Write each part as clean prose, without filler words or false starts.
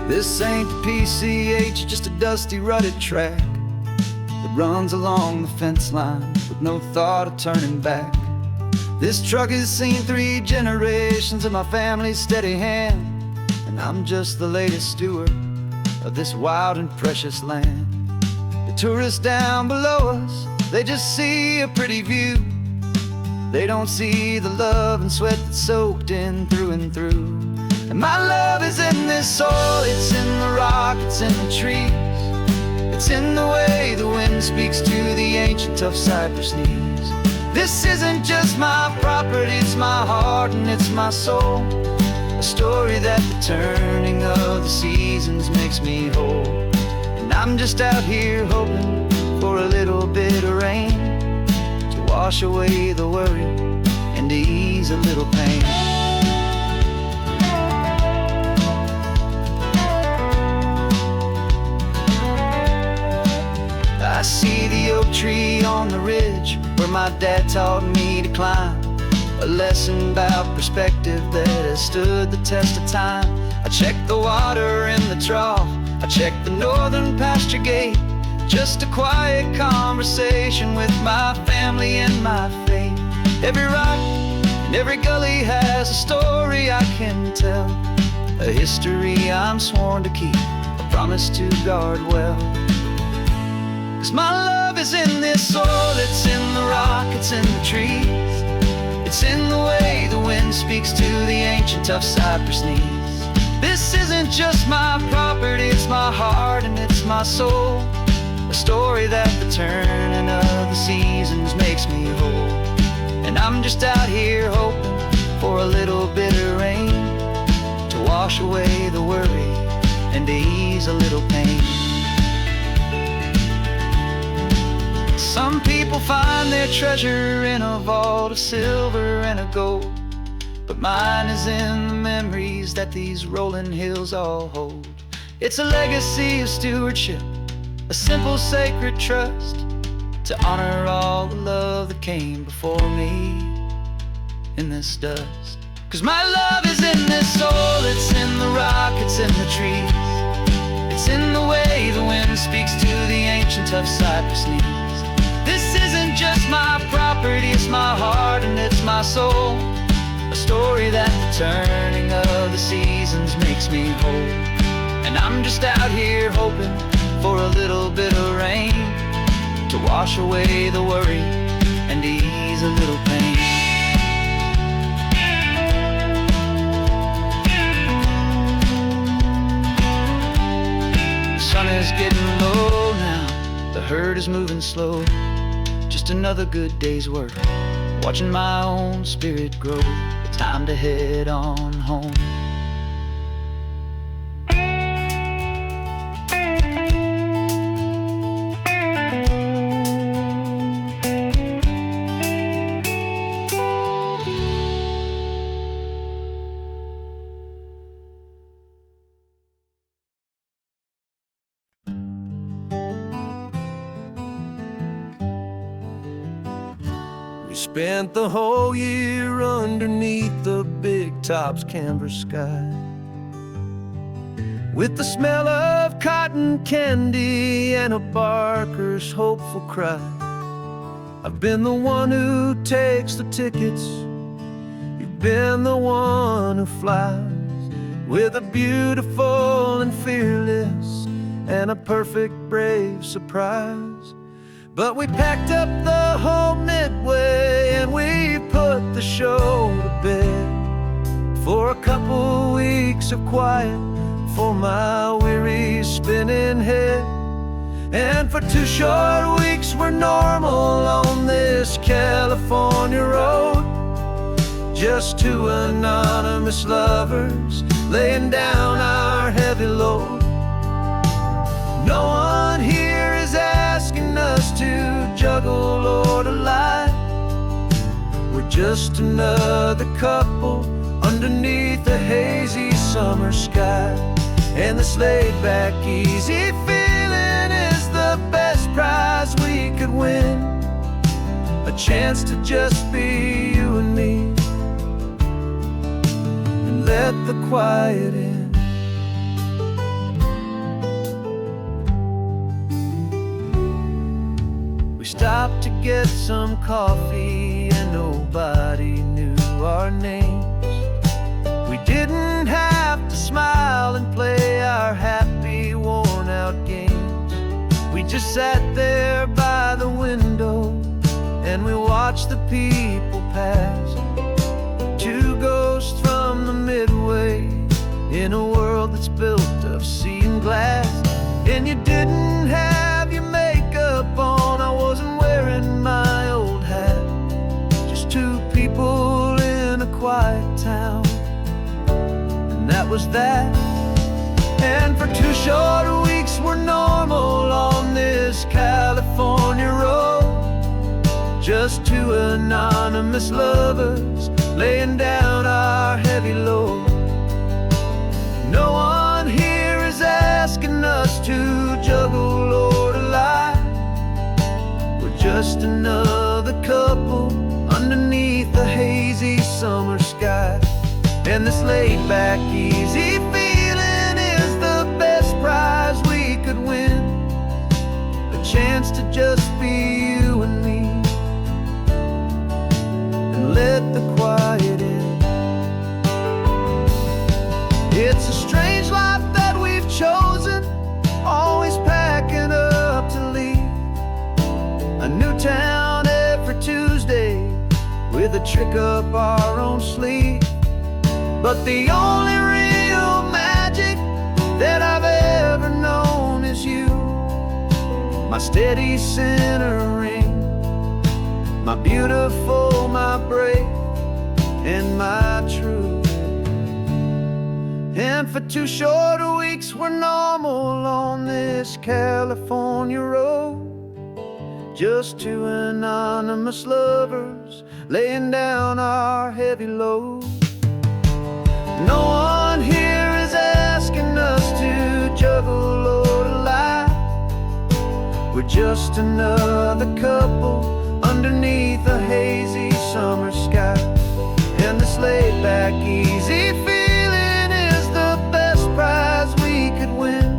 This ain't the PCH, just a dusty, rutted track that runs along the fence line with no thought of turning back. This truck has seen 3 generations of my family's steady hand, and I'm just the latest steward of this wild and precious land. The tourists down below us, they just see a pretty view. They don't see the love and sweat that's soaked in through and through. And my love is in this soil, it's in the rock, it's in the trees. It's in the way the wind speaks to the ancient tough cypress knees. This isn't just my property, it's my heart and it's my soul. A story that the turning of the seasons makes me whole. And I'm just out here hoping for a little bit of rain to wash away the worry and to ease a little pain. I see the oak tree on the ridge where my dad taught me to climb, a lesson about perspective that has stood the test of time. I check the water in the trough, I check the northern pasture gate, just a quiet conversation with my family and my faith. Every rock and every gully has a story I can tell, a history I'm sworn to keep, a promise to guard well. 'Cause my love is in this soil, it's in the rock, it's in the trees. It's in the way the wind speaks to the ancient tough cypress knees. This isn't just my property, it's my heart and it's my soul. A story that the turning of the seasons makes me whole. And I'm just out here hoping for a little bit of rain to wash away the worry and to ease a little pain. Some people find their treasure in a vault of silver and a gold, but mine is in the memories that these rolling hills all hold. It's a legacy of stewardship, a simple sacred trust, to honor all the love that came before me in this dust. 'Cause my love is in this soil, it's in the rock, it's in the trees. It's in the way the wind speaks to the ancient tough cypress knees. This isn't just my property, it's my heart and it's my soul. A story that the turning of the seasons makes me whole. And I'm just out here hoping for a little bit of rain to wash away the worry and ease a little pain. The sun is getting low now, the herd is moving slow. Just another good day's work, watching my own spirit grow. It's time to head on home. We spent the whole year underneath the big top's canvas sky, with the smell of cotton candy and a barker's hopeful cry. I've been the one who takes the tickets, you've been the one who flies, with a beautiful and fearless and a perfect brave surprise. But we packed up the whole Midway and we put the show to bed for a couple weeks of quiet for my weary spinning head. And for 2 short weeks we're normal on this California road, just 2 anonymous lovers laying down our heavy load. No one here is asking us to juggle or to lie. We're just another couple underneath a hazy summer sky. And this laid-back, easy feeling is the best prize we could win, a chance to just be you and me, and let the quiet in. stopped to get some coffee and nobody knew our names. We didn't have to smile and play our happy, worn-out games. We just sat there by the window and we watched the people pass. Two ghosts from the Midway in a world that's built of sea and glass. And you didn't have your makeup on, I wasn't wearing my old hat. Just two people in a quiet town, and that was that. And for 2 short weeks we're normal on this California road. Just two anonymous lovers laying down our heavy load. No one here is asking us to juggle or to lie. We're just another couple underneath the hazy summer sky. And this laid-back, easy feeling is the best prize we could win. A chance to just be you and me, and let the quiet in. It's a strange life that we've chosen, always packing up to leave. A new town every Tuesday with a trick up our own sleeve. But the only real magic that I've ever known is you, my steady centering, my beautiful, my brave, and my true. And for 2 short weeks we're normal on this California road. Just two anonymous lovers laying down our heavy load. No one here is asking us to juggle or to lie. We're just another couple underneath a hazy summer sky. And this laid-back, easy feeling is the best prize we could win.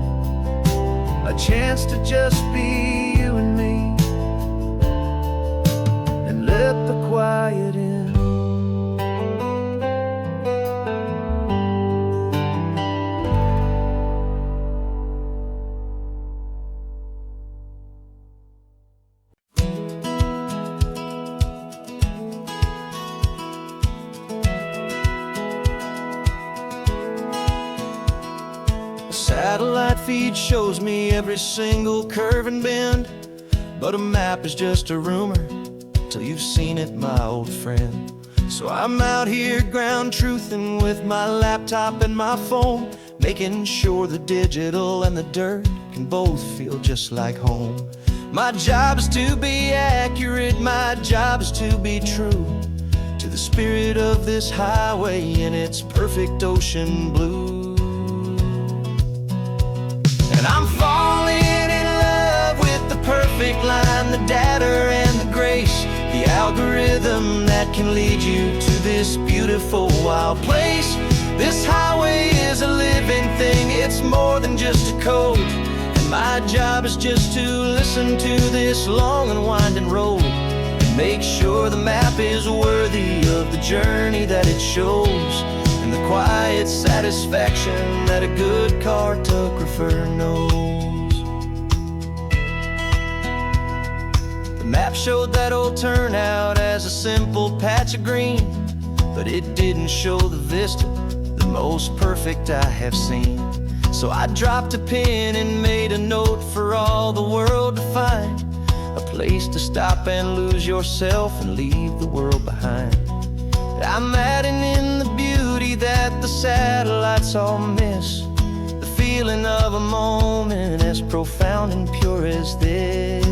A chance to just be you and me, and let the quiet in. Satellite feed shows me every single curve and bend, but a map is just a rumor till you've seen it, my old friend. So I'm out here ground truthing with my laptop and my phone, making sure the digital and the dirt can both feel just like home. My job is to be accurate, my job is to be true to the spirit of this highway in its perfect ocean blue. And I'm falling in love with the perfect line, the data and the grace, the algorithm that can lead you to this beautiful wild place. This highway is a living thing, it's more than just a code. And my job is just to listen to this long and winding road and make sure the map is worthy of the journey that it shows, and the quiet satisfaction that a good cartographer knows. The map showed that old turnout as a simple patch of green, but it didn't show the vista, the most perfect I have seen. So I dropped a pin and made a note for all the world to find, a place to stop and lose yourself and leave the world behind. I'm adding in the beauty that the satellites all miss, the feeling of a moment as profound and pure as this.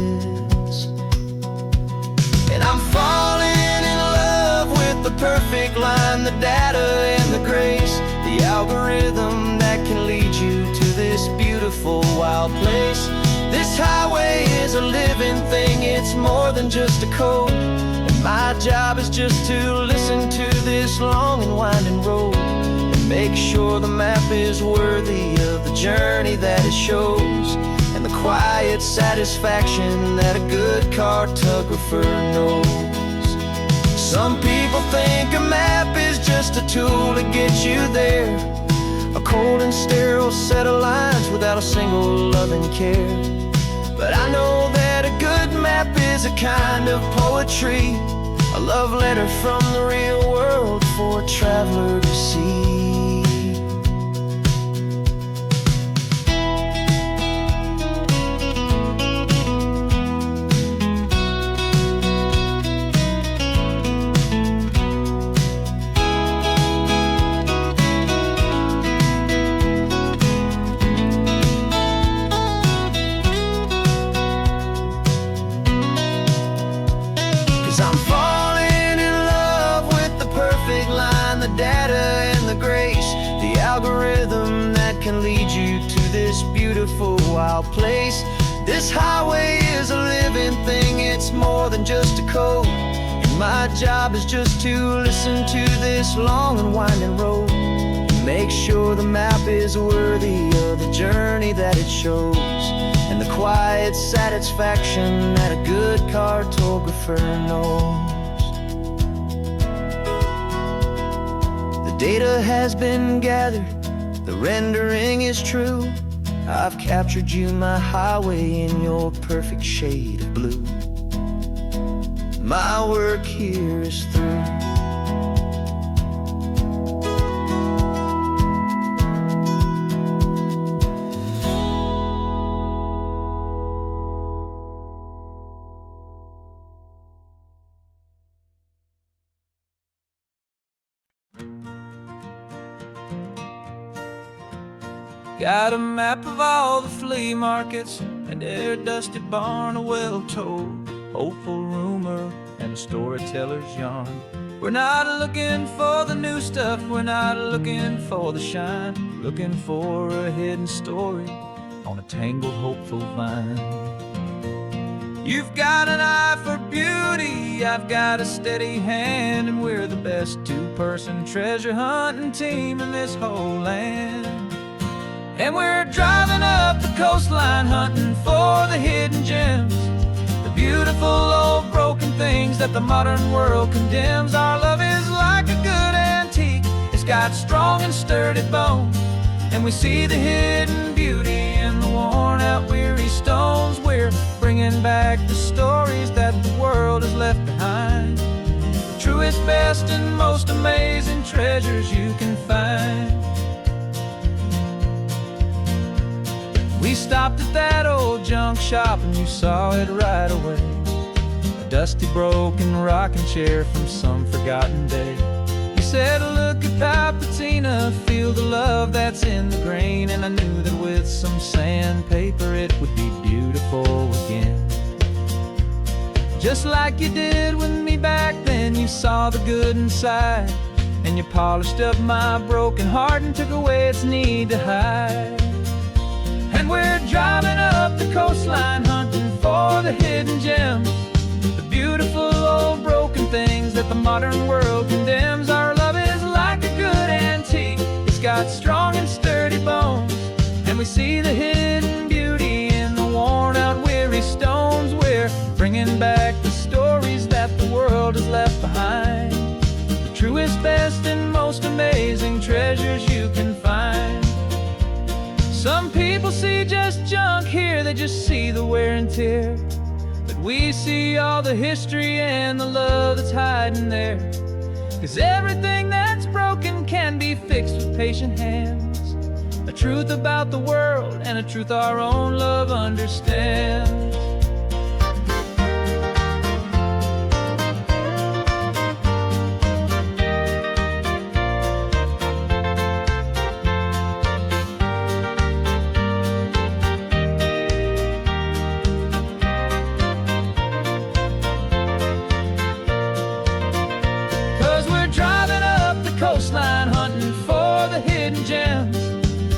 And I'm falling in love with the perfect line, the data and the grace, the algorithm that can lead you to this beautiful wild place. This highway is a living thing, it's more than just a code. My job is just to listen to this long and winding road and make sure the map is worthy of the journey that it shows, and the quiet satisfaction that a good cartographer knows. Some people think a map is just a tool to get you there, a cold and sterile set of lines without a single loving care. But I know that a good map is a kind of poetry, a love letter from the real world for a traveler to see. 'Cause I'm falling in love with the perfect line, the data and the grace, the algorithm that can lead you to this beautiful wild place. This highway is a living thing, it's more than just a code. And my job is just to listen to this long and winding road, make sure the map is worthy of the journey that it shows, and the quiet satisfaction that a good cartographer knows. The data has been gathered, the rendering is true. I've captured you, my highway, in your perfect shade of blue. My work here is through. Got a map of all the flea markets and every dusty barn, a well-told hopeful rumor and a storyteller's yarn. We're not looking for the new stuff, we're not looking for the shine, looking for a hidden story on a tangled hopeful vine. You've got an eye for beauty, I've got a steady hand, and we're the best two-person treasure hunting team in this whole land. And we're driving up the coastline hunting for the hidden gems, the beautiful old broken things that the modern world condemns. Our love is like a good antique, it's got strong and sturdy bones, and we see the hidden beauty in the worn out weary stones. We're bringing back the stories that the world has left behind, the truest, best, and most amazing treasures you can find. We stopped at that old junk shop and you saw it right away, a dusty broken rocking chair from some forgotten day. You said, look at Papatina, feel the love that's in the grain, and I knew that with some sandpaper it would be beautiful again. Just like you did with me back then, you saw the good inside, and you polished up my broken heart and took away its need to hide. And we're driving up the coastline hunting for the hidden gems, the beautiful old broken things that the modern world condemns. Our love is like a good antique, it's got strong and sturdy bones, and we see the hidden beauty in the worn out weary stones. We're bringing back the stories that the world has left behind, the truest, best, and most amazing treasures you can find. Some people see just junk here, they just see the wear and tear, but we see all the history and the love that's hiding there. 'Cause everything that's broken can be fixed with patient hands, a truth about the world and a truth our own love understands. 'Cause we're driving up the coastline hunting for the hidden gems,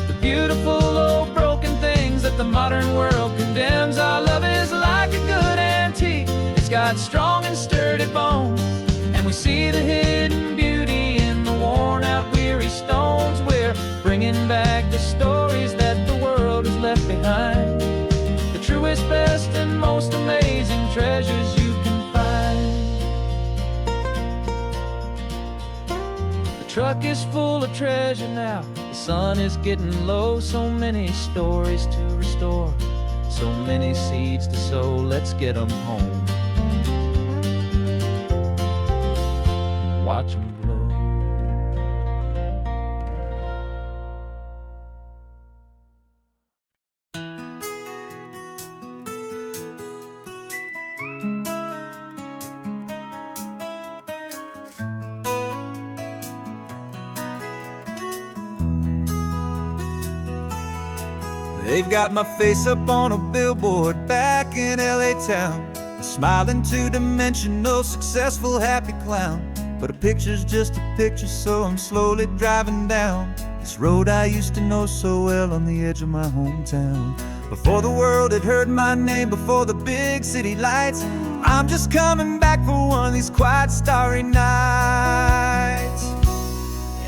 the beautiful old broken things that the modern world condemns. Our love is is full of treasure now. The sun is getting low, so many stories to restore, so many seeds to sow. Let's get 'em home. Watch 'em blow. They've got my face up on a billboard back in LA town, a smiling two-dimensional, successful, happy clown. But a picture's just a picture, so I'm slowly driving down this road I used to know so well on the edge of my hometown. Before the world had heard my name, before the big city lights, I'm just coming back for one of these quiet, starry nights.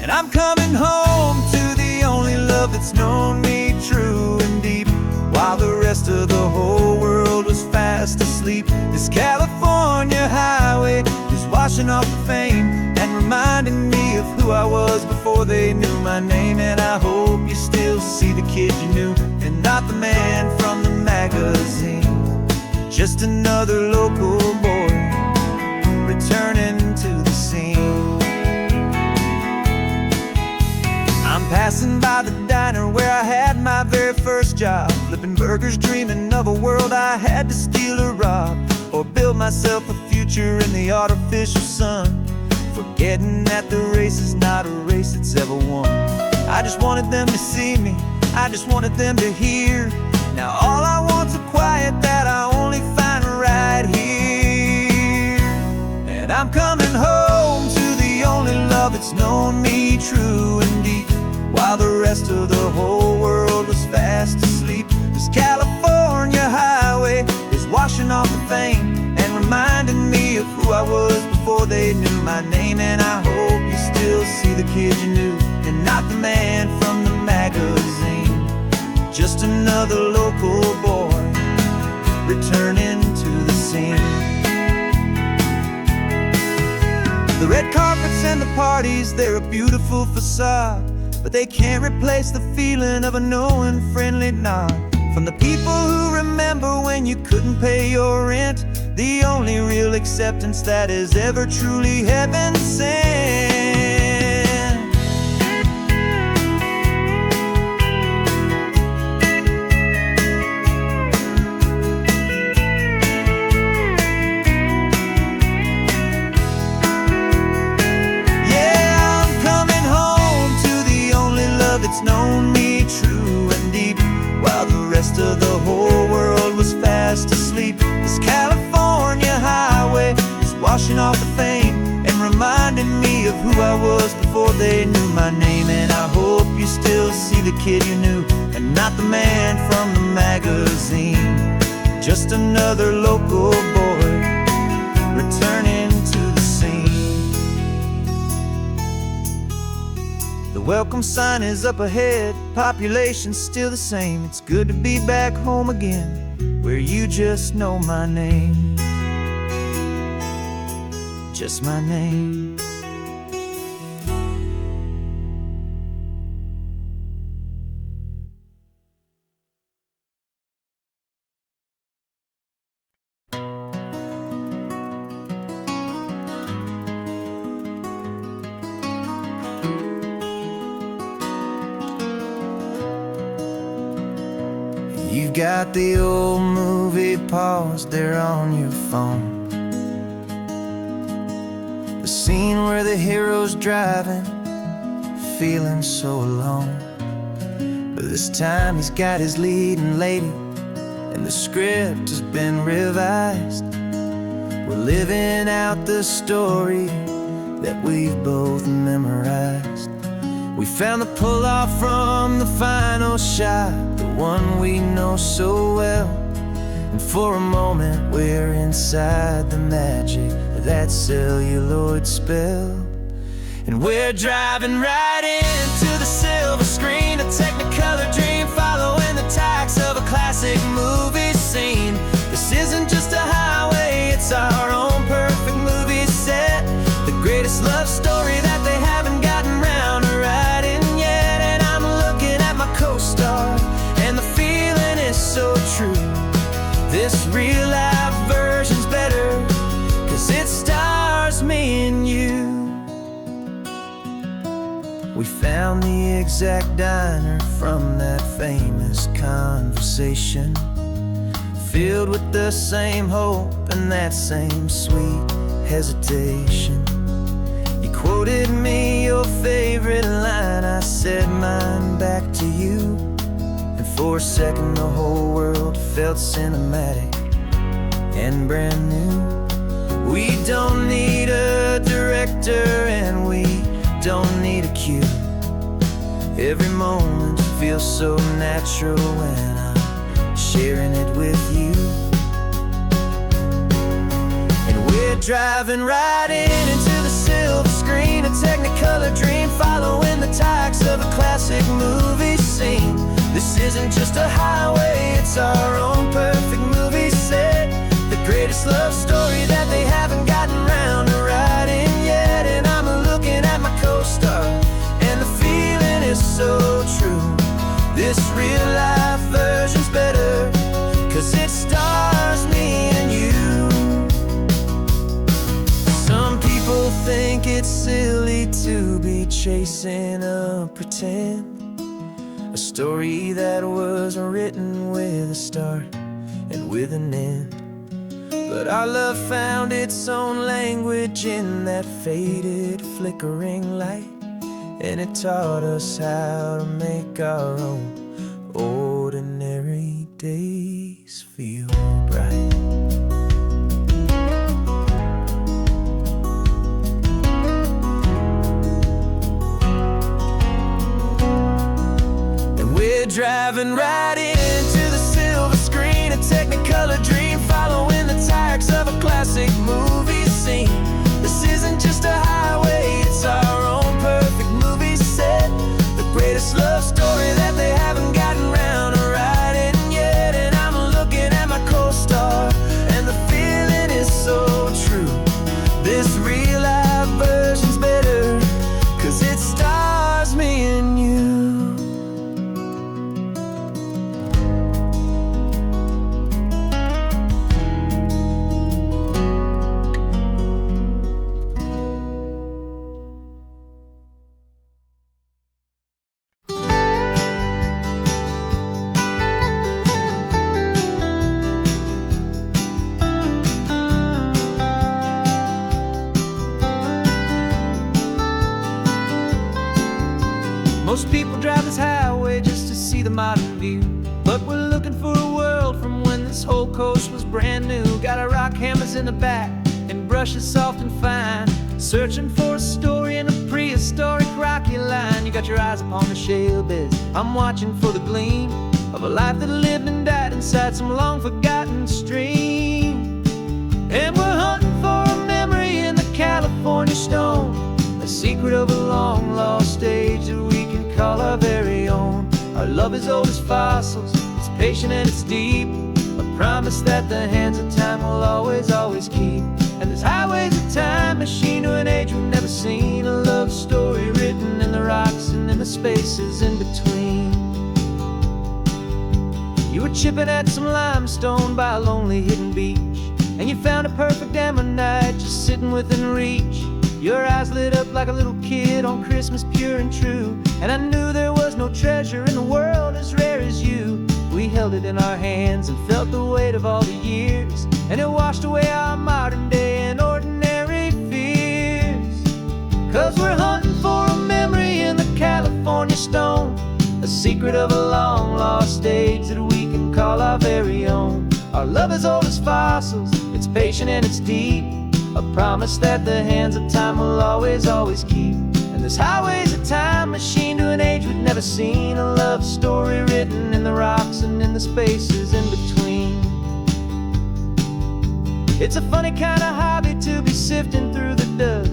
And I'm coming home to the only love that's known me true and deep, while the rest of the whole world was fast asleep. This California highway is washing off the fame and reminding me of who I was before they knew my name. And I hope you still see the kid you knew, and not the man from the magazine. Just another local boy returning to the scene. I'm passing by the diner where I had my very first job, flipping burgers, dreaming of a world I had to steal or rob, or build myself a future in the artificial sun, forgetting that the race is not a race that's ever won. I just wanted them to see me, I just wanted them to hear. Now all I want's a quiet that I only find right here. And I'm coming home to the only love that's known me true and deep, while the rest of the whole world was fast asleep. This California highway is washing off the fame and reminding me of who I was before they knew my name. And I hope you still see the kid you knew, and not the man from the magazine. Just another local boy returning to the scene. The red carpets and the parties, they're a beautiful facade, but they can't replace the feeling of a knowing, friendly nod from the people who remember when you couldn't pay your rent, the only real acceptance that is ever truly heaven sent. It's known me true and deep, while the rest of the whole world was fast asleep. This California highway is washing off the fame and reminding me of who I was before they knew my name. And I hope you still see the kid you knew, and not the man from the magazine. Just another local boy returning to the scene. The welcome sign is up ahead, population's still the same. It's good to be back home again, where you just know my name. Just my name. You've got the old movie paused there on your phone, the scene where the hero's driving, feeling so alone. But this time he's got his leading lady, and the script has been revised. We're living out the story that we've both memorized. We found the pull-off from the final shot, the one we know so well. And for a moment we're inside the magic of that celluloid spell. And we're driving right into the silver screen, a Technicolor dream, following the tacks of a classic movie scene. This isn't just a highway, it's our own perfect movie set, the greatest love story that they haven't gotten round exact diner from that famous conversation, filled with the same hope and that same sweet hesitation. You quoted me your favorite line, I said mine back to you, and for a second the whole world felt cinematic and brand new. We don't need a director and we don't need a cue. Every moment feels so natural when I'm sharing it with you. And we're driving right into the silver screen, a Technicolor dream, following the tacks of a classic movie scene. This isn't just a highway, it's our own perfect movie set, the greatest love story that they haven't gotten round to writing yet. And I'm looking at my co-star, and the feeling is so true. This real life version's better, 'cause it stars me and you. Some people think it's silly to be chasing a pretend, a story that was written with a start and with an end. But our love found its own language in that faded, flickering light, and it taught us how to make our own ordinary days feel bright. And we're driving right into the silver screen, a Technicolor dream, following the tacks of a classic movie scene. This isn't just a highway, it's our own perfect movie set, the greatest love story that they haven't gotten round to writing yet. And I'm looking at my co-star, and the feeling is so true. This real life version's better, 'cause it stars me and you. Most people drive this highway just to see the modern view, but we're looking for a world from when this whole coast was brand new. Got our rock hammers in the back and brushes soft and fine, searching for a story in a prehistoric rocky line. You got your eyes upon the shale beds, I'm watching for the gleam of a life that lived and died inside some long forgotten stream. And we're hunting for a memory in the California stone, a secret of a long lost age that we can call our very own. Our love is old as fossils, it's patient and it's deep, a promise that the hands of time will always, always keep. And this highway's a time machine to an age we've never seen, a love story written in the rocks and in the spaces in between. You were chipping at some limestone by a lonely hidden beach, and you found a perfect ammonite just sitting within reach. Your eyes lit up like a little kid on Christmas, pure and true, and I knew there was no treasure in the world as rare as you. We held it in our hands and felt the weight of all the years, and it washed away our modern day and ordinary fears. 'Cause we're hunting for a memory in the California stone, a secret of a long lost age that we can call our very own. Our love is old as fossils, it's patient and it's deep, a promise that the hands of time will always, always keep. And this highway's a time machine to an age we've never seen, a love story written in the rocks and in the spaces in between. It's a funny kind of hobby to be sifting through the dust,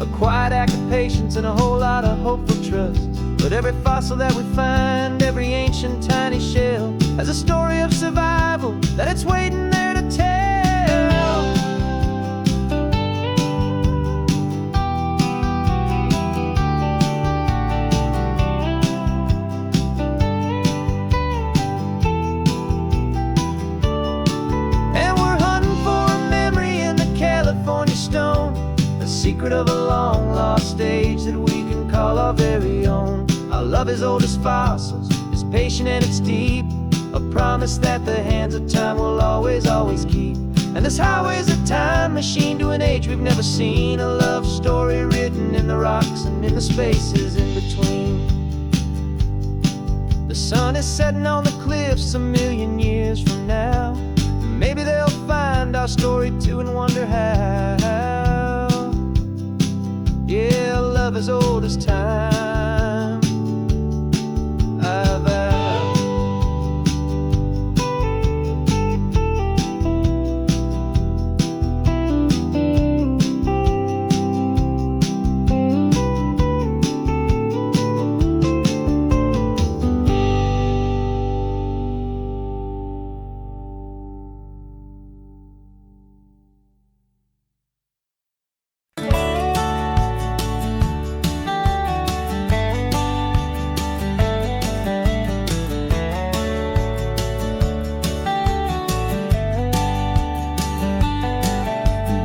a quiet act of patience and a whole lot of hopeful trust. But every fossil that we find, every ancient tiny shell, has a story of survival that it's waiting there to tell. Secret of a long lost age that we can call our very own. Our love is old as fossils, it's patient and it's deep, a promise that the hands of time will always, always keep. And this highway's a time machine to an age we've never seen, a love story written in the rocks and in the spaces in between. The sun is setting on the cliffs a million years from now. Maybe they'll find our story too and wonder how. Yeah, love as old as time, I vow.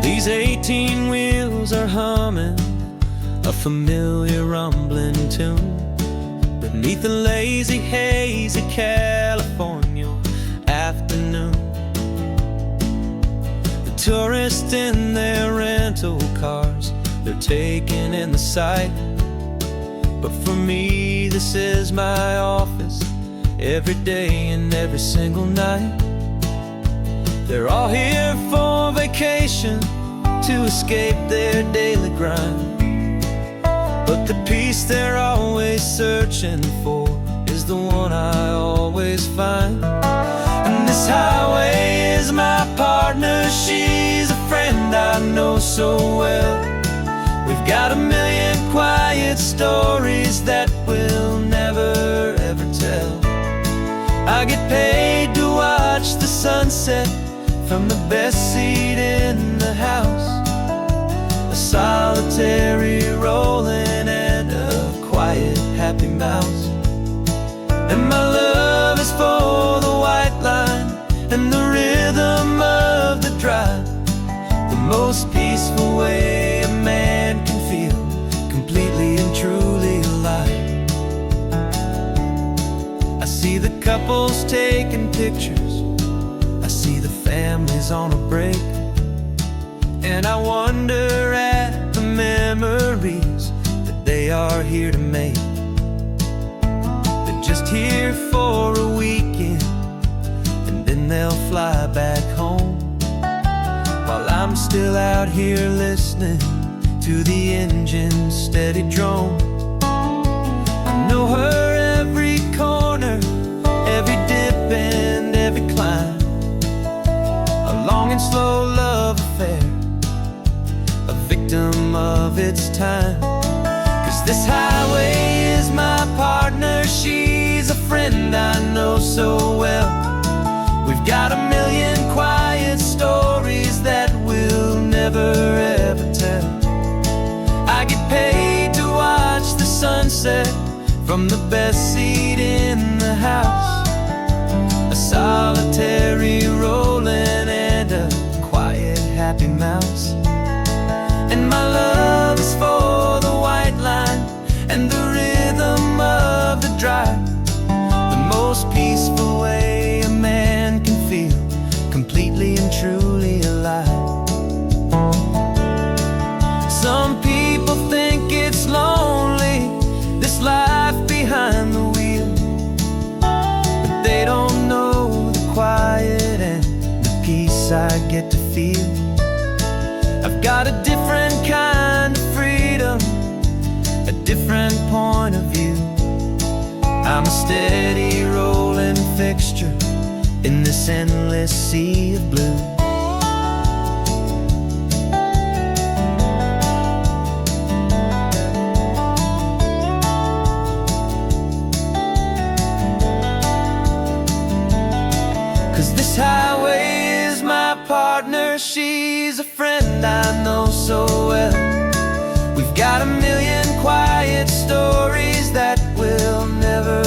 These 18 wheels are humming a familiar rumbling tune beneath the lazy haze of California afternoon. The tourists in their rental cars, they're taking in the sight. But for me, this is my office, every day and every single night. They're all here for vacation, to escape their daily grind. But the peace they're always searching for is the one I always find. And this highway is my partner, she's a friend I know so well. We've got a million quiet stories that we'll never ever tell. I get paid to watch the sunset from the best seat in the house, a solitary rolling and a quiet happy mouse. And my love is for the white line and the rhythm of the drive, the most peaceful way a man can feel completely and truly alive. I see the couples taking pictures, I see the families on a break, and I wonder at the memories that they are here to make. They're just here for a weekend, and then they'll fly back home, while I'm still out here listening to the engine's steady drone. I know her every corner, every dip and every climb, a long and slow love affair, a victim of its time. 'Cause this highway is my partner, she's a friend I know so well. We've got a million quiet stories that we'll never ever tell. I get paid to watch the sunset from the best seat in the house, a solitary rolling and a quiet happy mouse. And my love is for the white line and the rhythm of the drive, the most peaceful way a man can feel completely and truly alive. Some people think it's lonely, this life behind the wheel, but they don't know the quiet and the peace I get to feel. I've got a different kind of freedom, a different point of view. I'm a steady rolling fixture in this endless sea of blue. This highway is my partner, she's a friend I know so well. We've got a million quiet stories that we'll never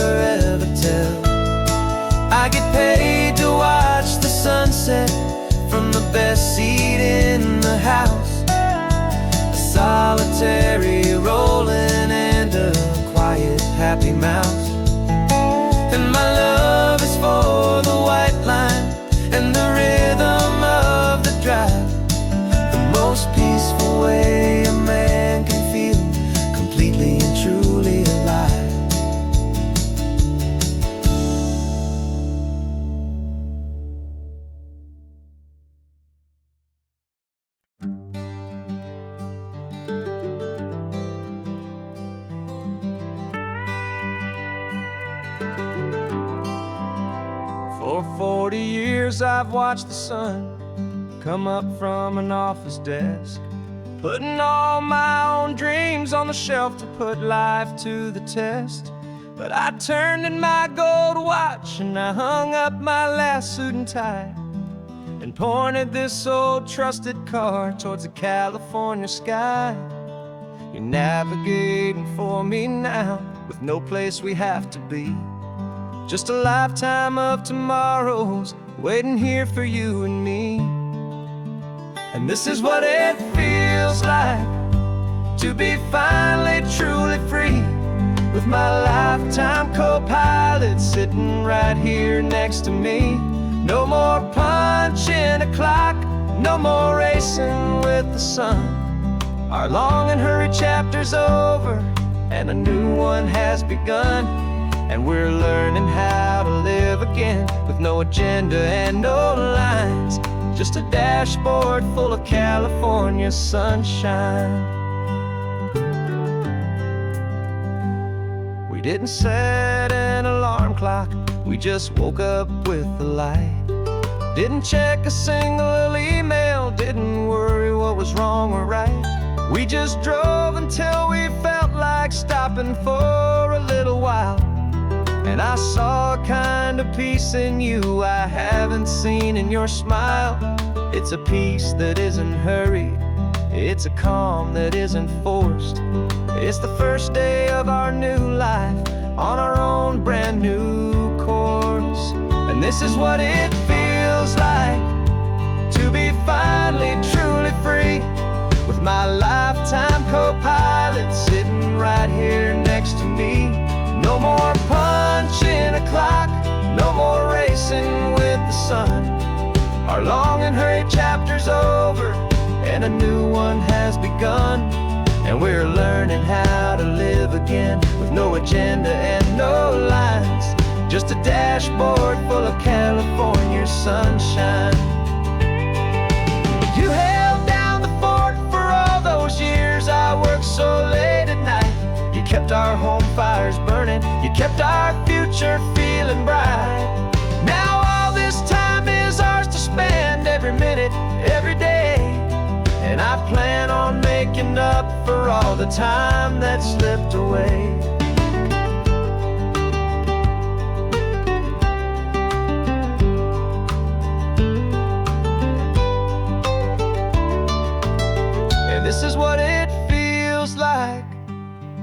ever tell. I get paid to watch the sunset from the best seat in the house, a solitary rolling and a quiet happy mouth. And my love is for the white line and the rhythm of the drive, the most peaceful way a man can feel completely and truly alive. For 40 years I've watched the sun come up from an office desk, putting all my own dreams on the shelf to put life to the test. But I turned in my gold watch and I hung up my last suit and tie, and pointed this old trusted car towards the California sky. You're navigating for me now with no place we have to be, just a lifetime of tomorrows waiting here for you and me. And this is what it feels like to be finally truly free, with my lifetime co-pilot sitting right here next to me. No more punching a clock, no more racing with the sun. Our long and hurried chapter's over and a new one has begun. And we're learning how to live again with no agenda and no lines, just a dashboard full of California sunshine. We didn't set an alarm clock, we just woke up with the light. Didn't check a single email, didn't worry what was wrong or right. We just drove until we felt like stopping for a little while. And I saw a kind of peace in you I haven't seen in your smile. It's a peace that isn't hurried, it's a calm that isn't forced. It's the first day of our new life on our own brand new course. And this is what it feels like to be finally truly free, with my lifetime co-pilot sitting right here next to me. No more punching a clock, no more racing with the sun. Our long and hurried chapter's over and a new one has begun. And we're learning how to live again with no agenda and no lines, just a dashboard full of California sunshine. You held down the fort for all those years I worked so late at night. You kept our home fires burning, you kept our future feeling bright. Now all this time is ours to spend, every minute, every day. And I plan on making up for all the time that slipped away. And this is what it feels like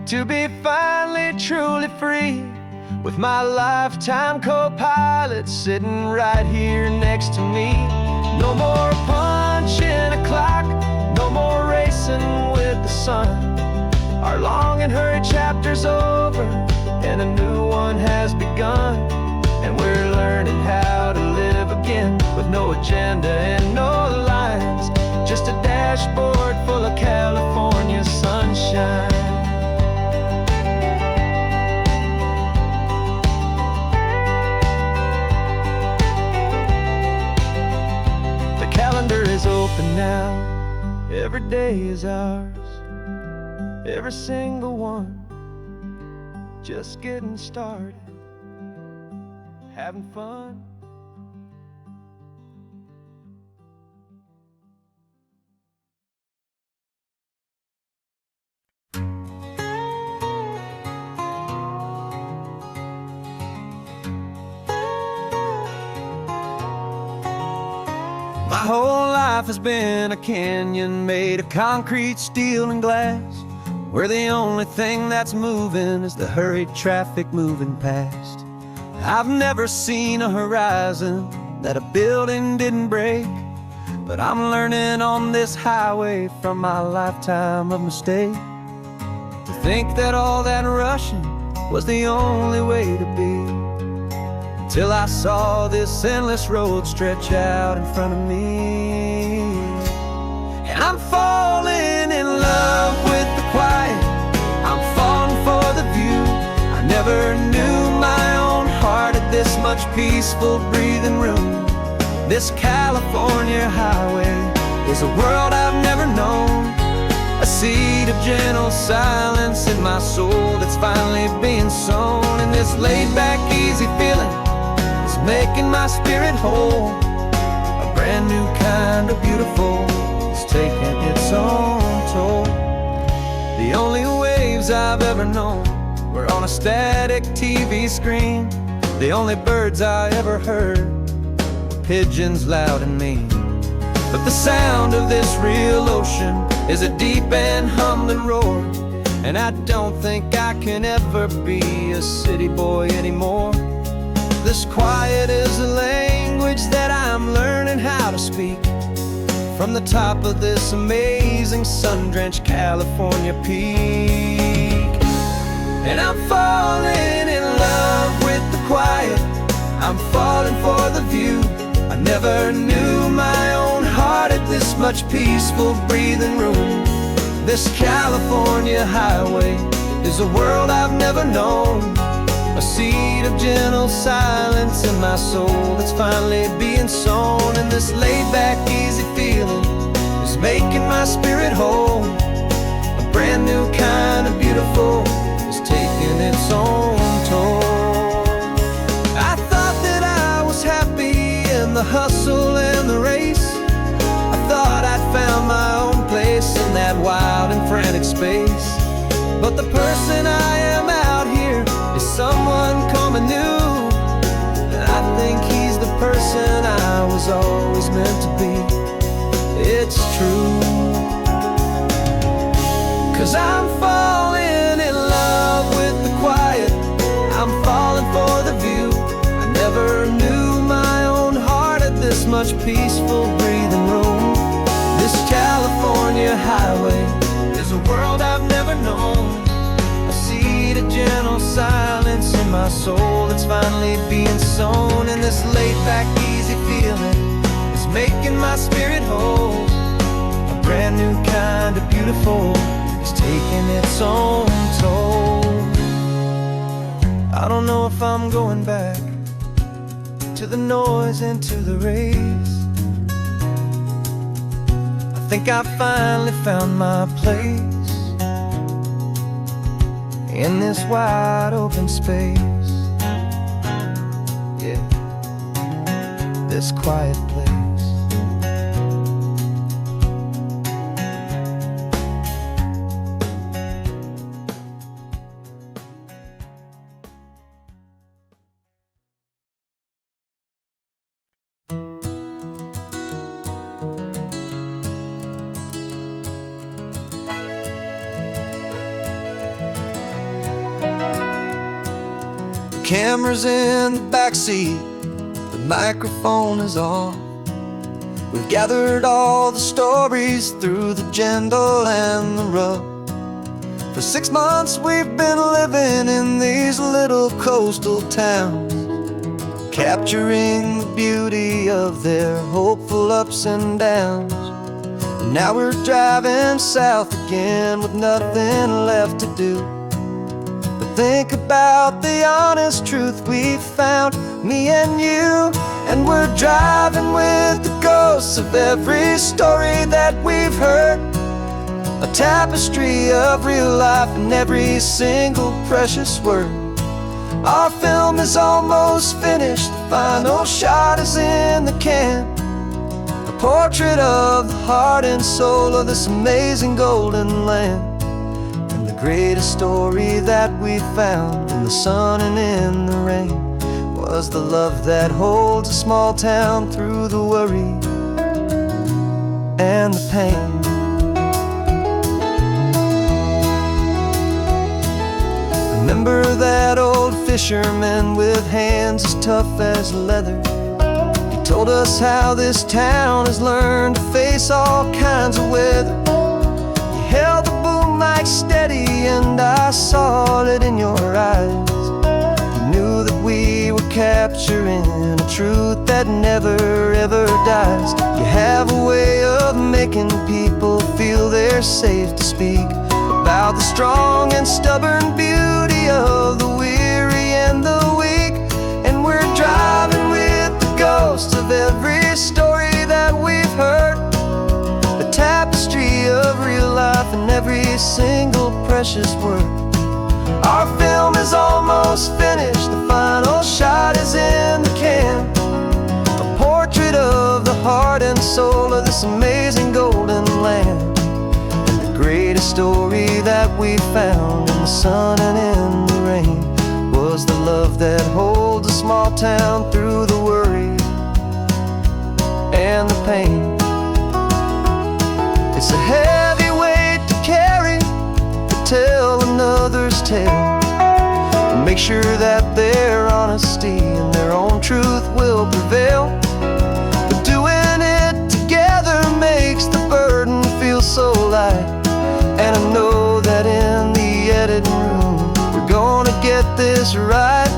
to be finally truly free, with my lifetime co-pilot sitting right here next to me. No more punching a clock, no more racing with the sun. Our long and hurried chapter's over and a new one has begun. And we're learning how to live again with no agenda and no lines, just a dashboard full of California sunshine. Calendar is open now, every day is ours, every single one, just getting started, having fun. My whole life has been a canyon made of concrete, steel, and glass, where the only thing that's moving is the hurried traffic moving past. I've never seen a horizon that a building didn't break, but I'm learning on this highway from my lifetime of mistakes to think that all that rushing was the only way to be. Till I saw this endless road stretch out in front of me. And I'm falling in love with the quiet, I'm falling for the view. I never knew my own heart had this much peaceful breathing room. This California highway is a world I've never known, a seed of gentle silence in my soul that's finally being sown. And this laid-back, easy feeling is making my spirit whole. A brand new kind of beautiful is taking its own toll. The only waves I've ever known were on a static TV screen. The only birds I ever heard were pigeons loud and mean. But the sound of this real ocean is a deep and humbling roar, and I don't think I can ever be a city boy anymore. This quiet is a language that I'm learning how to speak from the top of this amazing sun-drenched California peak. And I'm falling in love with the quiet, I'm falling for the view. I never knew my own heart had this much peaceful breathing room. This California highway is a world I've never known, a seed of gentle silence in my soul that's finally being sown. And this laid-back, easy feeling is making my spirit whole. A brand new kind of beautiful is taking its own toll. I thought that I was happy in the hustle and the race. I thought I'd found my own place in that wild and frantic space. But the person I am out here is someone coming new, and I think he's the person I was always meant to be. It's true, 'cause I'm falling in love with the quiet, I'm falling for the view. I never knew my own heart had this much peaceful breathing room. This California highway is a world I've never known, a seed of gentle silence in my soul that's finally being sown. And this laid-back, easy feeling is making my spirit whole. A brand new kind of beautiful is taking its own toll. I don't know if I'm going back to the noise and to the race. I think I finally found my place in this wide open space. Yeah, this quiet place. Camera's in the backseat, the microphone is on. We've gathered all the stories through the gentle and the rough. For 6 months we've been living in these little coastal towns, capturing the beauty of their hopeful ups and downs. And now we're driving south again with nothing left to do. Think about the honest truth we've found, me and you. And we're driving with the ghosts of every story that we've heard, a tapestry of real life in every single precious word. Our film is almost finished, the final shot is in the can, a portrait of the heart and soul of this amazing golden land. Greatest story that we found in the sun and in the rain was the love that holds a small town through the worry and the pain. Remember that old fisherman with hands as tough as leather? He told us how this town has learned to face all kinds of weather. He held the boom like steady, and I saw it in your eyes. You knew that we were capturing a truth that never ever dies. You have a way of making people feel they're safe to speak about the strong and stubborn beauty of the weary and the weak. And we're driving with the ghosts of every story that we've heard, a tapestry of real life in every single precious word. Our film is almost finished, the final shot is in the can, a portrait of the heart and soul of this amazing golden land. And the greatest story that we found in the sun and in the rain was the love that holds a small town through the worry and the pain. It's a heavy weight to carry, to tell another's tale, and make sure that their honesty and their own truth will prevail. But doing it together makes the burden feel so light. And I know that in the editing room we're gonna get this right.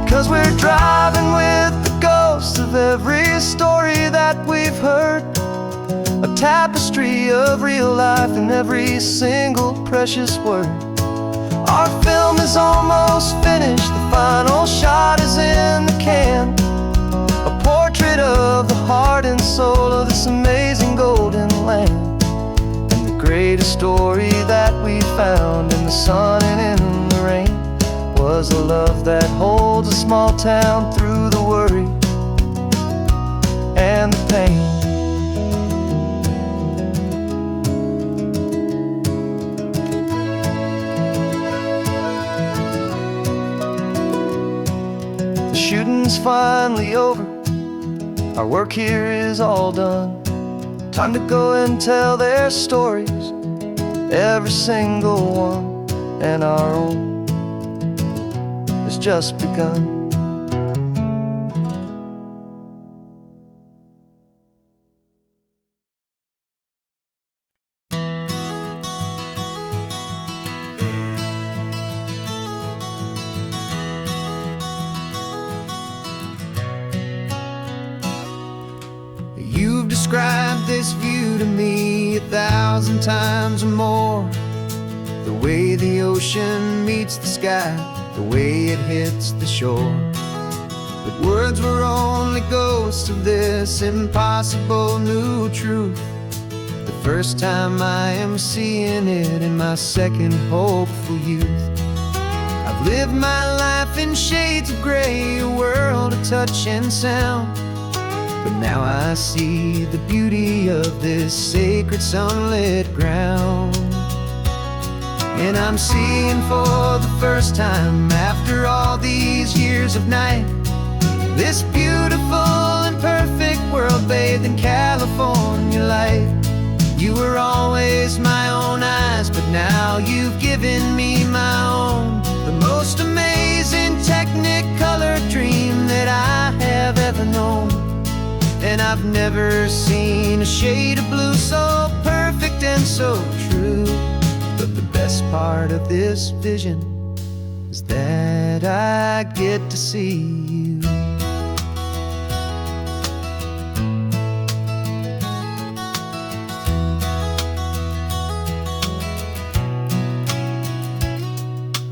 'Cause we're driving with the ghosts of every story that we've heard, a tapestry of real life in every single precious word. Our film is almost finished, the final shot is in the can, a portrait of the heart and soul of this amazing golden land. And the greatest story that we found in the sun and in the rain was a love that holds a small town through the worry and the pain. The shooting's finally over, our work here is all done. Time to go and tell their stories, every single one, and our own has just begun. You've described this view to me 1,000 times or more, the way the ocean meets the sky, the way it hits the shore. But words were only ghosts of this impossible new truth. The first time I am seeing it in my second hopeful youth. I've lived my life in shades of gray, a world of touch and sound, but now I see the beauty of this sacred sunlit ground. And I'm seeing for the first time, after all these years of night, this beautiful and perfect world bathed in California light. You were always my own eyes, but now you've given me my own, the most amazing technicolor dream that I have ever known. And I've never seen a shade of blue so perfect and so true. But the best part of this vision is that I get to see you.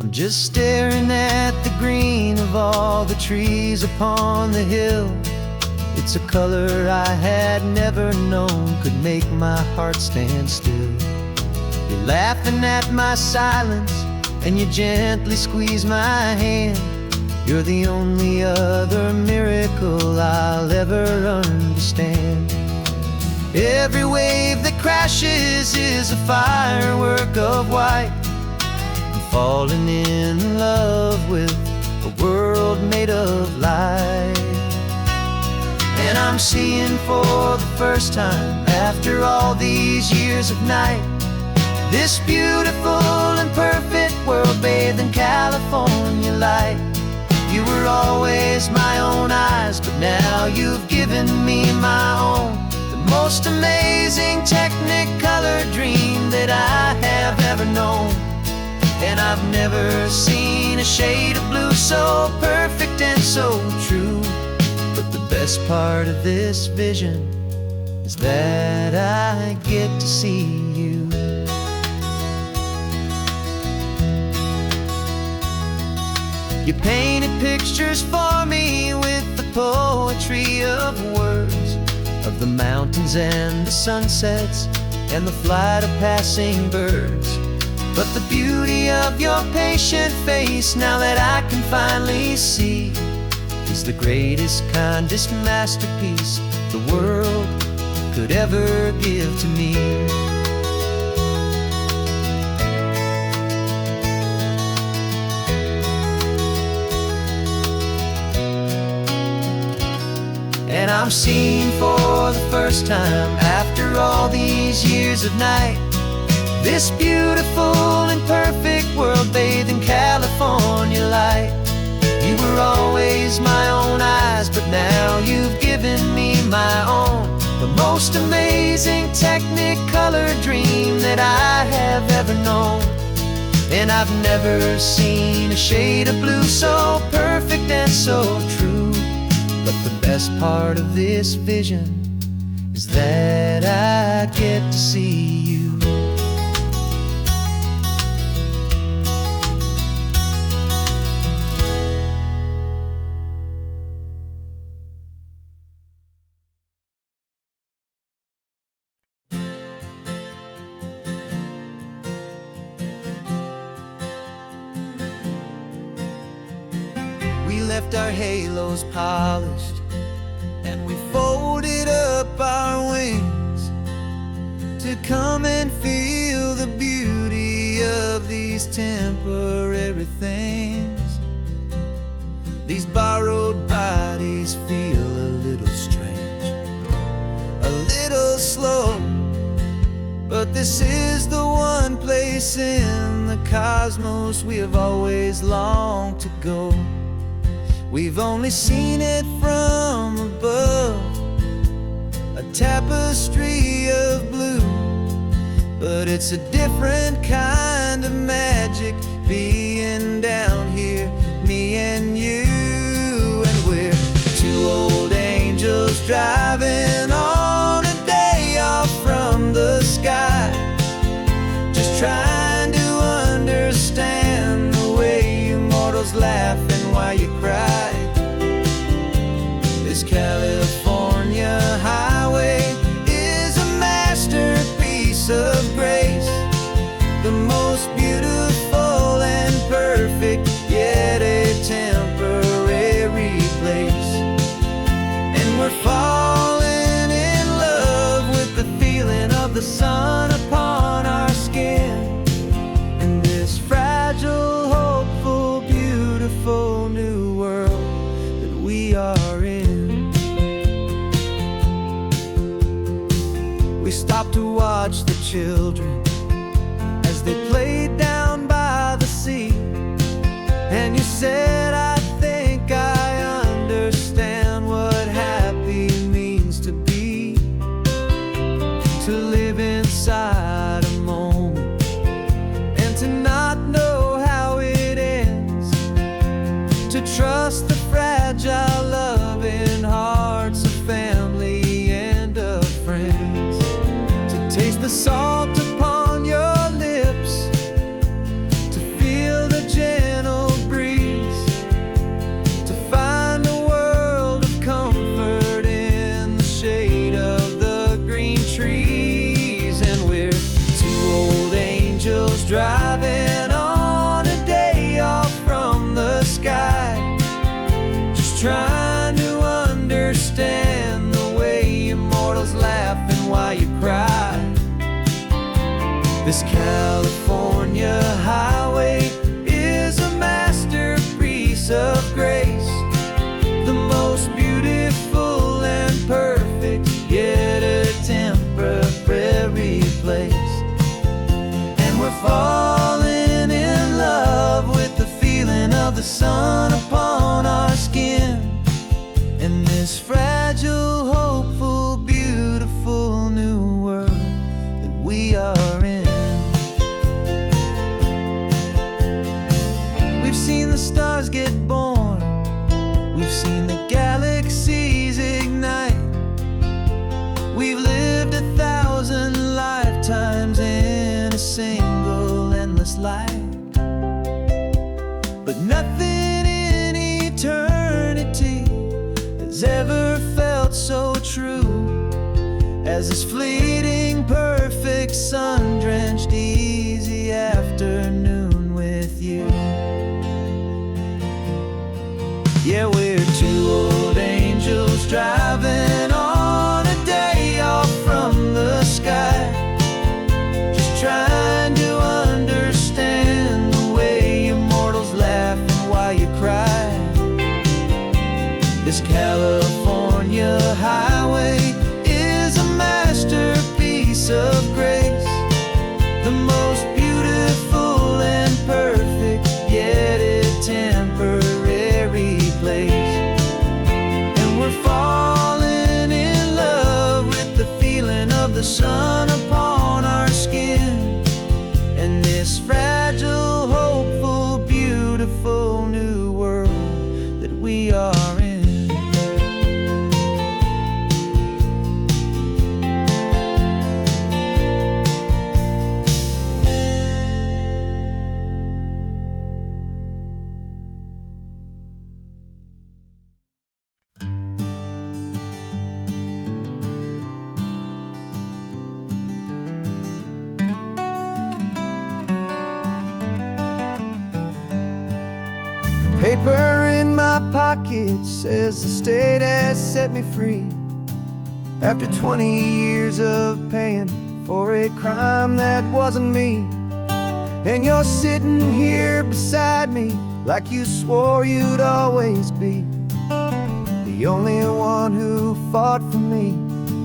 I'm just staring at the green of all the trees upon the hill. It's a color I had never known could make my heart stand still. You're laughing at my silence, and you gently squeeze my hand. You're the only other miracle I'll ever understand. Every wave that crashes is a firework of white. I'm falling in love with a world made of light. And I'm seeing for the first time, after all these years of night, this beautiful and perfect world bathed in California light. You were always my own eyes, but now you've given me my own. The most amazing Technicolor dream that I have ever known. And I've never seen a shade of blue so perfect and so true. But the best part of this vision is that I get to see you. You painted pictures for me with the poetry of words, of the mountains and the sunsets and the flight of passing birds. But the beauty of your patient face, now that I can finally see, is the greatest, kindest masterpiece the world could ever give to me. And I'm seeing for the first time, after all these years of night, this beautiful and perfect world bathed in California light. You were always my own eyes, but now you've given me my own. The most amazing Technicolor dream that I have ever known. And I've never seen a shade of blue so perfect and so true. But the best part of this vision is that I get to see you. We left our halos polished, and we folded up our wings to come and feel the beauty of these temporary things. These borrowed bodies feel a little strange, a little slow, but this is the one place in the cosmos we have always longed to go. We've only seen it from above, a tapestry of blue, but it's a different kind of magic being down here, me and you. And we're two old angels driving on a day off from the sky, just trying to understand the way you mortals laugh and why you cry. This California highway is a masterpiece of grace, the most beautiful and perfect, yet a temporary place. And we're falling in love with the feeling of the sun upon our skin, in this fragile, hopeful, beautiful new world that we are in. We stopped to watch the children as they played down by the sea, and you said, I think I understand what happy means to be, to live inside a moment and to not know how it ends, to trust the fragile loving hearts of family and of friends, to taste the salt upon your lips, to feel the gentle breeze, to find a world of comfort in the shade of the green trees. And we're two old angels driving on a day off from the sky, just trying to understand the way immortals laugh and why you cry. This California highway is a masterpiece of grace, the most beautiful and perfect, yet a temporary place. And we're falling in love with the feeling of the sun upon We've lived 1,000 lifetimes in a single endless life, but nothing in eternity has ever felt so true as this fleeting, perfect, sun-drenched, easy afternoon with you. Yeah, we're two old angels driving on a day off from the sky, just trying to understand the way you mortals laugh and why you cry. This California highway is a masterpiece of grace, the most beautiful and perfect, yet a temporary place. And we're falling in love with the feeling of the sun upon our skin, and this fragile, hopeful, beautiful new world that we are in. Paper in my pocket says the state has set me free after 20 years of paying for a crime that wasn't me. And you're sitting here beside me like you swore you'd always be the only one who fought for me,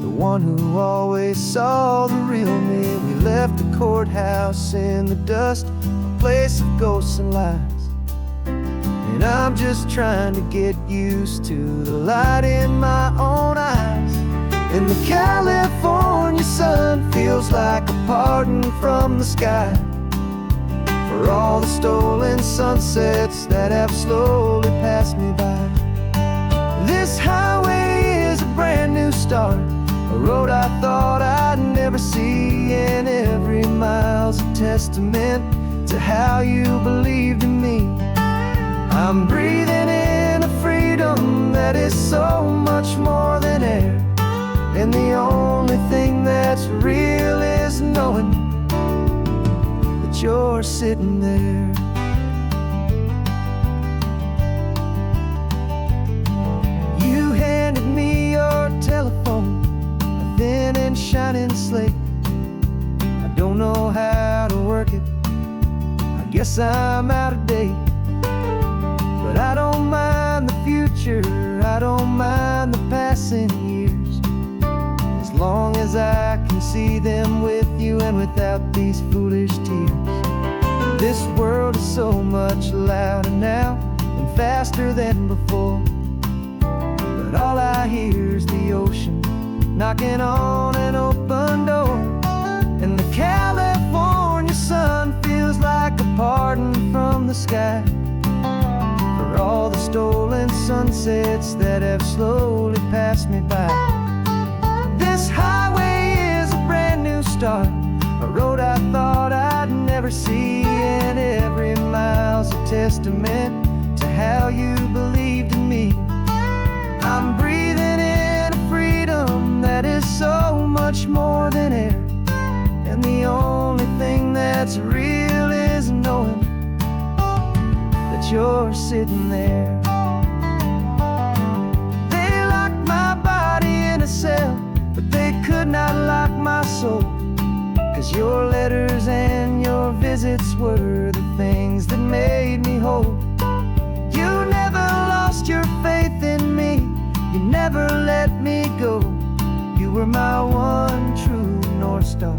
the one who always saw the real me. We left the courthouse in the dust, a place of ghosts and lies. And I'm just trying to get used to the light in my own eyes. And the California sun feels like a pardon from the sky for all the stolen sunsets that have slowly passed me by. This highway is a brand new start, a road I thought I'd never see, and every mile's a testament to how you believed in me. I'm breathing in a freedom that is so much more than air, and the only thing that's real is knowing that you're sitting there. You handed me your telephone, a thin and shining slate. I don't know how to work it, I guess I'm out of date. But I don't mind the future, I don't mind the passing years, as long as I can see them with you and without these foolish tears. This world is so much louder now and faster than before, but all I hear is the ocean knocking on an open door. And the California sun feels like a pardon from the sky for all the stolen sunsets that have slowly passed me by. This highway is a brand new start, a road I thought I'd never see, and every mile's a testament to how you believed in me. I'm breathing in a freedom that is so much more than air, and the only thing that's real is knowing that you're sitting there. They locked my body in a cell, but they could not lock my soul, 'cause your letters and your visits were the things that made me whole. You never lost your faith in me, you never let me go. You were my one true North Star,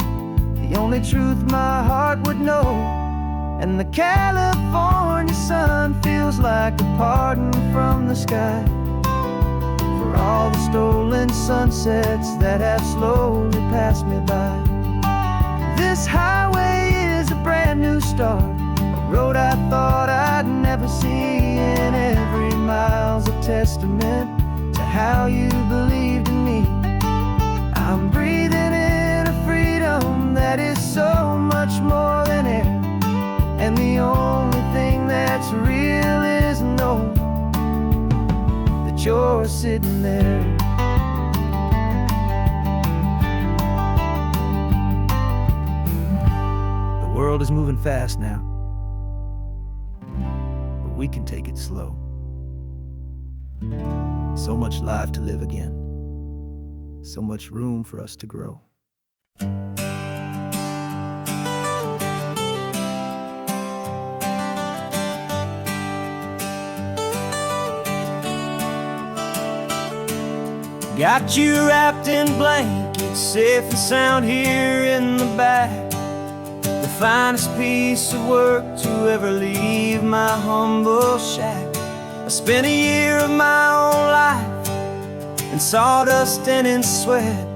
the only truth my heart would know. And the California sun feels like a pardon from the sky for all the stolen sunsets that have slowly passed me by. This highway is a brand new start, a road I thought I'd never see, and every mile's a testament to how you believed in me. I'm in there. The world is moving fast now, but we can take it slow. So much life to live again, so much room for us to grow. Got you wrapped in blankets, safe and sound here in the back. The finest piece of work to ever leave my humble shack. I spent a year of my own life in sawdust and in sweat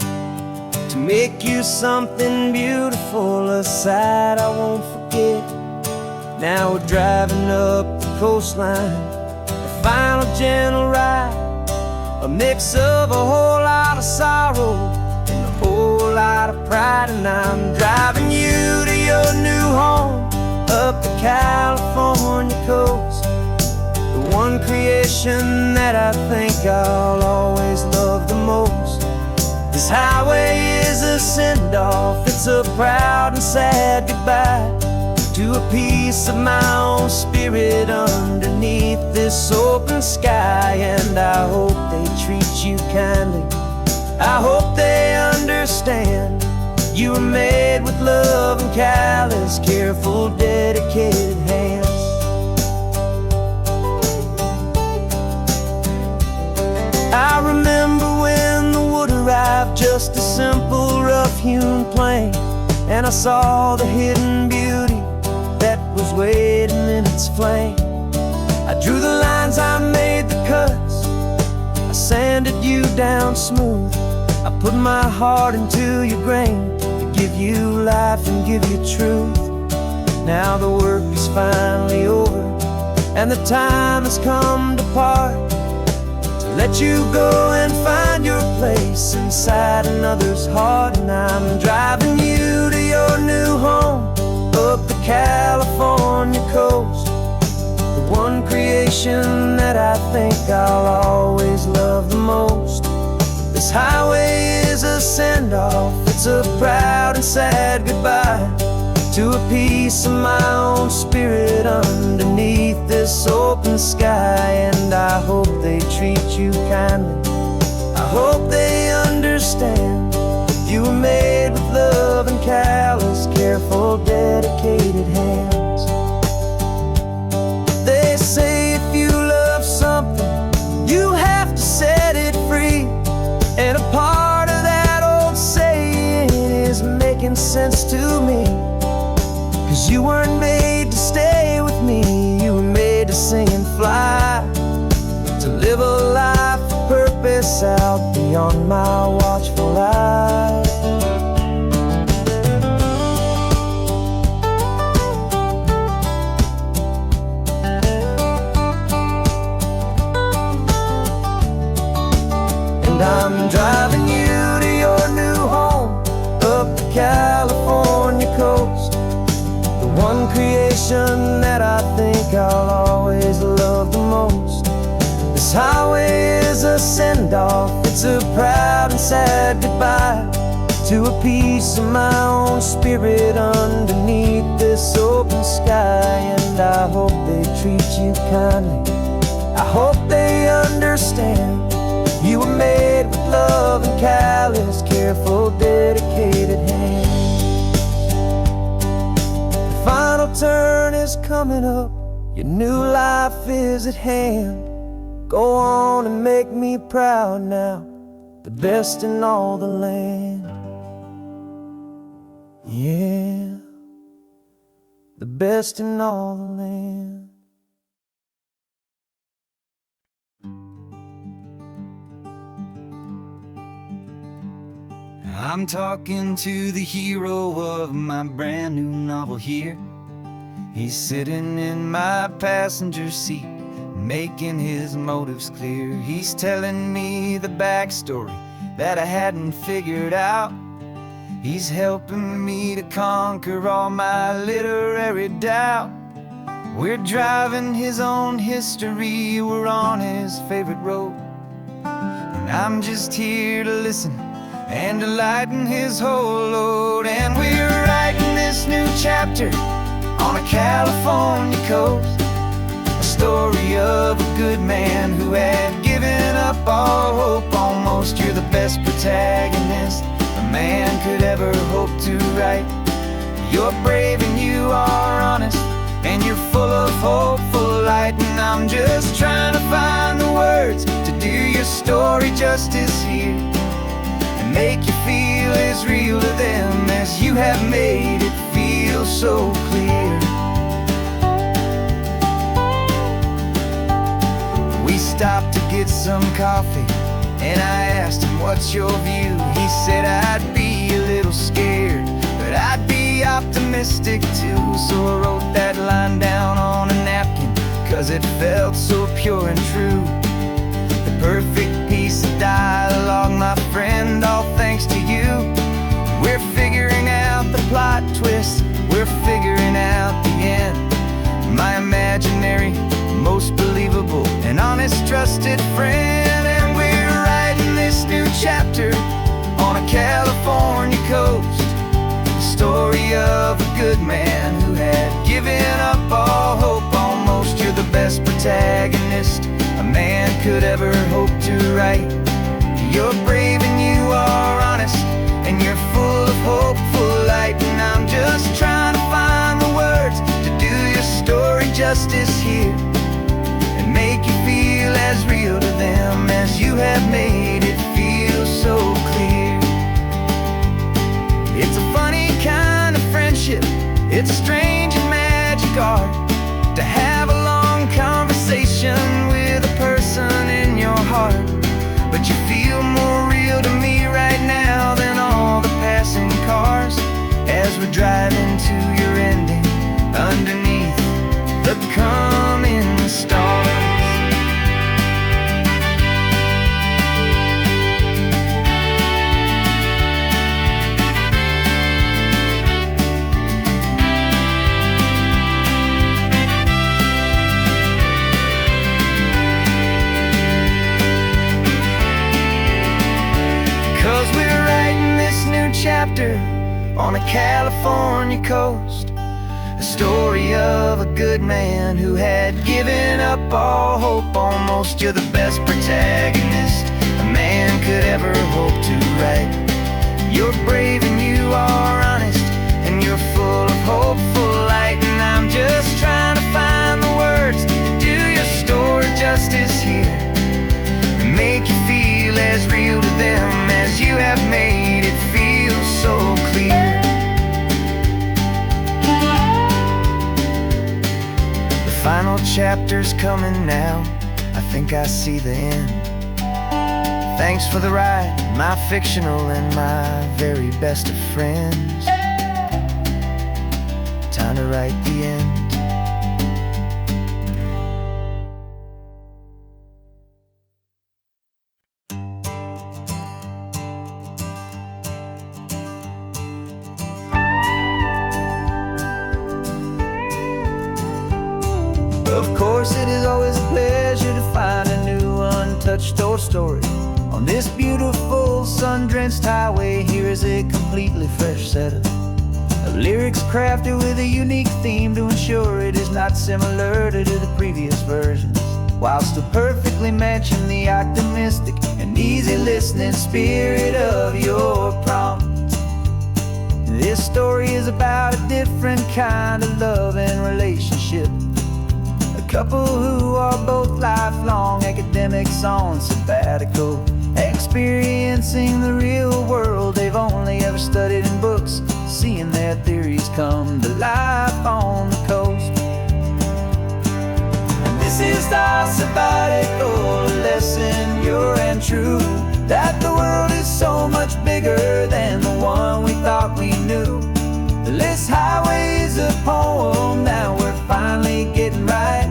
to make you something beautiful, a sight I won't forget. Now we're driving up the coastline, the final gentle ride, a mix of a whole lot of sorrow and a whole lot of pride. And I'm driving you to your new home up the California coast, the one creation that I think I'll always love the most. This highway is a send-off, it's a proud and sad goodbye to a piece of my own spirit underneath this open sky. And I hope they treat you kindly, I hope they understand you were made with love and callous, careful, dedicated hands. I remember when the wood arrived, just a simple rough-hewn plank, and I saw the hidden beauty that was waiting in its flame. I drew the lines, I made the cuts, I sanded you down smooth. I put my heart into your grain to give you life and give you truth. Now the work is finally over and the time has come to part, to let you go and find your place inside another's heart. And I'm driving you to your new home up the California coast, the one creation that I think I'll always love the most. This highway is a send-off, it's a proud and sad goodbye to a piece of my own spirit underneath this open sky. And I hope they treat you kindly, I hope they understand you were made with love and callous, careful, dedicated hands. They say if you love something, you have to set it free. And a part of that old saying is making sense to me, 'cause you weren't made to stay with me, you were made to sing and fly, to live a life of purpose out beyond my watchful eye. And I'm driving you to your new home up the California coast, the one creation that I think I'll always love the most. This highway is a send-off, it's a proud and sad goodbye to a piece of my own spirit underneath this open sky. And I hope they treat you kindly, I hope they understand you were made with love and callous, careful, dedicated hands. The final turn is coming up, your new life is at hand. Go on and make me proud now, the best in all the land. Yeah, the best in all the land. I'm talking to the hero of my brand new novel here. He's sitting in my passenger seat, making his motives clear. He's telling me the backstory that I hadn't figured out. He's helping me to conquer all my literary doubt. We're driving his own history, we're on his favorite road. and I'm just here to listen and to lighten his whole load. And we're writing this new chapter on a California coast, a story of a good man who had given up all hope almost. You're the best protagonist a man could ever hope to write. You're brave and you are honest, and you're full of hopeful light. And I'm just trying to find the words to do your story justice here, and make you feel as real to them as you have made it feel so clear. We stopped to get some coffee, and I asked him, what's your view? He said, I'd be a little scared, but I'd be optimistic too. So I wrote that line down on a napkin, 'cause it felt so pure and true. The perfect piece of dialogue, my friend, all thanks to you. We're figuring out the plot twist, we're figuring out the end. My imaginary, most believable and honest trusted friend. And we're writing this new chapter on a California coast, the story of a good man who had given up all hope almost. You're the best protagonist a man could ever hope to write. You're brave and you are honest, and you're full of hopeful light. And I'm just trying to find the words to do your story justice here, and make you feel as real to them as you have made it feel so clear. It's a funny kind of friendship, it's a strange and magic art to have a long conversation with a person in your heart. But you feel more real to me right now than all the passing cars, as we're driving to your ending underneath the coming stars. 'Cause we're writing this new chapter on a California coast, a story of a good man who had given up all hope almost. You're the best protagonist a man could ever hope to write. You're brave and you are honest, and you're full of hopeful light. And I'm just trying to find the words to do your story justice here, and make you feel as real to them as you have made it feel so clear. The final chapter's coming now, I think I see the end. Thanks for the ride, my fictional and my very best of friends. Time to write the end. Of course, it is always a pleasure to find a new untouched old story on this beautiful sun-drenched highway. Here is a completely fresh set of lyrics crafted with a unique theme to ensure it is not similar to the previous versions, while still perfectly matching the optimistic and easy listening spirit of your prompt. This story is about a different kind of love and relationship, a couple who are both lifelong academics on sabbatical, experiencing the real world they've only ever studied in books, seeing their theories come to life on the coast. And this is our sabbatical lesson, pure and true, that the world is so much bigger than the one we thought we knew. This highway is a poem, now we're finally getting right.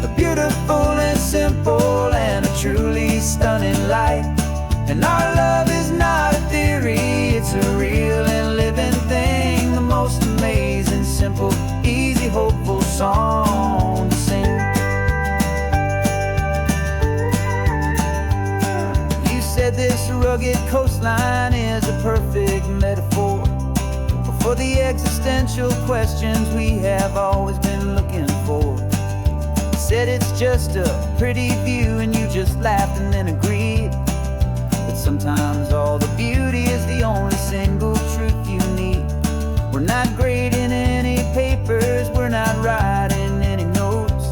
A beautiful and simple and a truly stunning light. And our love is not a theory, it's a real and living thing. The most amazing, simple, easy, hopeful song to sing. rugged coastline is a perfect metaphor for the existential questions we have always been looking for. Said it's just a pretty view and you just laughed and then agreed that sometimes all the beauty is the only single truth you need. We're not grading any papers, we're not writing any notes,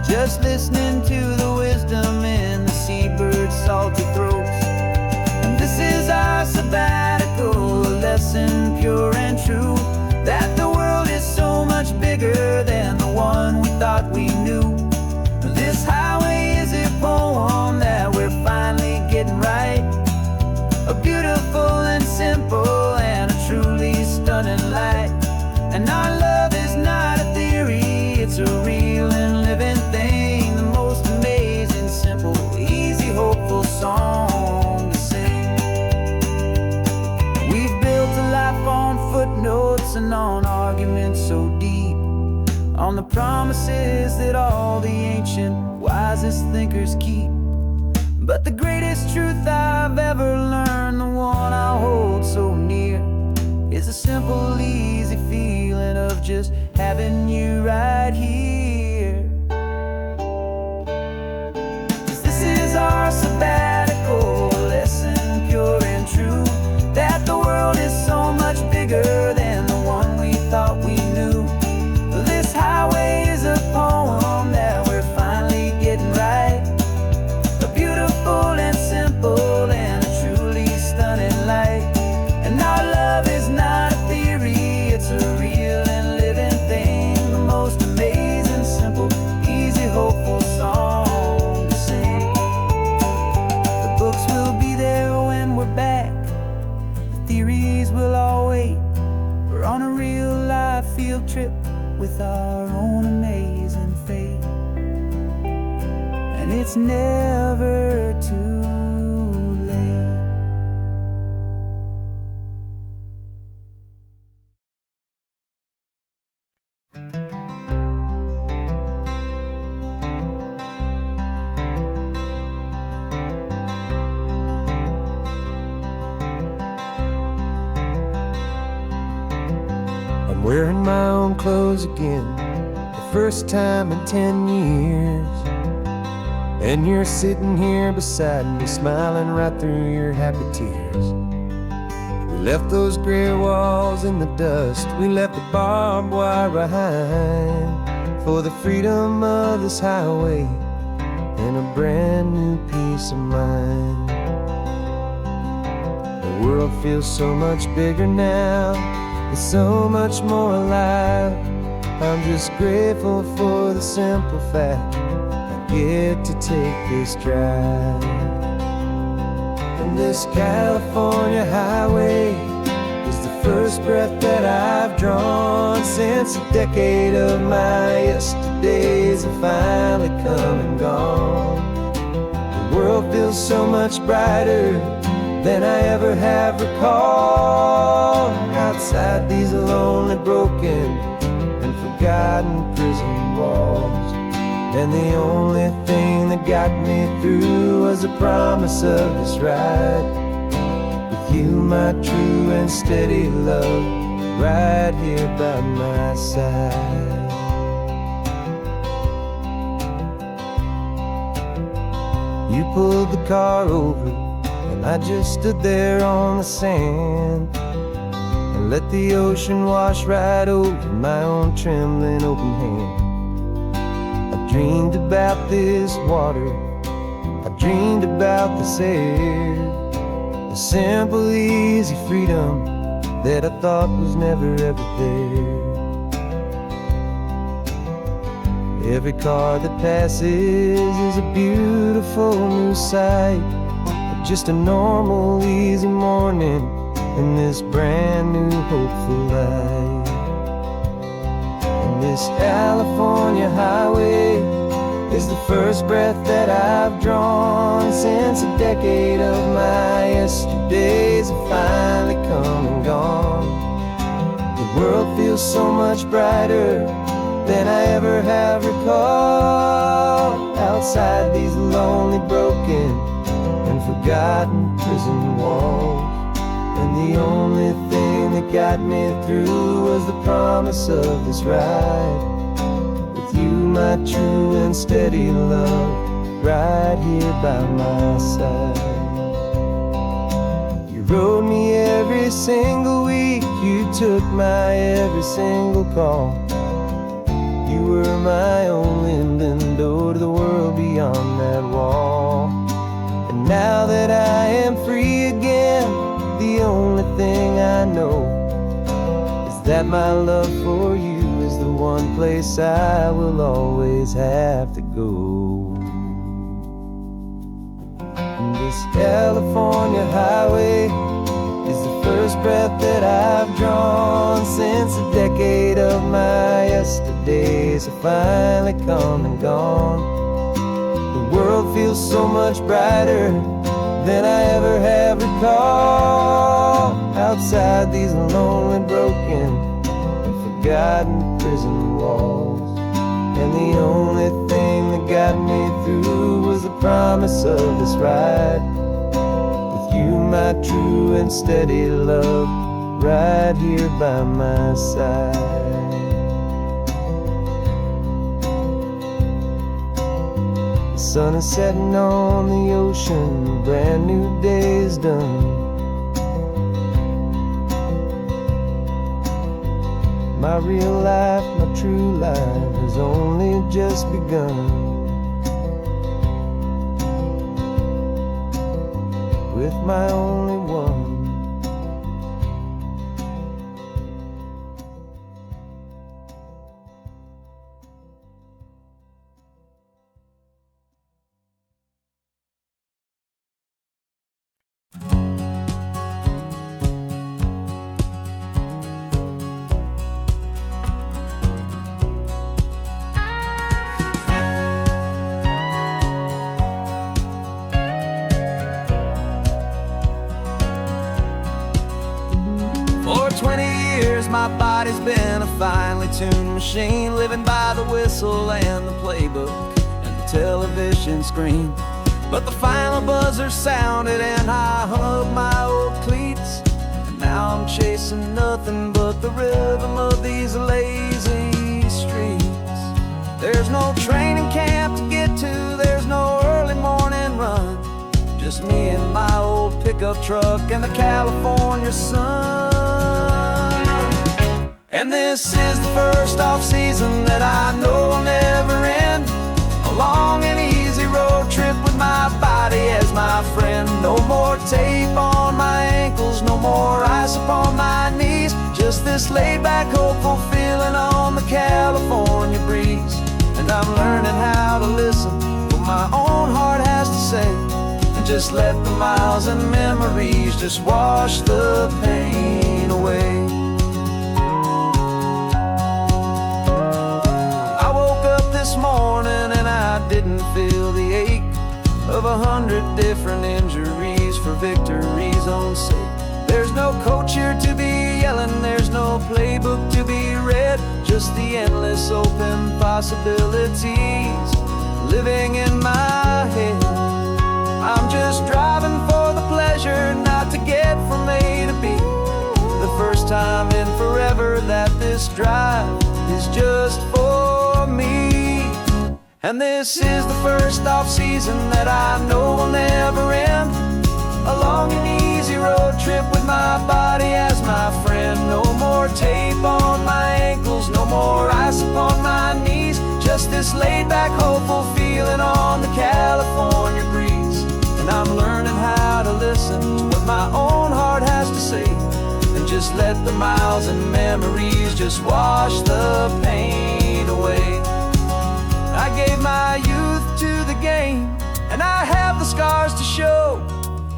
just listening to the wisdom in the seabird's salty throats. And this is our sabbatical, a lesson pure and true, that the world is so much bigger than the one we thought we knew. This highway is a poem that we're finally getting right, a beautiful and simple and a truly stunning light. And our love is not a theory, it's a real and living thing, the most amazing, simple, easy, hopeful song to sing. We've built a life on footnotes and on arguments so deep, on the promises that all the ancient, wisest thinkers keep. But the greatest truth I've ever learned, the one I'll hold so near, is a simple, easy feeling of just having you right here. 'Cause this is our sabbatical, lesson pure and true, that the world is so much bigger than the one we thought we knew. This highway is a poem that we're finally getting right, a beautiful and simple and a truly stunning light. And our love is not a theory, it's a real and living thing, the most amazing, simple, easy, hopeful song to sing. The books will be there when we're back, the theories will all wait. We're on a real life field trip with our own amazing fate, and it's never too late. I'm wearing my own clothes again, the first time in 10 years. And you're sitting here beside me, smiling right through your happy tears. We left those gray walls in the dust, we left the barbed wire behind, for the freedom of this highway and a brand new peace of mind. The world feels so much bigger now, it's so much more alive. I'm just grateful for the simple fact I get to take this drive. And this California highway is the first breath that I've drawn since a decade of my yesterdays have finally come and gone. The world feels so much brighter than I ever have recalled, outside these lonely, broken and forgotten prison walls. And the only thing that got me through was the promise of this ride with you, my true and steady love, right here by my side. You pulled the car over and I just stood there on the sand and let the ocean wash right over my own trembling open hand. I dreamed about this water, I dreamed about this air, the simple, easy freedom that I thought was never ever there. Every car that passes is a beautiful new sight, just a normal, easy morning in this brand new, hopeful life. And this California highway is the first breath that I've drawn since a decade of my yesterdays have finally come and gone. The world feels so much brighter than I ever have recalled, outside these lonely, broken and forgotten prison walls. And the only thing that got me through was the promise of this ride. With you, my true and steady love, right here by my side. You rode me every single week, you took my every single call. You were my only window to the world beyond that wall. And now that I am free again, the only thing I know is that my love for you is the one place I will always have to go. And this California highway is the first breath that I've drawn since a decade of my yesterdays have finally come and gone. The world feels so much brighter than I ever have recalled. Outside these lonely, broken, and forgotten prison walls. And the only thing that got me through was the promise of this ride. With you, my true and steady love, right here by my side. The sun is setting on the ocean, a brand new day is done. My real life, my true life has only just begun. With my only one. For 20 years my body's been a finely tuned machine, living by the whistle and the playbook and the television screen. But the final buzzer sounded and I hung up my old cleats, and now I'm chasing nothing but the rhythm of these lazy streets. There's no training camp to get to, there's no early morning run, just me and my old pickup truck and the California sun. And this is the first off-season that I know will never end. A long and easy road trip with my body as my friend. No more tape on my ankles, no more ice upon my knees. Just this laid-back, hopeful feeling on the California breeze. And I'm learning how to listen what my own heart has to say, and just let the miles and memories just wash the pain away. This morning and I didn't feel the ache of 100 different injuries for victory's own sake. There's no coach here to be yelling, there's no playbook to be read, just the endless open possibilities living in my head. I'm just driving for the pleasure, not to get from A to B. The first time in forever that this drive is just for me. And this is the first off-season that I know will never end. A long and easy road trip with my body as my friend. No more tape on my ankles, no more ice upon my knees. Just this laid-back, hopeful feeling on the California breeze. And I'm learning how to listen to what my own heart has to say, and just let the miles and memories just wash the pain away. I gave my youth to the game, and I have the scars to show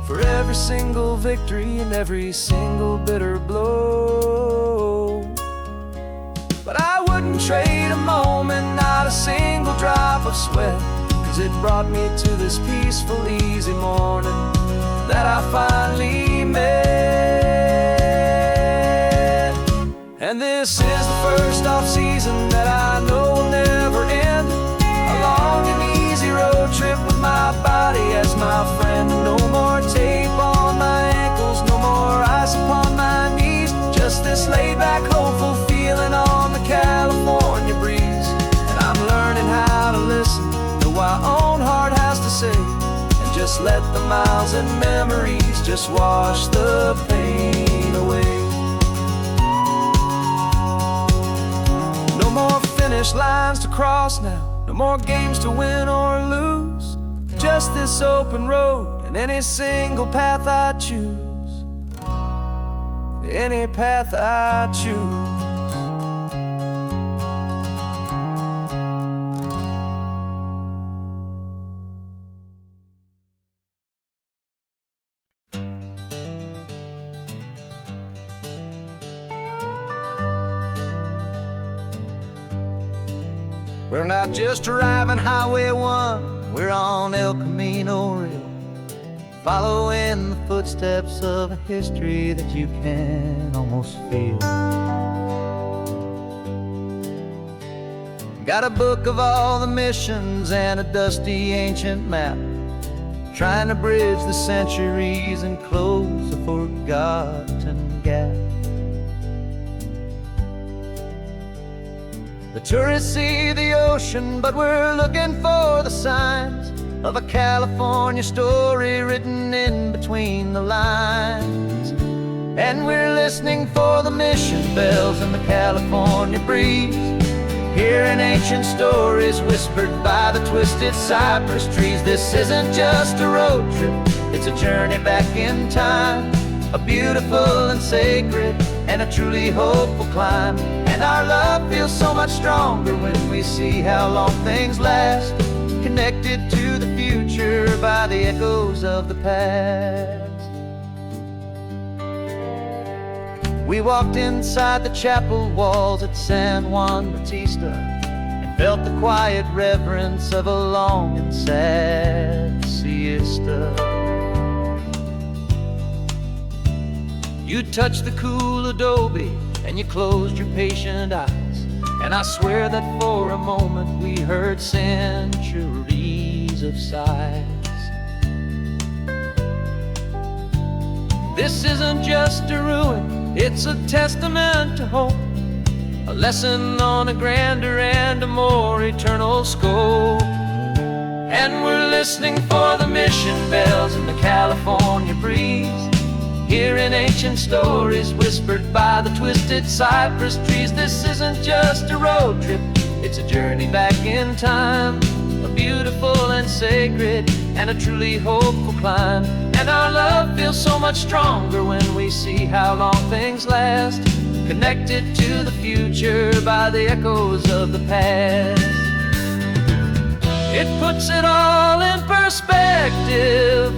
for every single victory and every single bitter blow. But I wouldn't trade a moment, not a single drop of sweat, 'cause it brought me to this peaceful, easy morning that I finally met. And this is the first off-season that I know will never end. A long and easy road trip with my body as my friend. No more smiles and memories just wash the pain away. No more finish lines to cross now, no more games to win or lose. Just this open road and any single path I choose. Any path I choose. We're not just driving Highway 1, we're on El Camino Real, following the footsteps of a history that you can almost feel. Got a book of all the missions and a dusty ancient map, trying to bridge the centuries and close a forgotten gap. The tourists see the ocean, but we're looking for the signs of a California story written in between the lines. And we're listening for the mission bells in the California breeze, hearing ancient stories whispered by the twisted cypress trees. This isn't just a road trip, it's a journey back in time, a beautiful and sacred and a truly hopeful climb. And our love feels so much stronger when we see how long things last, connected to the future by the echoes of the past. We walked inside the chapel walls at San Juan Bautista and felt the quiet reverence of a long and sad siesta. You touched the cool adobe and you closed your patient eyes, and I swear that for a moment we heard centuries of sighs. This isn't just a ruin, it's a testament to hope, a lesson on a grander and a more eternal scope. And we're listening for the mission bells in the California breeze, hearing ancient stories whispered by the twisted cypress trees. This isn't just a road trip, it's a journey back in time, a beautiful and sacred and a truly hopeful climb. And our love feels so much stronger when we see how long things last, connected to the future by the echoes of the past. It puts it all in perspective,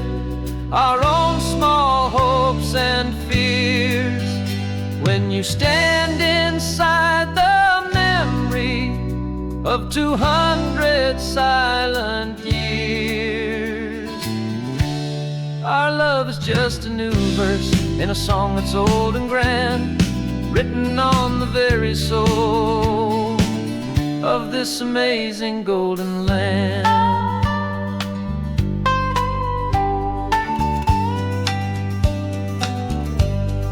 our own small hopes and fears, when you stand inside the memory of 200 silent years. Our love is just a new verse in a song that's old and grand, written on the very soul of this amazing golden land.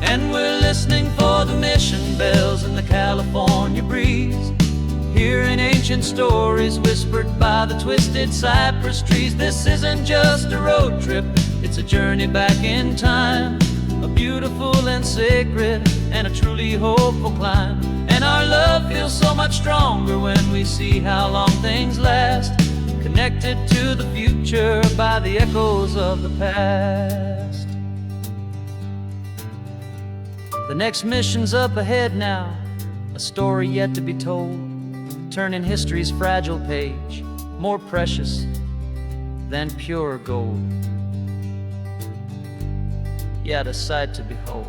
And we're listening for the mission bells in the California breeze, hearing ancient stories whispered by the twisted cypress trees. This isn't just a road trip, it's a journey back in time, a beautiful and sacred and a truly hopeful climb. And our love feels so much stronger when we see how long things last, connected to the future by the echoes of the past. The next mission's up ahead now, a story yet to be told, turning history's fragile page more precious than pure gold. Yet a sight to behold.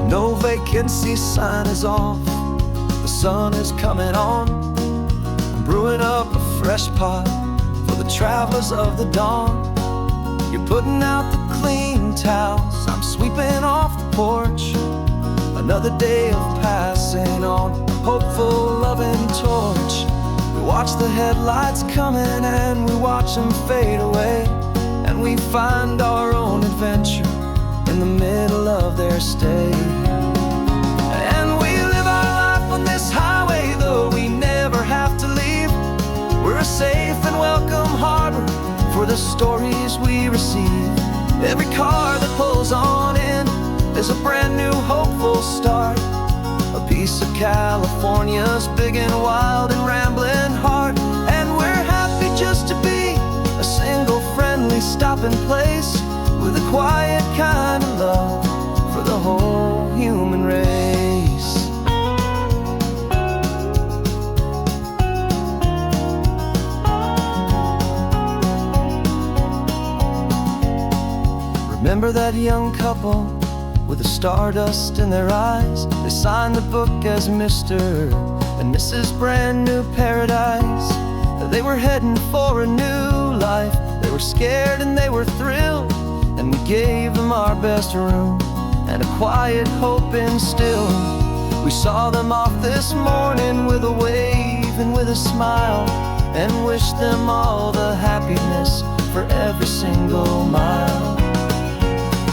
No vacancy sign is off, the sun is coming on. I'm brewing up a fresh pot for the travelers of the dawn. You're putting out the clean towels, I'm sweeping off the porch. Another day of passing on a hopeful, loving torch. We watch the headlights coming and we watch them fade away, and we find our own adventure in the middle of their stay. And we live our life on this highway, though we never have to leave. We're a safe and welcome harbor for the stories we receive. Every car that pulls on in is a brand new hopeful start. A piece of California's big and wild and rambling heart. And we're happy just to be a single friendly stopping place, with a quiet kind of love for the whole human race. Remember that young couple with the stardust in their eyes? They signed the book as Mr. and Mrs. Brand New Paradise. They were heading for a new life. They were scared and they were thrilled, and we gave them our best room and a quiet hope instilled. We saw them off this morning with a wave and with a smile, and wished them all the happiness for every single mile.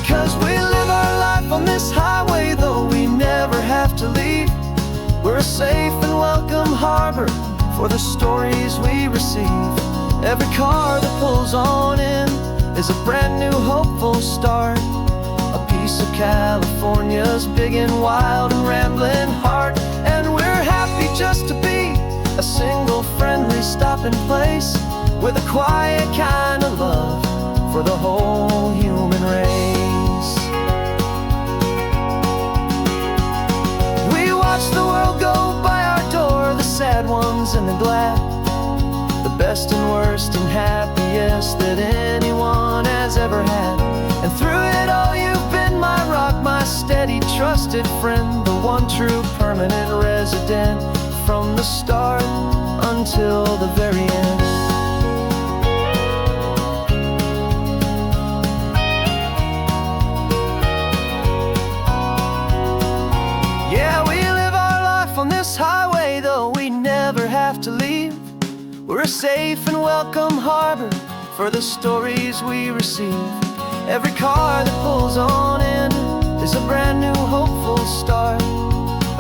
'Cause we live our life on this highway, though we never have to leave. We're a safe and welcome harbor for the stories we receive. Every car that pulls on in is a brand new hopeful start. A piece of California's big and wild and rambling heart. And we're happy just to be a single friendly stopping place, with a quiet kind of love for the whole human race. We watch the world go by our door, the sad ones and the glad, the best and worst and happiest that anyone has ever had. And through it all you've been my rock, my steady trusted friend, the one true permanent resident, from the start until the very end. Yeah, we live our life on this highway, though we never have to leave. We're a safe and welcome harbor for the stories we receive. Every car that pulls on in is a brand new hopeful start.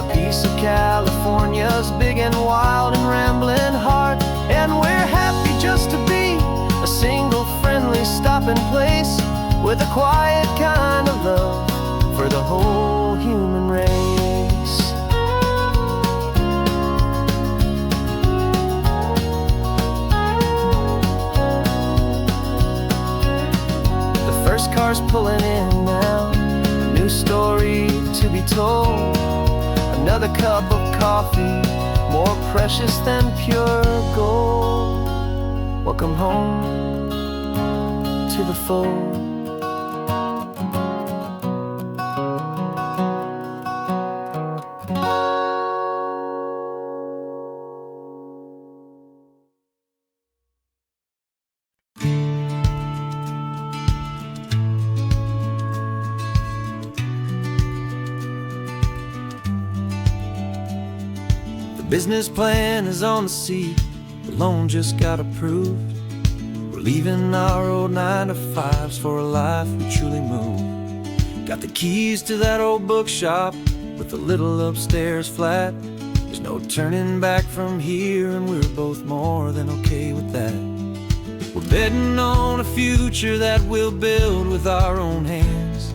A piece of California's big and wild and rambling heart. And we're happy just to be a single friendly stopping place, with a quiet kind of love for the whole human race. First car's pulling in now, a new story to be told. Another cup of coffee, more precious than pure gold. Welcome home to the fold. Business plan is on the seat, the loan just got approved. We're leaving our old 9-to-5s for a life we truly move. Got the keys to that old bookshop with the little upstairs flat. There's no turning back from here, and we're both more than okay with that. We're betting on a future that we'll build with our own hands,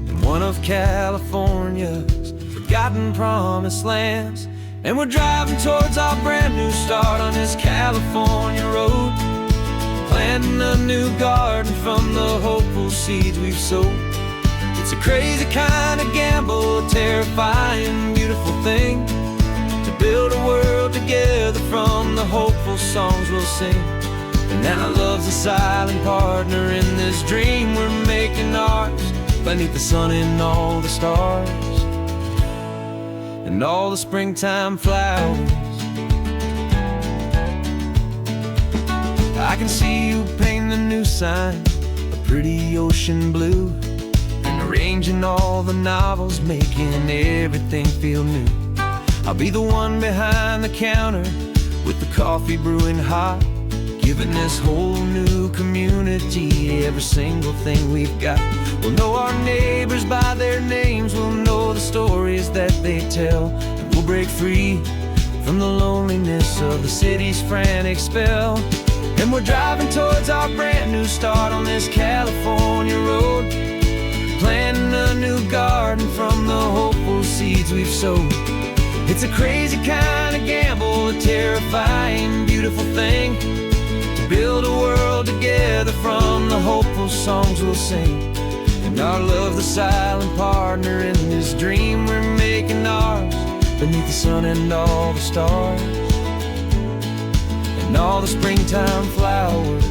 in one of California's forgotten promised lands. And we're driving towards our brand new start on this California road, planting a new garden from the hopeful seeds we've sowed. It's a crazy kind of gamble, a terrifying, beautiful thing, to build a world together from the hopeful songs we'll sing. And now love's a silent partner in this dream we're making ours, beneath the sun and all the stars and all the springtime flowers. I can see you painting a new sign, a pretty ocean blue, and arranging all the novels, making everything feel new. I'll be the one behind the counter with the coffee brewing hot, giving this whole new community every single thing we've got. We'll know our neighbors by their names, we'll know the stories that they tell, and we'll break free from the loneliness of the city's frantic spell. And we're driving towards our brand new start on this California road, planting a new garden from the hopeful seeds we've sowed. It's a crazy kind of gamble, a terrifying, beautiful thing, to build a world together from the hopeful songs we'll sing. And our love, the silent partner in this dream we're making ours, beneath the sun and all the stars, and all the springtime flowers.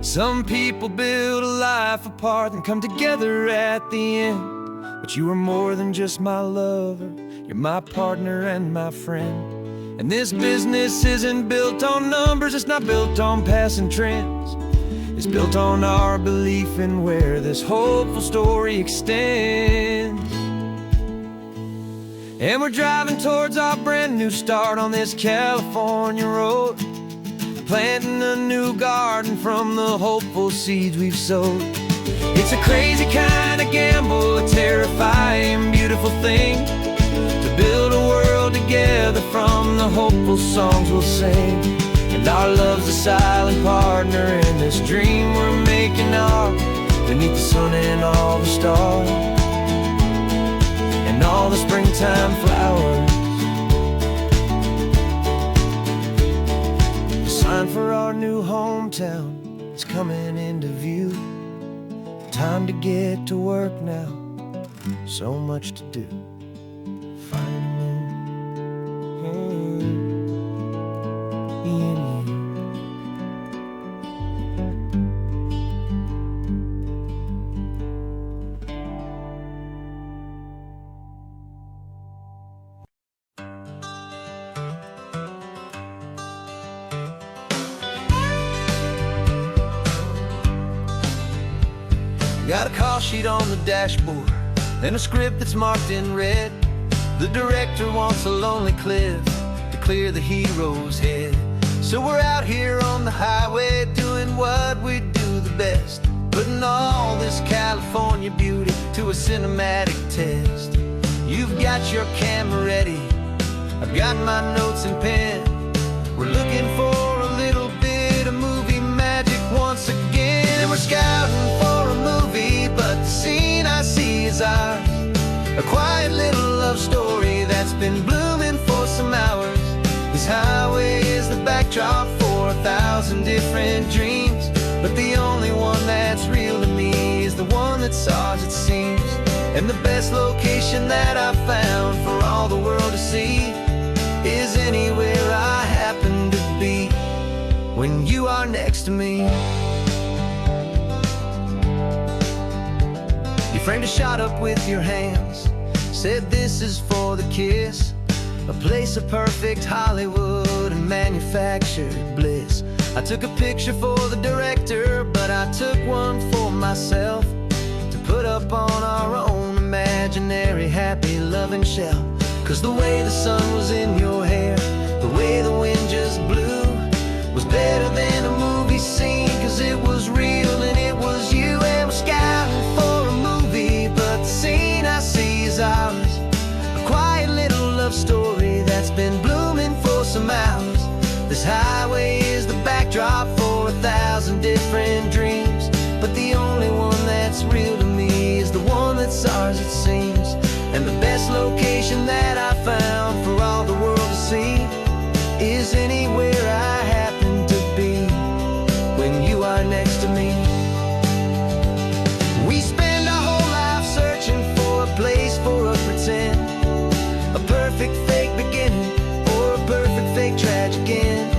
Some people build a life apart and come together at the end, but you are more than just my lover, you're my partner and my friend. And this business isn't built on numbers, it's not built on passing trends. It's built on our belief in where this hopeful story extends. And we're driving towards our brand new start on this California road, planting a new garden from the hopeful seeds we've sowed. It's a crazy kind of gamble, a terrifying, beautiful thing, to build a world together from the hopeful songs we'll sing. And our love's a silent partner in this dream we're making ours, beneath the sun and all the stars, and all the springtime flowers. The sign for our new hometown is coming into view. Time to get to work now, so much to do. Finding in you. Got a call sheet on the dashboard and a script that's marked in red. The director wants a lonely cliff to clear the hero's head. So we're out here on the highway doing what we do the best, putting all this California beauty to a cinematic test. You've got your camera ready, I've got my notes and pen. We're looking for a little bit of movie magic once again. And we're scouting for a movie, but the scene I see is ours, a quiet little love story that's been blooming for some hours. This highway is the backdrop for 1,000 different dreams, but the only one that's real to me is the one that's ours, it seems. And the best location that I've found for all the world to see is anywhere I happen to be when you are next to me. You framed a shot up with your hands, said this is for the kiss, a place of perfect Hollywood and manufactured bliss. I took a picture for the director, but I took one for myself, to put up on our own imaginary happy loving shelf. Cause the way the sun was in your hair, the way the wind just blew, was better than a movie scene, cause it was real and it was you. And we're scouting for a movie, but the scene I see is ours, a quiet little love story that's been blooming for some hours. This highway is the backdrop for 1,000 different dreams, but the only one that's real to me is the one that's ours, it seems. And the best location that I found for all the world to see is anywhere I happen to be when you are next to me. We spend our whole life searching for a place for a pretend, a perfect fake beginning or a perfect fake tragic end.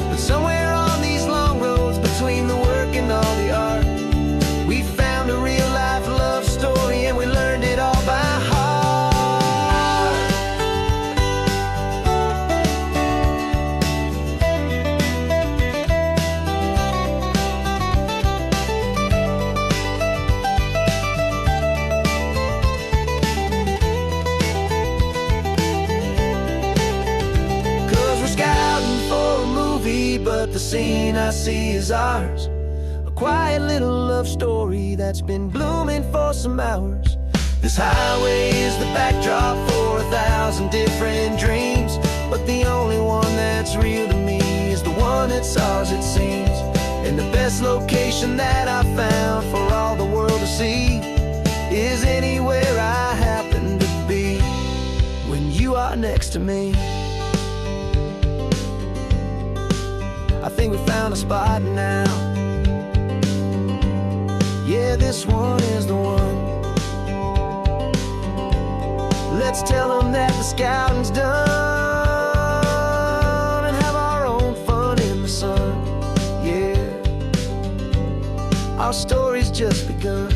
But somewhere on these long roads between the work and all the art, we found a real life love story and we learned it all by heart. the scene I see is ours. A quiet little love story that's been blooming for some hours. This highway is the backdrop for 1,000 different dreams, but the only one that's real to me is the one that's ours, it seems. And the best location that I found for all the world to see is anywhere I happen to be when you are next to me. I think we found a spot now. Yeah, this one is the one. Let's tell them that the scouting's done and have our own fun in the sun. Yeah, our story's just begun.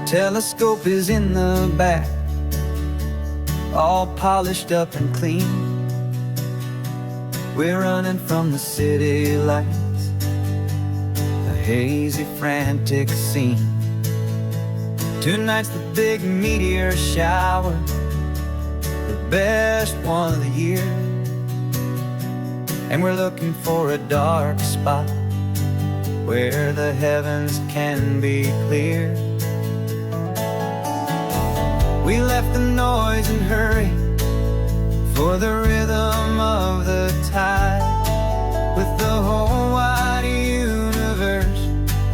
Telescope is in the back, all polished up and clean. We're running from the city lights, a hazy, frantic scene. Tonight's the big meteor shower, the best one of the year. And we're looking for a dark spot where the heavens can be clear. We left the noise and hurry for the rhythm of the tide, with the whole wide universe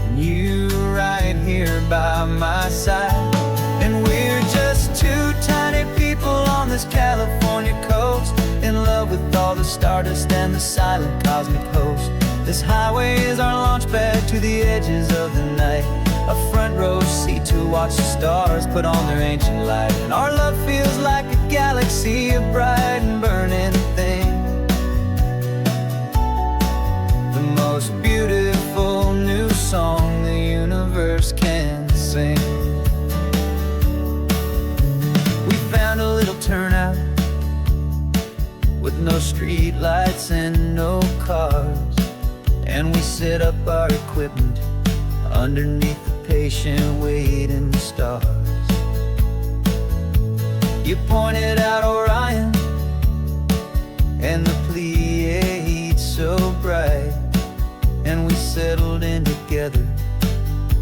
and you right here by my side. And we're just two tiny people on this California coast, in love with all the stardust and the silent cosmic host. This highway is our launch pad to the edges of the night, a front row seat to watch the stars put on their ancient light. And our love feels like a galaxy, a bright and burning thing, the most beautiful new song the universe can sing. We found a little turnout with no street lights and no cars, and we set up our equipment underneath the patient waiting stars. You pointed out Orion and the Pleiades so bright, and we settled in together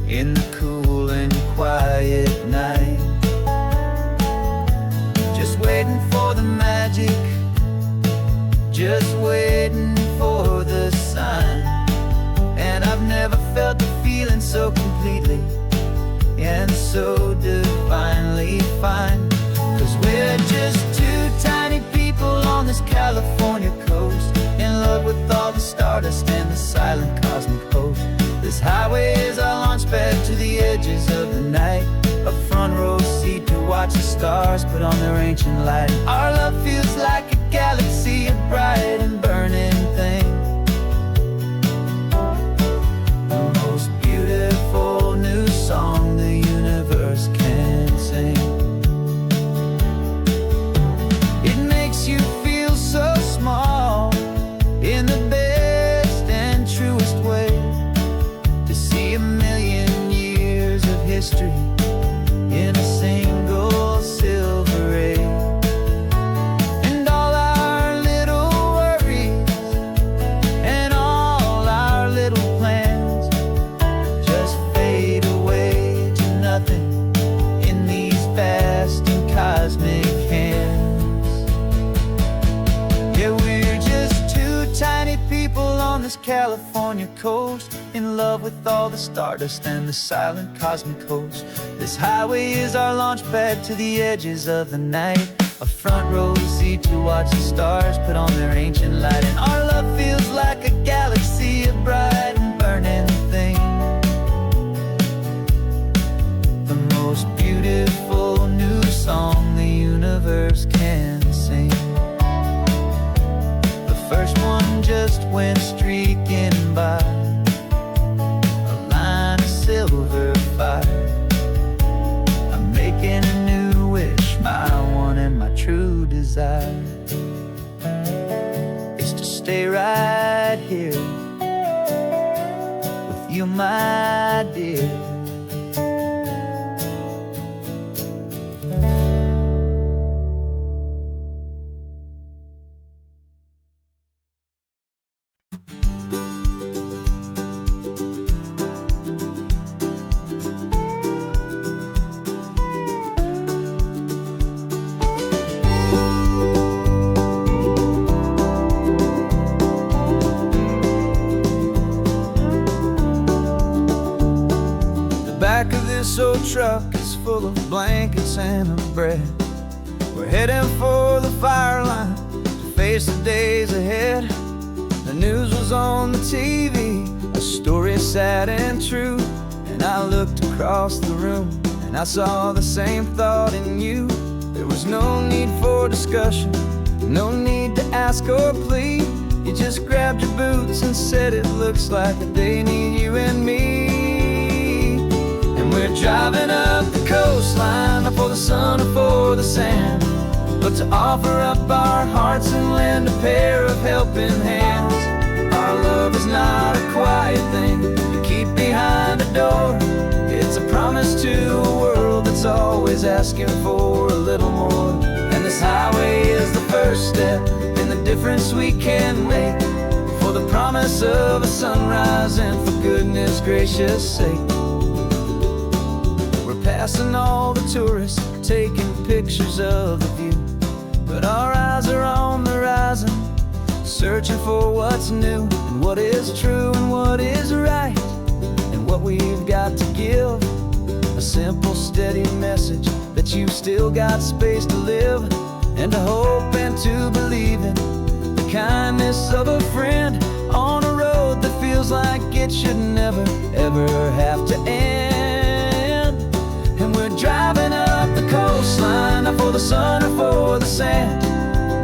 in the cool and quiet night, just waiting for the magic, just waiting for the sign. And I've never felt the feeling so completely and so divinely fine, 'cause we're just two tiny people on this California coast, in love with all the stardust and the silent cosmic host. This highway is our launch pad to the edges of the night, a front row seat to watch the stars put on their ancient light. Our love feels like a galaxy, a bright and burning thing, new song the universe can sing. It makes you feel so small in the best and truest way, to see 1,000,000 years of history in a single silver ray. And all our little worries and all our little plans just fade away to nothing in these vast and cosmic hands. Yeah, we're just two tiny people on this California coast, in love with all the stardust and the silent cosmic host. This highway is our launch pad to the edges of the night, a front row seat to watch the stars put on their ancient light. And our love feels like a galaxy, a bright and burning thing, the most beautiful new song the universe can sing. The first one just went streaking by, a line of silver fire. I'm making a new wish, my you, my dear. Back of this old truck is full of blankets and a bread. We're heading for the fire line to face the days ahead. The news was on the TV, a story sad and true. And I looked across the room and I saw the same thought in you. There was no need for discussion, no need to ask or plead. You just grabbed your boots and said it looks like a day need you and me. We're driving up the coastline, not for the sun or for the sand, but to offer up our hearts and lend a pair of helping hands. Our love is not a quiet thing you keep behind a door. It's a promise to a world that's always asking for a little more. And this highway is the first step in the difference we can make, for the promise of a sunrise and for goodness gracious sake. Passing all the tourists, taking pictures of the view, but our eyes are on the horizon, searching for what's new and what is true and what is right, and what we've got to give. A simple, steady message that you've still got space to live, and to hope and to believe in the kindness of a friend on a road that feels like it should never, ever have to end. And we're driving up the coastline, not for the sun or for the sand,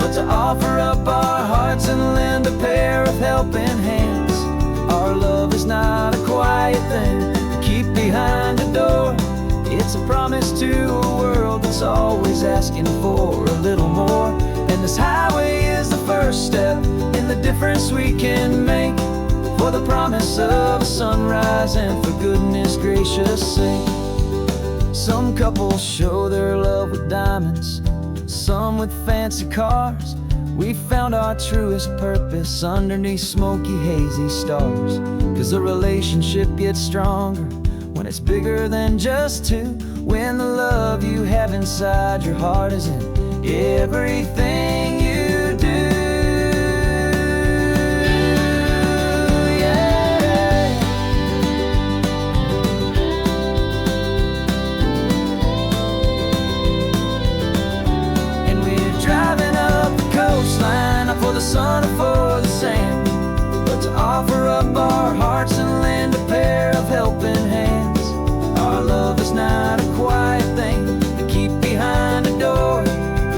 but to offer up our hearts and lend a pair of helping hands. Our love is not a quiet thing to keep behind a door. It's a promise to a world that's always asking for a little more. And this highway is the first step in the difference we can make, for the promise of a sunrise and for goodness gracious sake. Some couples show their love with diamonds, some with fancy cars. We found our truest purpose underneath smoky, hazy stars. 'Cause the relationship gets stronger when it's bigger than just two, when the love you have inside your heart is in everything you do. For the sun or for the sand, but to offer up our hearts and lend a pair of helping hands. Our love is not a quiet thing to keep behind a door.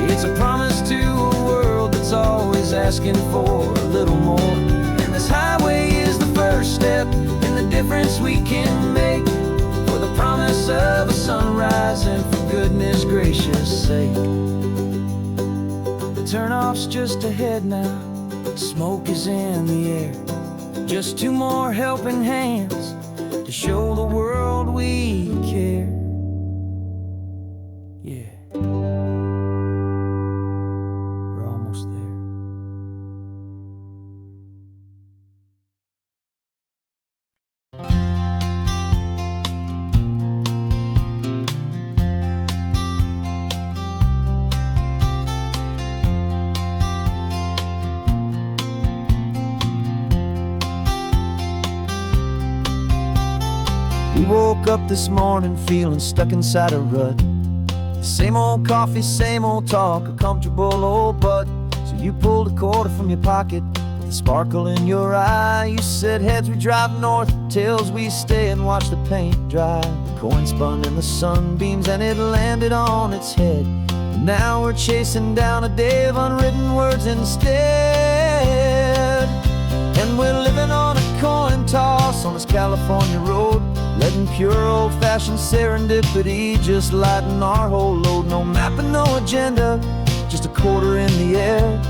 It's a promise to a world that's always asking for a little more. And this highway is the first step in the difference we can make, for the promise of a sunrise and for goodness gracious sake. Turnoff's just ahead now, smoke is in the air. Just two more helping hands to show the world we care. Yeah, we're almost there. We woke up this morning feeling stuck inside a rut. Same old coffee, same old talk, a comfortable old butt. So you pulled a quarter from your pocket with a sparkle in your eye. You said, heads we drive north, tails we stay and watch the paint dry. The coin spun in the sunbeams and it landed on its head. And now we're chasing down a day of unwritten words instead. And we're living on a coin toss on this California road, letting pure old-fashioned serendipity just lighten our whole load. No map and no agenda, just a quarter in the air.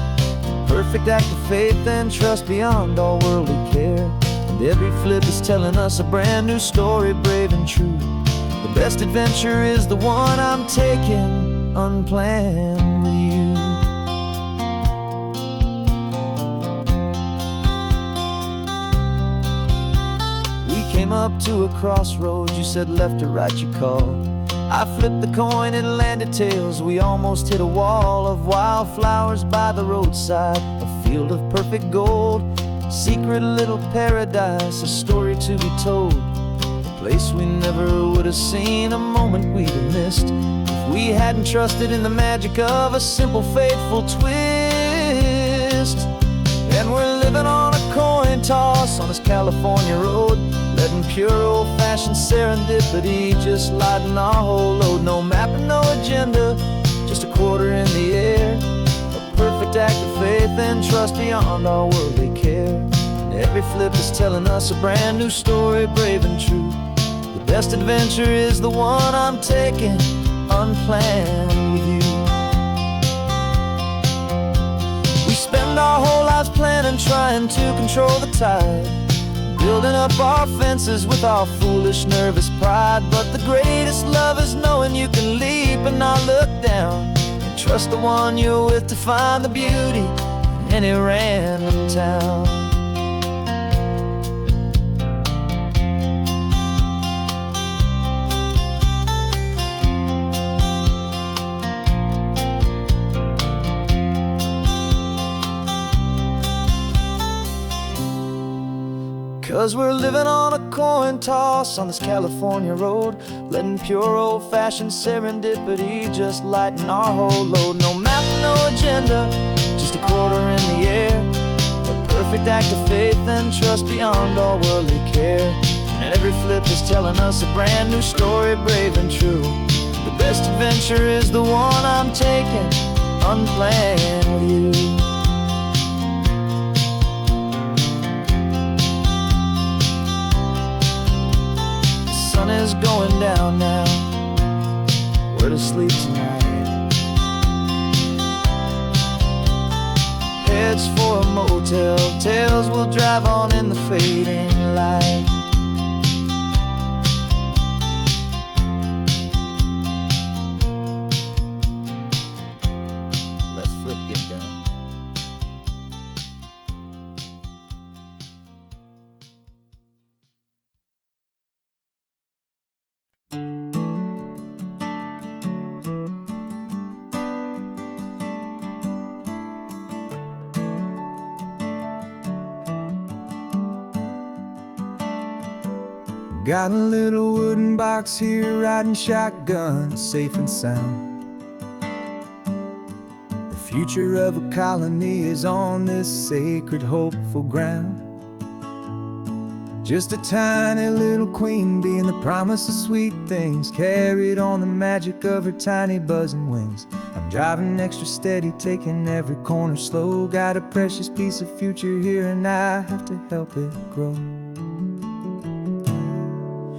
Perfect act of faith and trust beyond all worldly care. And Every flip is telling us a brand new story, brave and true. The best adventure is the one I'm taking unplanned with you. We came up to a crossroads, you said left or right, you called. I flipped the coin, it landed tails. We almost hit a wall of wildflowers by the roadside, a field of perfect gold, secret little paradise, a story to be told, a place we never would have seen, a moment we'd have missed if we hadn't trusted in the magic of a simple, faithful twist. And we're living on a coin toss on this California road, letting pure old-fashioned serendipity just lighten our whole load. No map and no agenda, just a quarter in the air, a perfect act of faith and trust beyond our worldly care. And every flip is telling us a brand new story, brave and true. The best adventure is the one I'm taking unplanned with you. We spend our whole lives planning, trying to control the tide, building up our fences with our foolish, nervous pride. But the greatest love is knowing you can leap and not look down, and trust the one you're with to find the beauty in any random town. 'Cause we're living on a coin toss on this California road, letting pure old-fashioned serendipity just lighten our whole load. No map, no agenda, just a quarter in the air, a perfect act of faith and trust beyond all worldly care. And every flip is telling us a brand new story, brave and true. The best adventure is the one I'm taking unplanned with you. The sun is going down now, we're to sleep tonight. Heads for a motel, tails will drive on in the fading light. Let's flip get down. Got a little wooden box here, riding shotgun, safe and sound. The future of a colony is on this sacred, hopeful ground. Just a tiny little queen bee and the promise of sweet things, carried on the magic of her tiny buzzing wings. I'm driving extra steady, taking every corner slow. Got a precious piece of future here and I have to help it grow.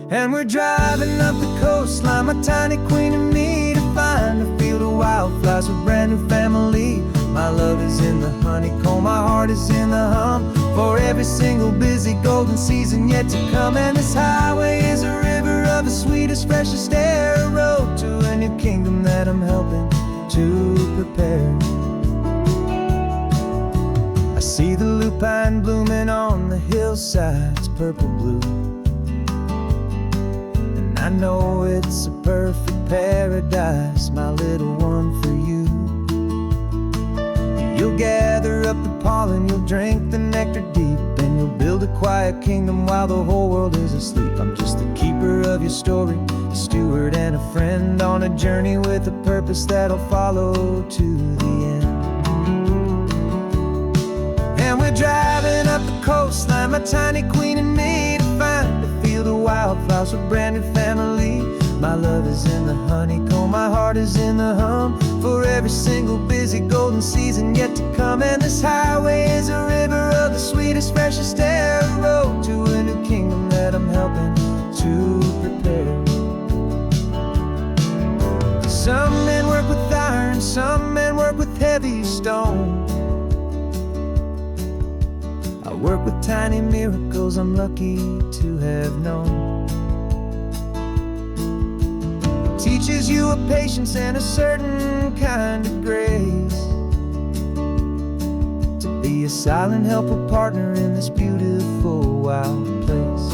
And we're driving up the coastline, my tiny queen and me, to find a field of wildflowers with brand new family. My love is in the honeycomb, my heart is in the hum, for every single busy golden season yet to come. And this highway is a river of the sweetest, freshest air, a road to a new kingdom that I'm helping to prepare. I see the lupine blooming on the hillsides, purple blue, I know it's a perfect paradise, my little one, for you. You'll gather up the pollen, you'll drink the nectar deep, and you'll build a quiet kingdom while the whole world is asleep. I'm just the keeper of your story, a steward and a friend, on a journey with a purpose that'll follow to the end. And we're driving up the coastline, my tiny queen and me, to find a field of wildflowers with brand new family. My love is in the honeycomb, my heart is in the hum, for every single busy golden season yet to come. And this highway is a river of the sweetest, freshest air, a road to a new kingdom that I'm helping to prepare. Some men work with iron, some men work with heavy stone. I work with tiny miracles I'm lucky to have known. It teaches you a patience and a certain kind of grace, to be a silent, helpful partner in this beautiful, wild place.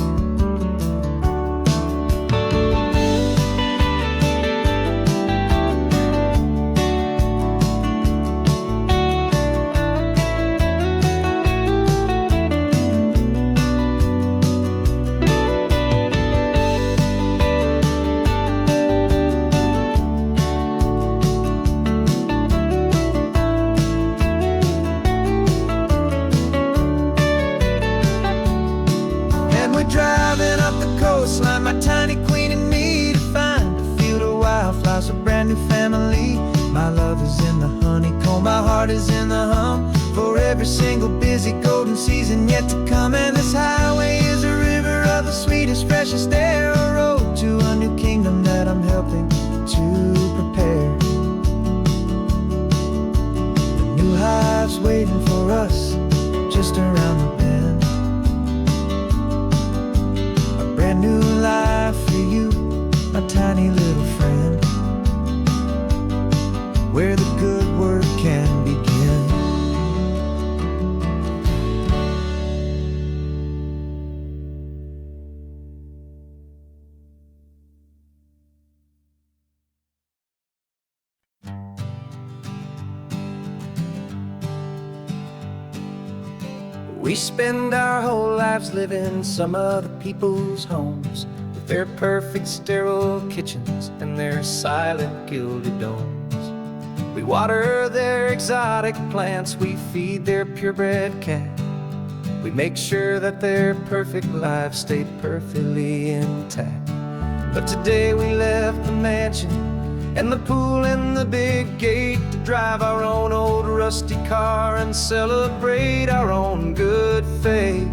Driving up the coastline, my tiny queen and me, to find a field of wildflowers, a brand new family. My love is in the honeycomb, my heart is in the hum, for every single busy golden season yet to come. And this highway is a river of the sweetest, freshest air, a road to a new kingdom that I'm helping to prepare. A new hive's waiting for us just around the bend. Brand new life for you, my tiny little friend, where the good work can begin. We spend our whole lives living some other people's homes, with their perfect sterile kitchens and their silent gilded domes. We water their exotic plants, we feed their purebred cat, we make sure that their perfect lives stay perfectly intact. But today we left the mansion and the pool and the big gate to drive our own old rusty car and celebrate our own good faith.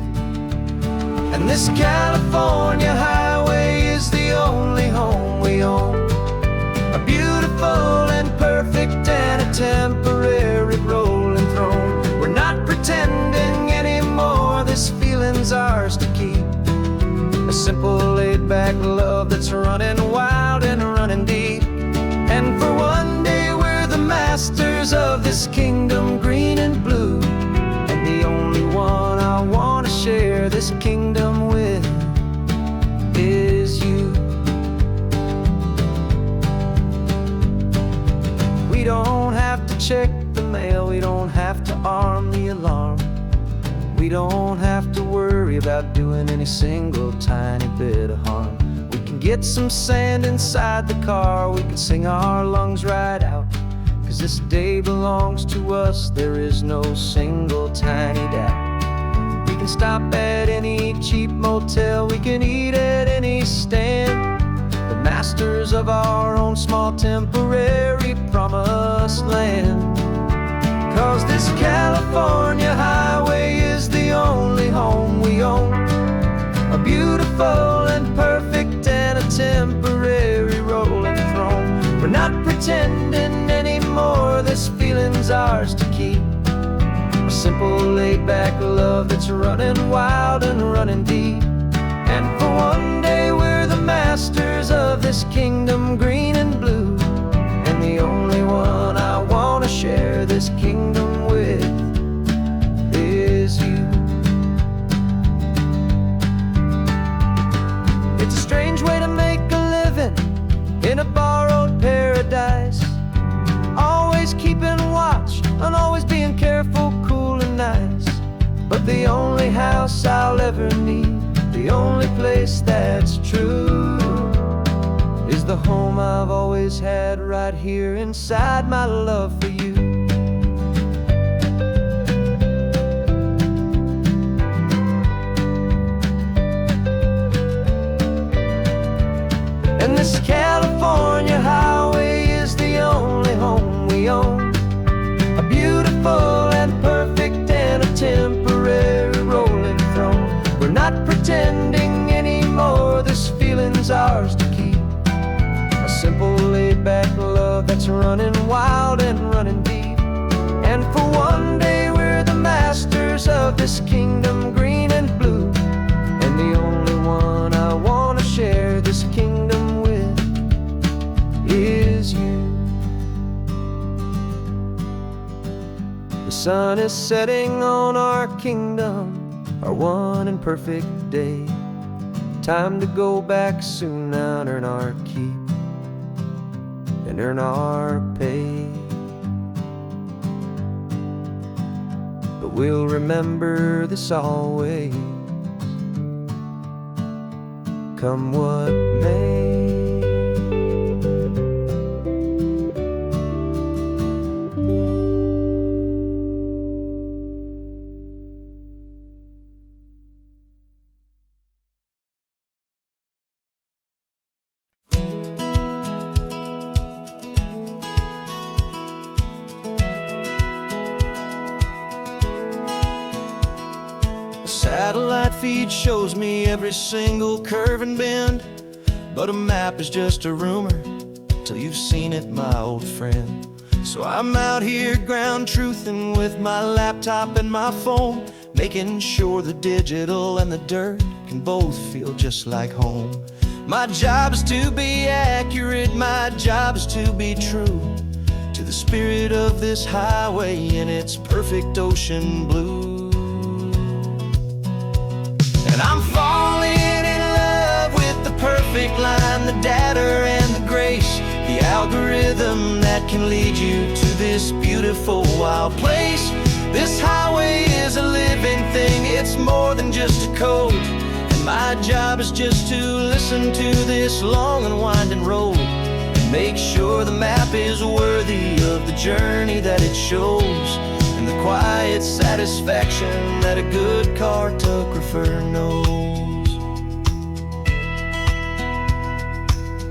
And this California highway is the only home we own, a beautiful and perfect and a temporary rolling throne. We're not pretending anymore, this feeling's ours to keep, a simple laid-back love that's running wild and running deep. And for one day we're the masters of this kingdom, green and blue, and the only one I want to share this kingdom with is you. We don't have to check the mail, we don't have to arm the alarm, we don't have to worry about doing any single tiny bit of harm. We can get some sand inside the car, we can sing our lungs right out, 'cause this day belongs to us, there is no single tiny doubt. We can stop at any cheap motel, we can eat at any stand, the masters of our own small temporary promised land. 'Cause this California highway is the only home we own, a beautiful and perfect and a temporary rolling throne. We're not pretending anymore, this feeling's ours to keep, a simple laid-back love that's running wild and running deep. And for one day we're the masters of this kingdom, green and blue, and the only one I want to share this kingdom with is you. It's a strange way to make a living in a borrowed paradise, always keeping watch and always being careful, cool and nice. But the only house I'll ever need, the only place that's true, is the home I've always had right here inside my love for you. And this California highway is the only home we own, a beautiful and perfect and a temporary rolling throne. We're not pretending anymore, this feeling's ours to keep, a simple laid-back love that's running wild and running deep. And for one day we're the masters of this kingdom, green sun is setting on our kingdom, our one and perfect day. Time to go back soon now and earn our keep and earn our pay. But we'll remember this always, come what may. Satellite feed shows me every single curve and bend, but a map is just a rumor till you've seen it, my old friend. So I'm out here ground truthing with my laptop and my phone, making sure the digital and the dirt can both feel just like home. My job is to be accurate, my job is to be true to the spirit of this highway in its perfect ocean blue. And I'm falling in love with the perfect line, the data and the grace, the algorithm that can lead you to this beautiful wild place. This highway is a living thing, it's more than just a code. And my job is just to listen to this long and winding road and make sure the map is worthy of the journey that it shows, and the quiet satisfaction that a good cartographer knows.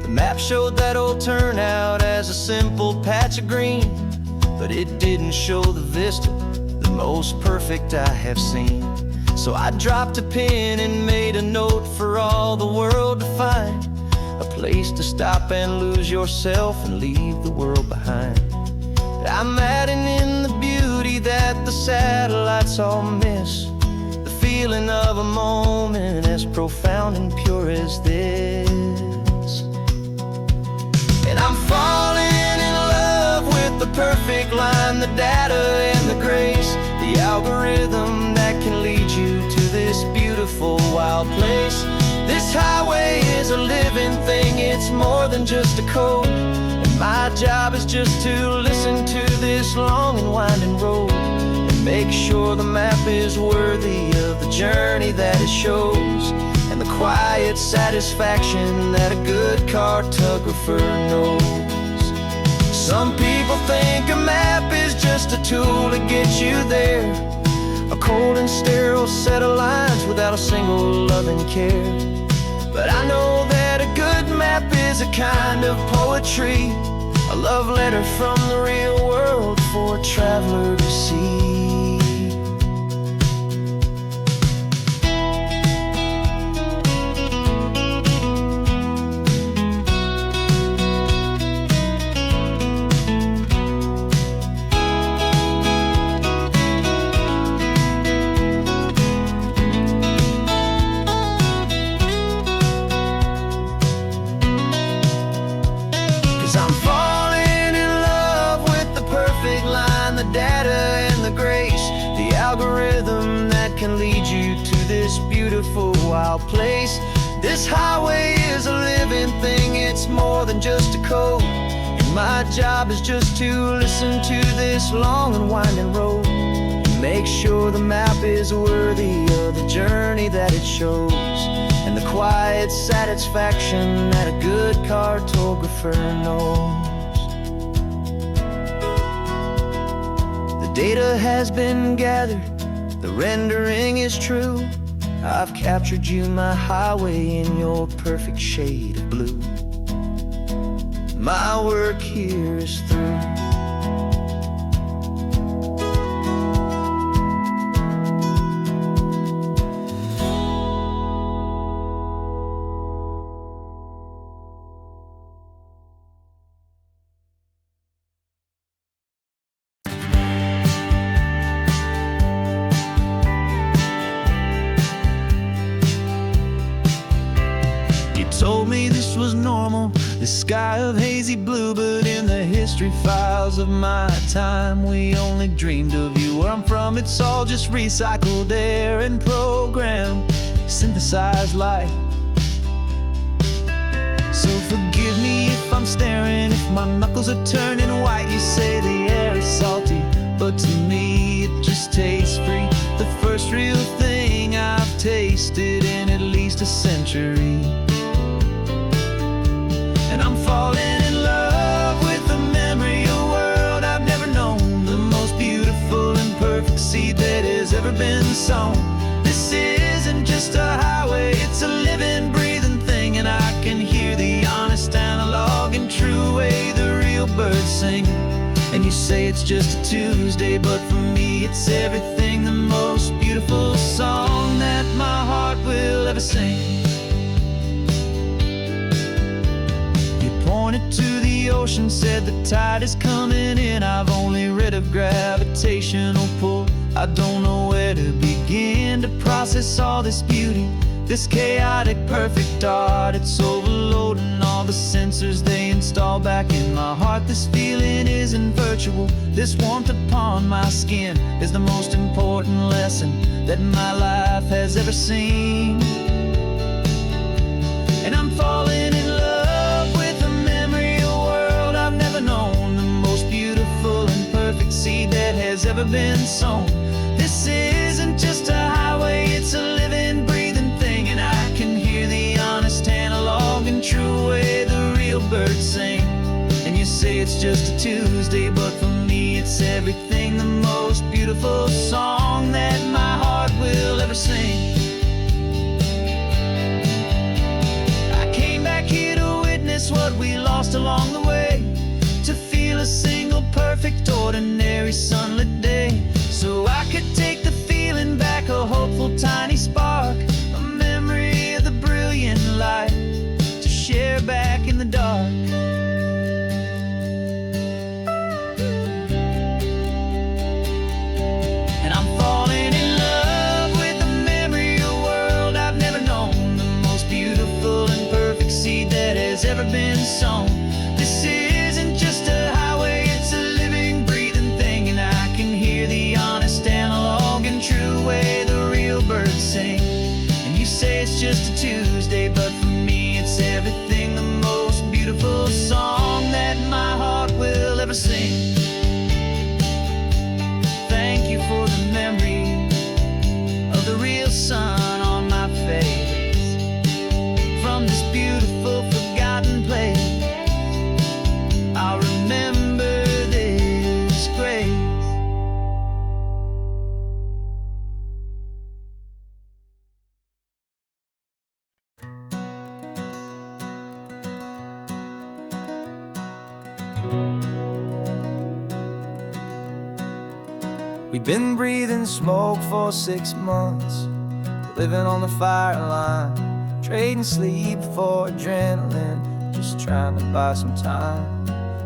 The map showed that old turnout as a simple patch of green, but it didn't show the vista, the most perfect I have seen. So I dropped a pin and made a note for all the world to find, a place to stop and lose yourself and leave the world behind. I'm adding in the beauty that the satellites all miss, the feeling of a moment as profound and pure as this. And I'm falling in love with the perfect line, the data and the grace, the algorithm that can lead you to this beautiful wild place. This highway is a living thing, it's more than just a code. My job is just to listen to this long and winding road and make sure the map is worthy of the journey that it shows, and the quiet satisfaction that a good cartographer knows. Some people think a map is just a tool to get you there, a cold and sterile set of lines without a single loving care. But I know that a good map is a kind of poetry, a love letter from the real world for a traveler to see. Algorithm that can lead you to this beautiful wild place. This highway is a living thing, it's more than just a code. And my job is just to listen to this long and winding road and make sure the map is worthy of the journey that it shows, and the quiet satisfaction that a good cartographer knows. Data has been gathered, the rendering is true. I've captured you, my highway, in your perfect shade of blue. My work here is through. Told me this was normal, The sky of hazy blue, but in the history files of my time, we only dreamed of you. Where I'm from, it's all just recycled air and programmed, synthesized light. So forgive me if I'm staring, if my knuckles are turning white. You say the air is salty, but to me it just tastes free. The first real thing I've tasted in at least a century. And I'm falling in love with the memory of a world I've never known, the most beautiful and perfect seed that has ever been sown. This isn't just a highway, it's a living, breathing thing, and I can hear the honest analog and true way the real birds sing. And you say it's just a Tuesday, but for me it's everything, the most beautiful song that my heart will ever sing. Pointed to the ocean, said the tide is coming in. I've only read of gravitational pull. I don't know where to begin to process all this beauty, this chaotic perfect art. It's overloading all the sensors they install back in my heart. This feeling isn't virtual, this warmth upon my skin is the most important lesson that my life has ever seen. And I'm falling in love with a memory of a world I've never known, the most beautiful and perfect seed that has ever been sown. This isn't just a highway, it's a living, breathing thing, and I can hear the honest analog and true way the real birds sing. And you say it's just a Tuesday, but for me it's everything, the most beautiful song that my heart will ever sing. What we lost along the way, to feel a single perfect ordinary sunlit day, so I could take the feeling back, a hopeful tiny spark, a memory of the brilliant light to share back in the dark. And I'm falling in love with the memory of a world I've never known, the most beautiful and perfect seed that has ever been sown. This isn't just a highway, it's a living, breathing thing, and I can hear the honest analog and true way the real birds sing. And you say it's just a Tuesday, but for me it's everything, the most beautiful song that my heart will ever sing. Thank you for the memory of the real sun on my face, from this beautiful forgotten place. I'll remember this grace. We've been breathing smoke for 6 months, living on the fire line, trading sleep for adrenaline, just trying to buy some time.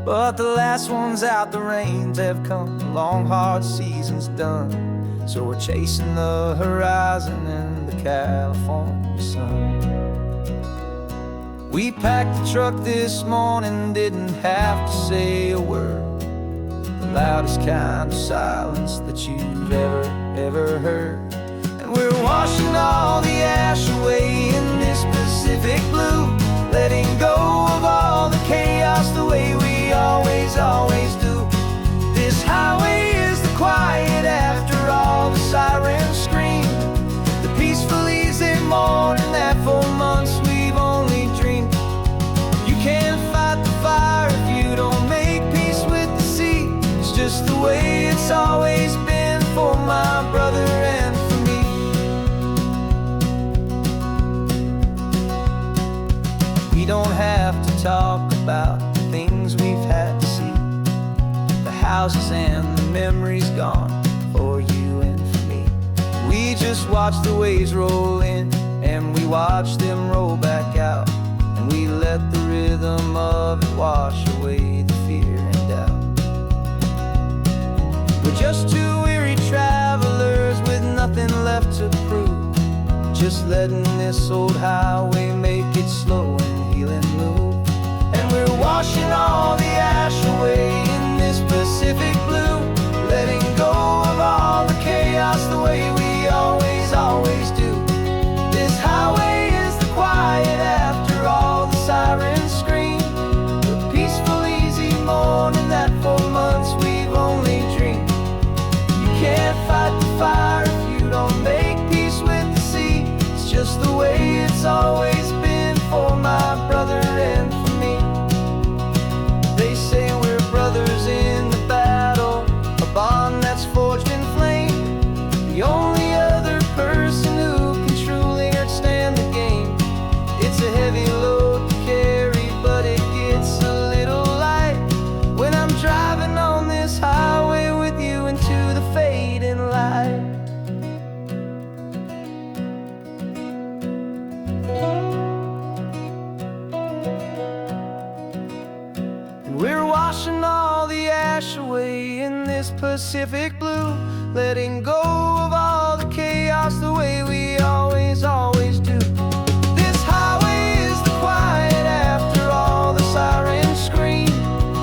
But the last one's out, the rains have come, the long hard season's done, so we're chasing the horizon in the California sun. We packed the truck this morning, didn't have to say a word, the loudest kind of silence that you've ever heard. And we're washing all the ash away in this Pacific blue, letting go of all the chaos the way we always do. This highway is the quiet after all the sirens scream, the peaceful easy morning that for months we've only dreamed. You can't fight the fire if you don't make peace with the sea. It's just the way it's always been for my brother and for me. We don't have to talk about the things we've had to see, the houses and the memories gone for you and for me. We just watch the waves roll in, and we watch them roll back out, and we let the rhythm of it wash away the fear and doubt. We're just two weary travelers with nothing left to prove, just letting this old highway make it slow and heal and move. And always been for my brother and for me. They say we're brothers in the battle, a bond that's forged in flame. The only other person who can truly understand the game. It's a heavy load to carry, but it gets a little light when I'm driving on this highway with you into the fading light. And we're washing all the ash away in this Pacific blue, letting go of all the chaos the way we always do. This highway is the quiet after all the sirens scream,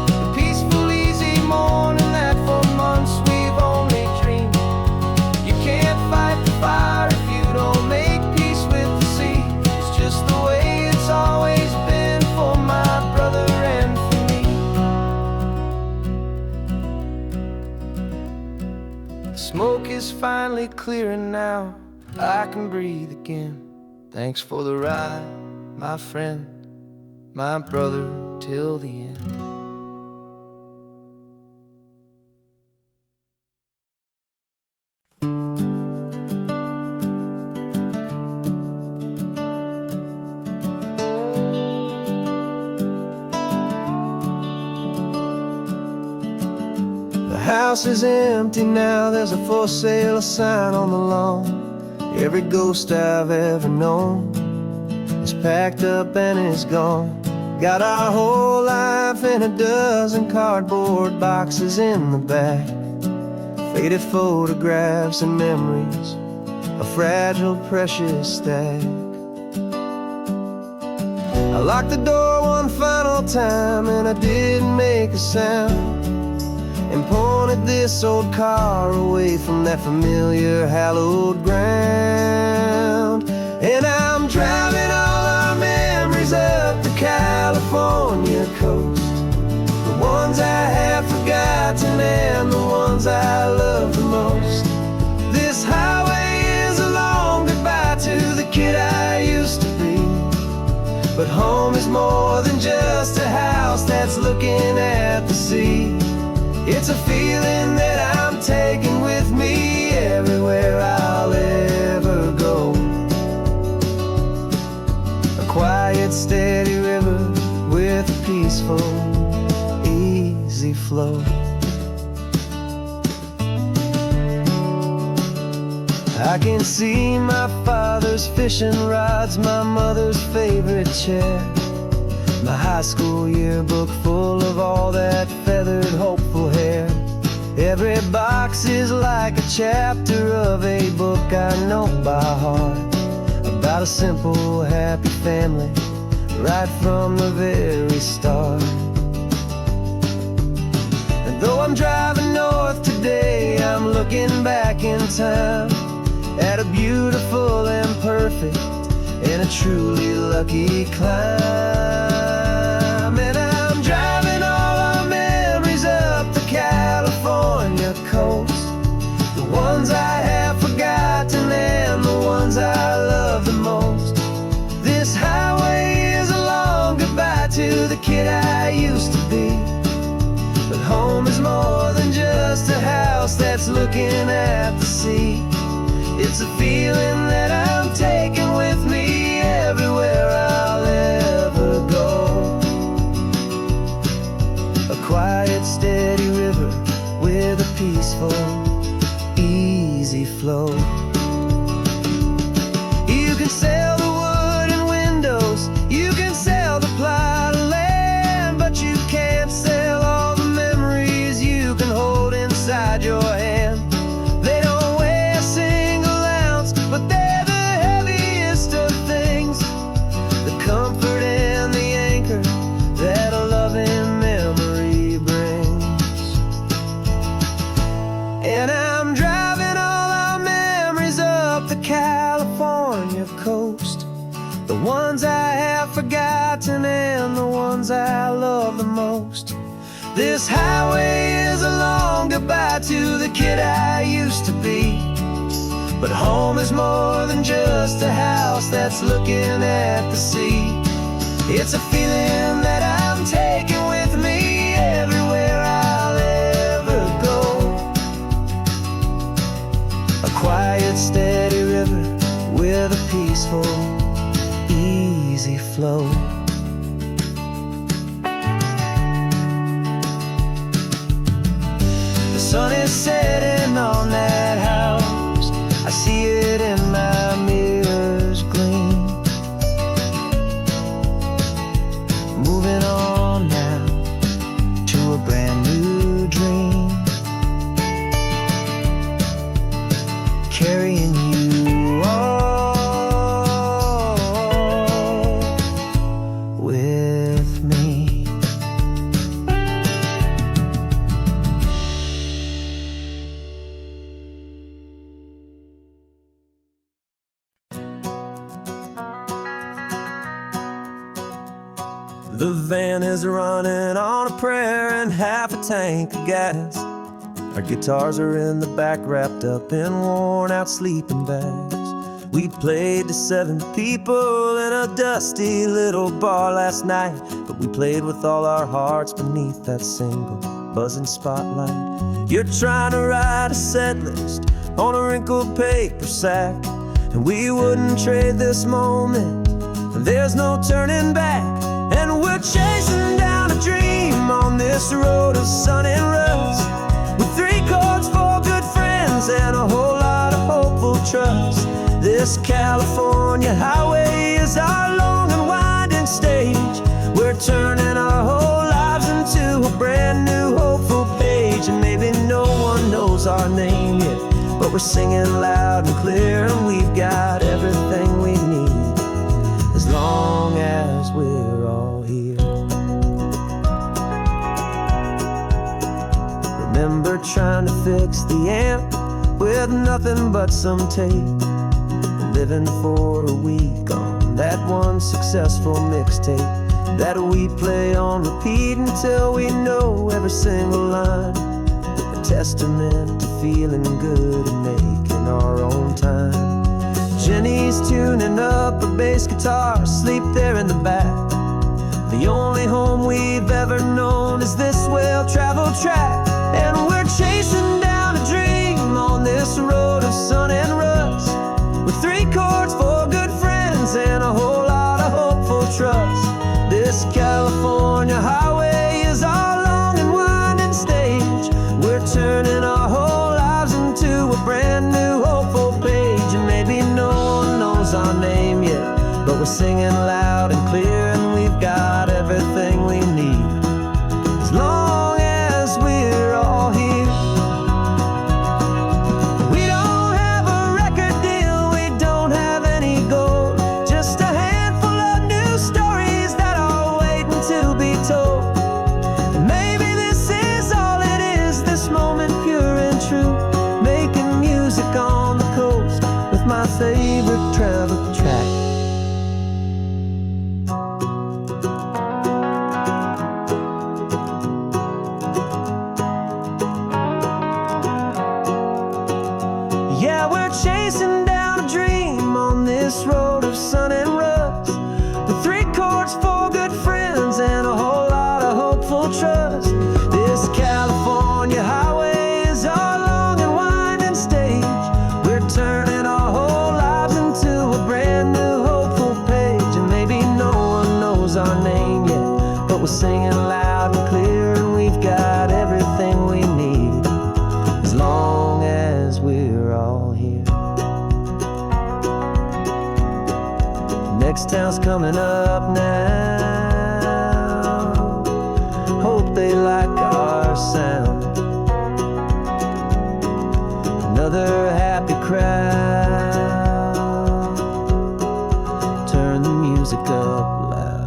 the peaceful, easy morning that for months we've only dreamed. You can't fight the fire if you don't make peace with the sea. It's just the way it's always been for my brother and for me. The smoke is finally clearing now, I can breathe again. Thanks for the ride, my friend, my brother, till the end. The house is empty now, there's a for sale sign on the lawn. Every ghost I've ever known is packed up and is gone. Got our whole life in a dozen cardboard boxes in the back, faded photographs and memories, a fragile, precious stack. I locked the door one final time and I didn't make a sound, and pointed this old car away from that familiar hallowed ground. And I'm driving all our memories up the California coast, the ones I have forgotten and the ones I love the most. This highway is a long goodbye to the kid I used to be, but home is more than just a house that's looking at the sea. It's a feeling that I'm taking with me everywhere I'll ever go. A quiet, steady river with a peaceful, easy flow. I can see my father's fishing rods, my mother's favorite chair, my high school yearbook full of all that feathered, hopeful hair. Every box is like a chapter of a book I know by heart, about a simple, happy family right from the very start. And though I'm driving north today, I'm looking back in time at a beautiful and perfect and a truly lucky climb. And I'm driving all our memories up the California coast, the ones I have forgotten and the ones I love the most. This highway is a long goodbye to the kid I used to be, but home is more than just a house that's looking at the sea. It's a feeling that I'm taking with me everywhere I'll ever go. A quiet, steady river with a peaceful, easy flow. You can sell the wood and windows, you can sell the plot of land, but you can't sell all the memories you can hold inside your hand. They don't weigh a single ounce, but they're the heaviest of things, the comfort and the anchor that a loving memory brings. And I'm driving all our memories up the California coast, the ones I have forgotten and the ones I love the most. This highway is a long goodbye to the kid I used to be, But home is more than just a house that's looking at the sea. It's a feeling that I'm taking with me everywhere I'll ever go. A quiet, steady river with a peaceful, easy flow. The sun is setting on that house. I see it in my mirror's gleam. Moving on now to a brand new dream. Carrying you all with me. The van is running on a prayer and half a tank of gas. Our guitars are in the back, wrapped up in worn-out sleeping bags. We played to 7 people in a dusty little bar last night, but we played with all our hearts beneath that single buzzing spotlight. You're trying to write a set list on a wrinkled paper sack, and we wouldn't trade this moment. There's no turning back. And we're chasing down a dream on this road of sun and rust, with 3 chords, 4 good friends, and a whole lot of hopeful trust. This California highway is our long and winding stage. We're turning our whole lives into a brand new hopeful page. And maybe no one knows our name yet, but we're singing loud and clear, and we've got everything we need, as long as we're all here. Remember trying to fix the amp with nothing but some tape, living for a week on that one successful mixtape that we play on repeat until we know every single line. A testament to feeling good and making our own time. Jenny's tuning up a bass guitar, asleep there in the back. The only home we've ever known is this well-traveled track. And we're chasing down a dream on this road of sun and rust, with 3 chords, 4 good friends, and a whole lot of hopeful trust. This California highway is our long and winding stage. We're turning our whole lives into a brand new hopeful page. And maybe no one knows our name yet, but we're singing loud and clear, and we've got everything we need, as long as we're all here. We don't have a record deal, we don't have any gold, just a handful of new stories that are waiting to be told. And maybe this is all it is, this moment pure and true, making music on the coast with my favorite travel track. Yeah, we're chasing down a dream on this road of sun and rust, with 3 chords, 4 good friends, and a whole lot of hopeful trust. This California highway is our long and winding stage. We're turning our whole lives into a brand new hopeful page. And maybe no one knows our name yet, but we're singing loud and clear, and we've got everything we need, as long as we're all here. Next town's coming up now, hope they like our sound. Another happy crowd, turn the music up loud.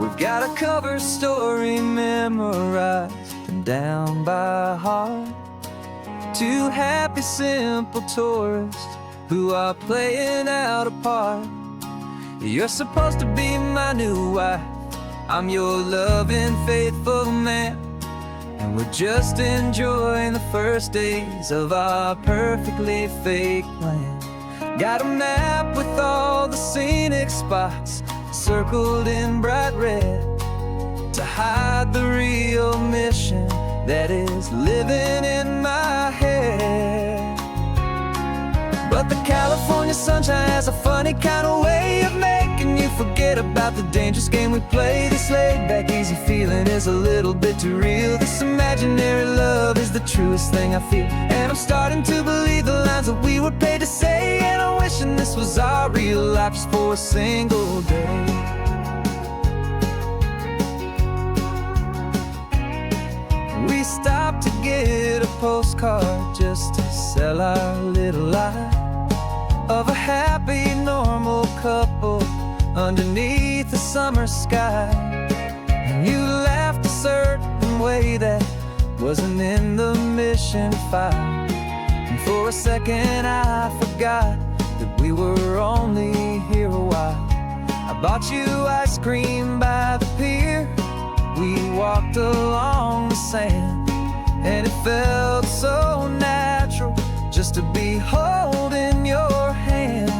We've got a cover story memorized and down by heart. 2 happy, simple tourists who are playing out a part. You're supposed to be my new wife, I'm your loving, faithful man, and we're just enjoying the first days of our perfectly fake plan. Got a map with all the scenic spots circled in bright red to hide the real mission that is living in my head. But the California sunshine has a funny kind of way of making you forget about the dangerous game we play. This laid-back, easy feeling is a little bit too real. This imaginary love is the truest thing I feel, and I'm starting to believe the lines that we were paid to say. And I'm wishing this was our real life just for a single day. We stopped to get a postcard just to sell our little lie of a happy, normal couple underneath the summer sky. And you laughed a certain way that wasn't in the mission file, and for a second I forgot that we were only here a while. I bought you ice cream by the pier, we walked along the sand, and it felt so natural just to be holding your hand.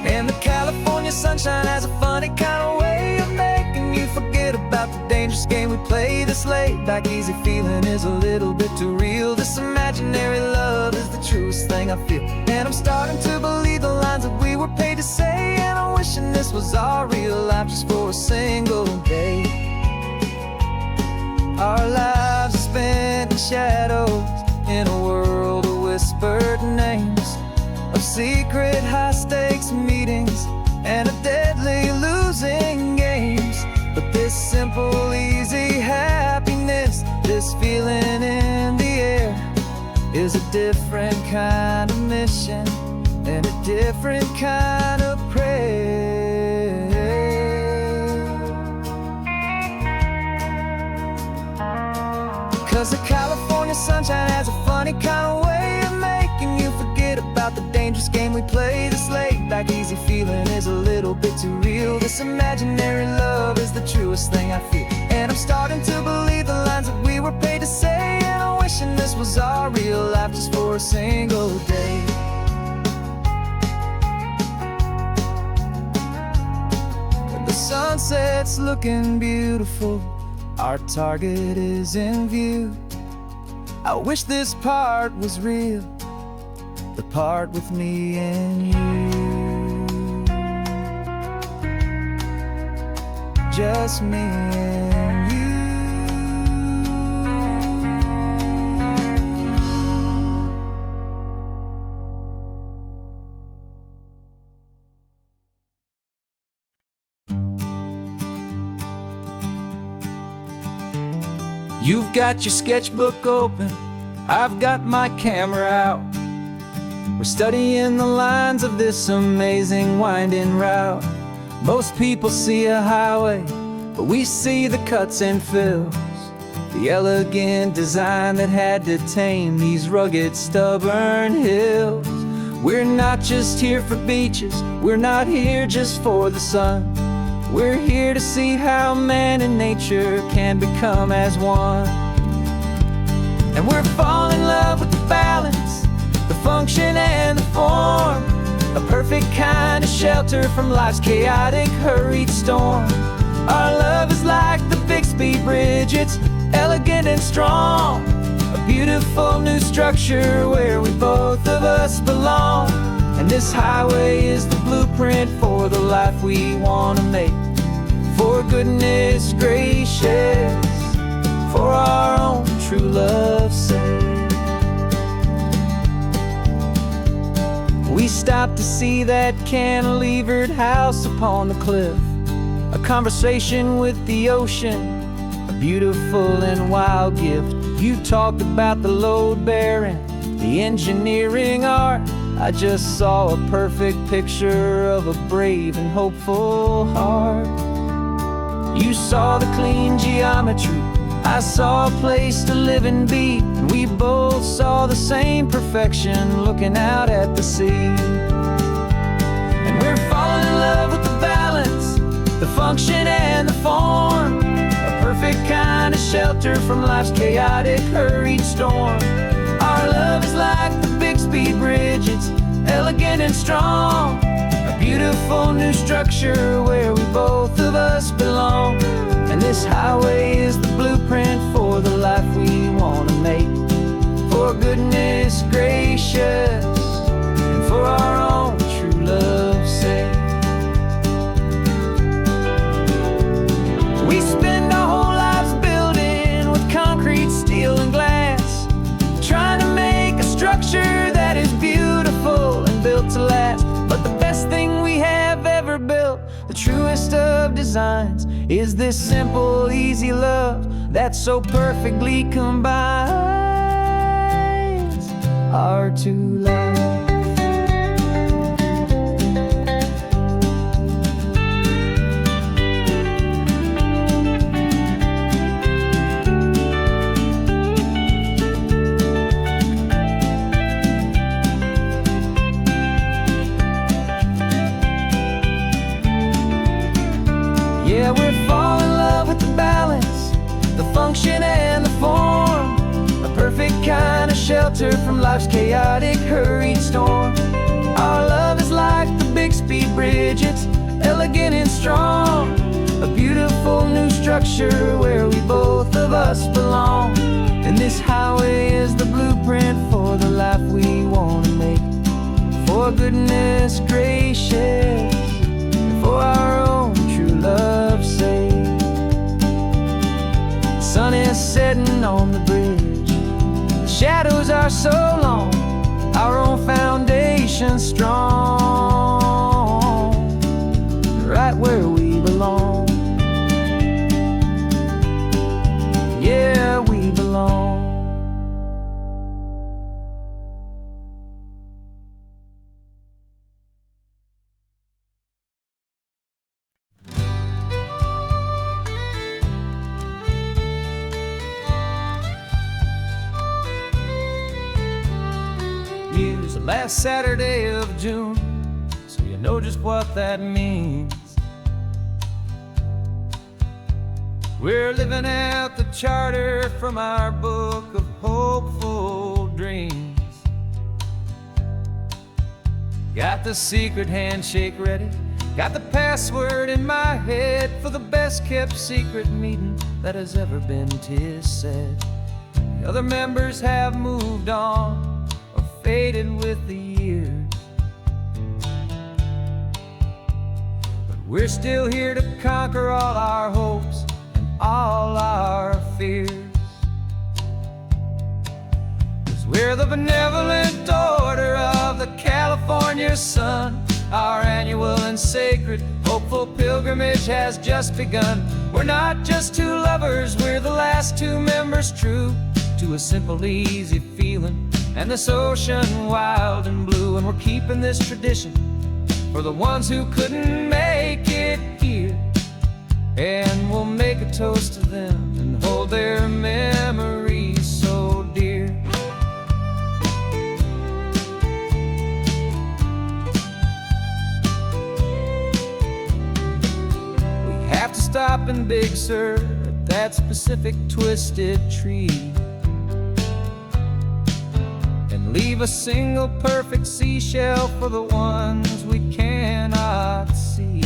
And the California sunshine has a funny kind of way of making you forget about the dangerous game we play. This laid-back, easy feeling is a little bit too real. This imaginary love is the truest thing I feel, and I'm starting to believe the lines that we were paid to say. And I'm wishing this was our real life just for a single day. Our lives are spent in shadows, in a world of whispered names, of secret high-stakes meetings and of deadly losing games. But this simple, easy happiness, this feeling in the air, is a different kind of mission and a different kind of prayer. 'Cause the California sunshine has a funny kind of way of making you forget about the dangerous game we play. This laid-back, easy feeling is a little bit too real. This imaginary love is the truest thing I feel, and I'm starting to believe the lines that we were paid to say. And I'm wishing this was our real life just for a single day. The sunset's looking beautiful, our target is in view. I wish this part was real, the part with me and you. Just me and you. You've got your sketchbook open, I've got my camera out. We're studying the lines of this amazing winding route. Most people see a highway, but we see the cuts and fills, the elegant design that had to tame these rugged, stubborn hills. We're not just here for beaches, we're not here just for the sun. We're here to see how man and nature can become as one. And we're falling in love with the balance, the function and the form, a perfect kind of shelter from life's chaotic, hurried storm. Our love is like the Bixby Bridge, it's elegant and strong, a beautiful new structure where we both of us belong. And this highway is the blueprint for the life we want to make. For goodness gracious, for our own true love's sake. We stopped to see that cantilevered house upon the cliff, a conversation with the ocean, a beautiful and wild gift. You talked about the load bearing, the engineering art. I just saw a perfect picture of a brave and hopeful heart. You saw the clean geometry, I saw a place to live and be, and we both saw the same perfection looking out at the sea. And we're falling in love with the balance, the function and the form, a perfect kind of shelter from life's chaotic, hurried storm. Our love is like the Bixby Bridge, it's elegant and strong, a beautiful new structure where we both of us belong. And this highway is the blueprint for the life we want to make, for goodness gracious and for our own true love's sake. We spend our whole lives building with concrete, steel, and glass, trying to make a structure that is beautiful and built to last. But the best thing we have ever built, the truest of designs, is this simple, easy love that so perfectly combines our two lives. Yeah, we're falling in love with the balance, the function and the form, a perfect kind of shelter from life's chaotic, hurried storm. Our love is like the Bixby Bridge, it's elegant and strong, a beautiful new structure where we both of us belong. And this highway is the blueprint for the life we want to make, for goodness gracious, and for our own true love's sake. The sun is setting on the bridge, the shadows are so long, our own foundation strong, right where we belong. Yeah, we belong. Use the last Saturday of June, so you know just what that means. We're living out the charter from our book of hopeful dreams. Got the secret handshake ready, got the password in my head for the best kept secret meeting that has ever been, 'tis said. The other members have moved on or faded with the years, but we're still here to conquer all our hopes and all our fears. 'Cause we're the benevolent order of the California sun. Our annual and sacred hopeful pilgrimage has just begun. We're not just two lovers, we're the last two members true to a simple, easy feeling and this ocean wild and blue. And we're keeping this tradition for the ones who couldn't make it here, and we'll make a toast to them and hold their memories so dear. We have to stop in Big Sur at that specific twisted tree, leave a single perfect seashell for the ones we cannot see.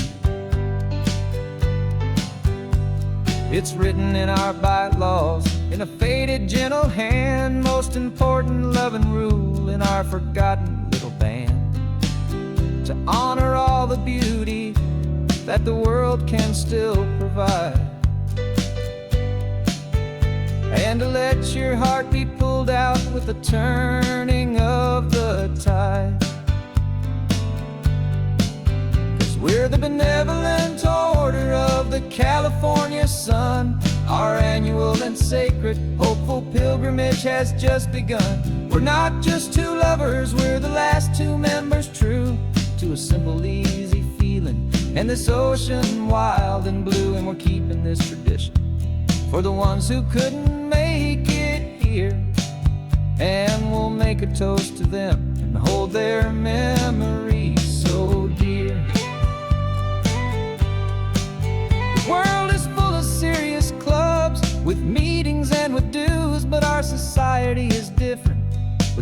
It's written in our bylaws in a faded gentle hand, most important love and rule in our forgotten little band, to honor all the beauty that the world can still provide, and to let your heart be pulled out with the turning of the tide. 'Cause we're the benevolent order of the California sun. Our annual and sacred hopeful pilgrimage has just begun. We're not just two lovers, we're the last two members true to a simple, easy feeling and this ocean wild and blue. And we're keeping this tradition for the ones who couldn't make it here, and we'll make a toast to them and hold their memories so dear.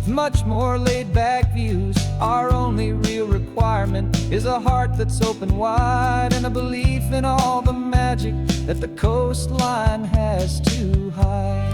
with much more laid-back views. Our only real requirement is a heart that's open wide, and a belief in all the magic that the coastline has to hide.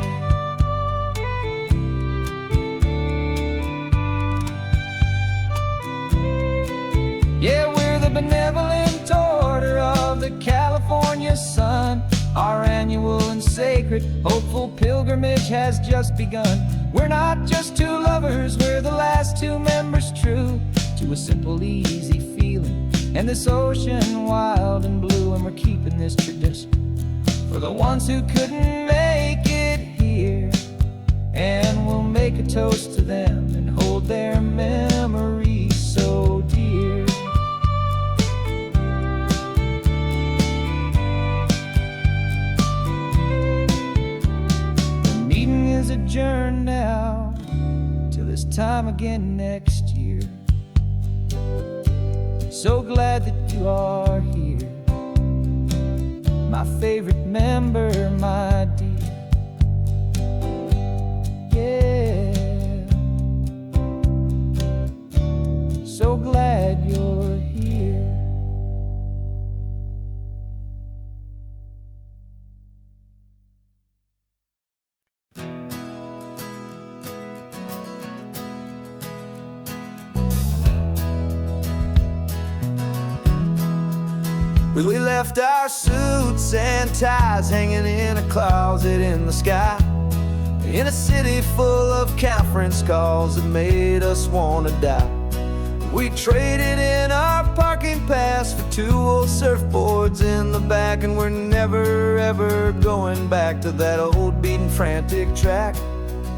Yeah, we're the benevolent order of the California sun. Our annual and sacred, hopeful pilgrimage has just begun. We're not just two lovers, we're the last two members true to a simple, easy feeling, and this ocean wild and blue. And we're keeping this tradition for the ones who couldn't make it here, and we'll make a toast to them and hold their memories so dear. Adjourn now till this time again next year. So glad that you are here, my favorite member, my dear. Yeah, so glad you're here. We left our suits and ties hanging in a closet in the sky, in a city full of conference calls that made us want to die. We traded in our parking pass for two old surfboards in the back, and we're never ever going back to that old beaten frantic track.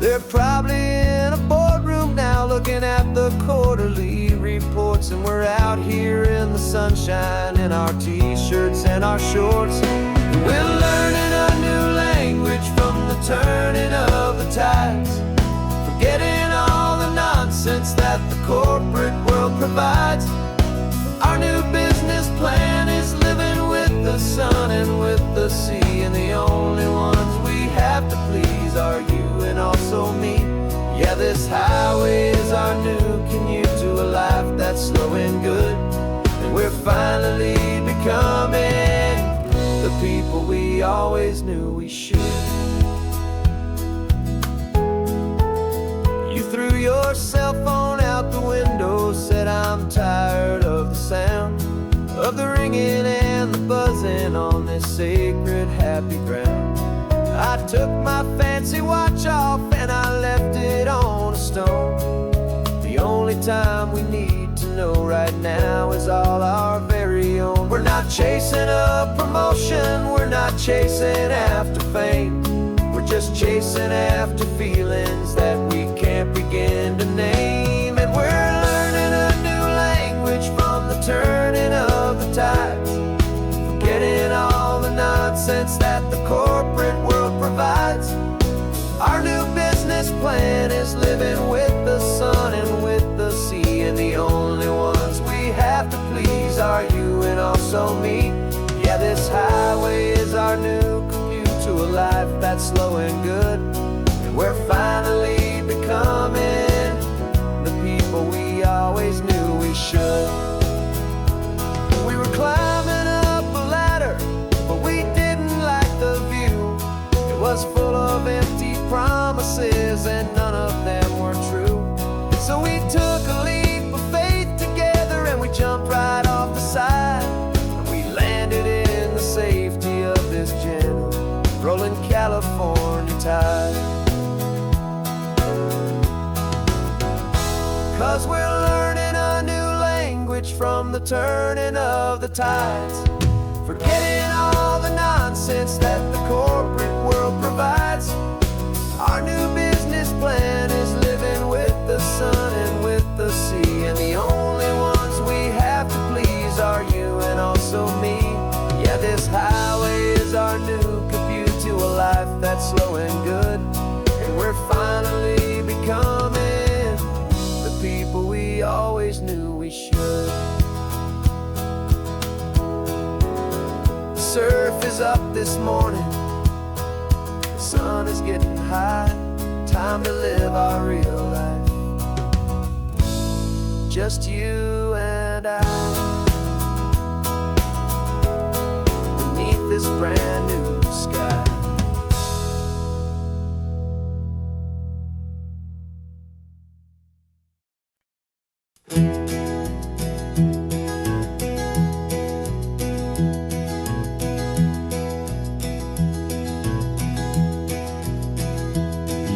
They're probably in a boardroom now looking at the quarterly reports, and we're out here in the sunshine in our t-shirts and our shorts. We're learning a new language from the turning of the tides, forgetting all the nonsense that the corporate world provides. Our new business plan is living with the sun and with the sea, and the only ones we have to please are you and also me. Yeah, this highway is our new commute to a life that's slow and good, and we're finally becoming the people we always knew we should. You threw your cell phone out the window, said I'm tired of the sound of the ringing and the buzzing on this sacred happy ground. I took my fancy watch off and I left it on a stone. The only time we need to know right now is all our very own. We're not chasing a promotion, we're not chasing after fame, we're just chasing after feelings that we can't begin to name. And we're learning a new language from the turning of the tides, forgetting all the nonsense that the corporate world provides. Our new business plan is living with the sun and with the sea, and the only ones we have to please are you and also me. Yeah, this highway is our new commute to a life that's slow and good, and we're finally becoming the people we always knew we should. We were climbing up a ladder, but we didn't like the view. It was full of empty promises and none of them were true. So we took a leap of faith together and we jumped right off the side, and we landed in the safety of this gentle rolling California tide. 'Cause we're learning a new language from the turning of the tides, forgetting all the nonsense that the corporate world provides. Our new business plan is living with the sun and with the sea, and the only ones we have to please are you and also me. Yeah, this highway is our new commute to a life that's slow and good, and we're finally becoming the people we always knew we should. The surf is up this morning, the sun is getting high, time to live our real life. just you and I, beneath this brand new sky.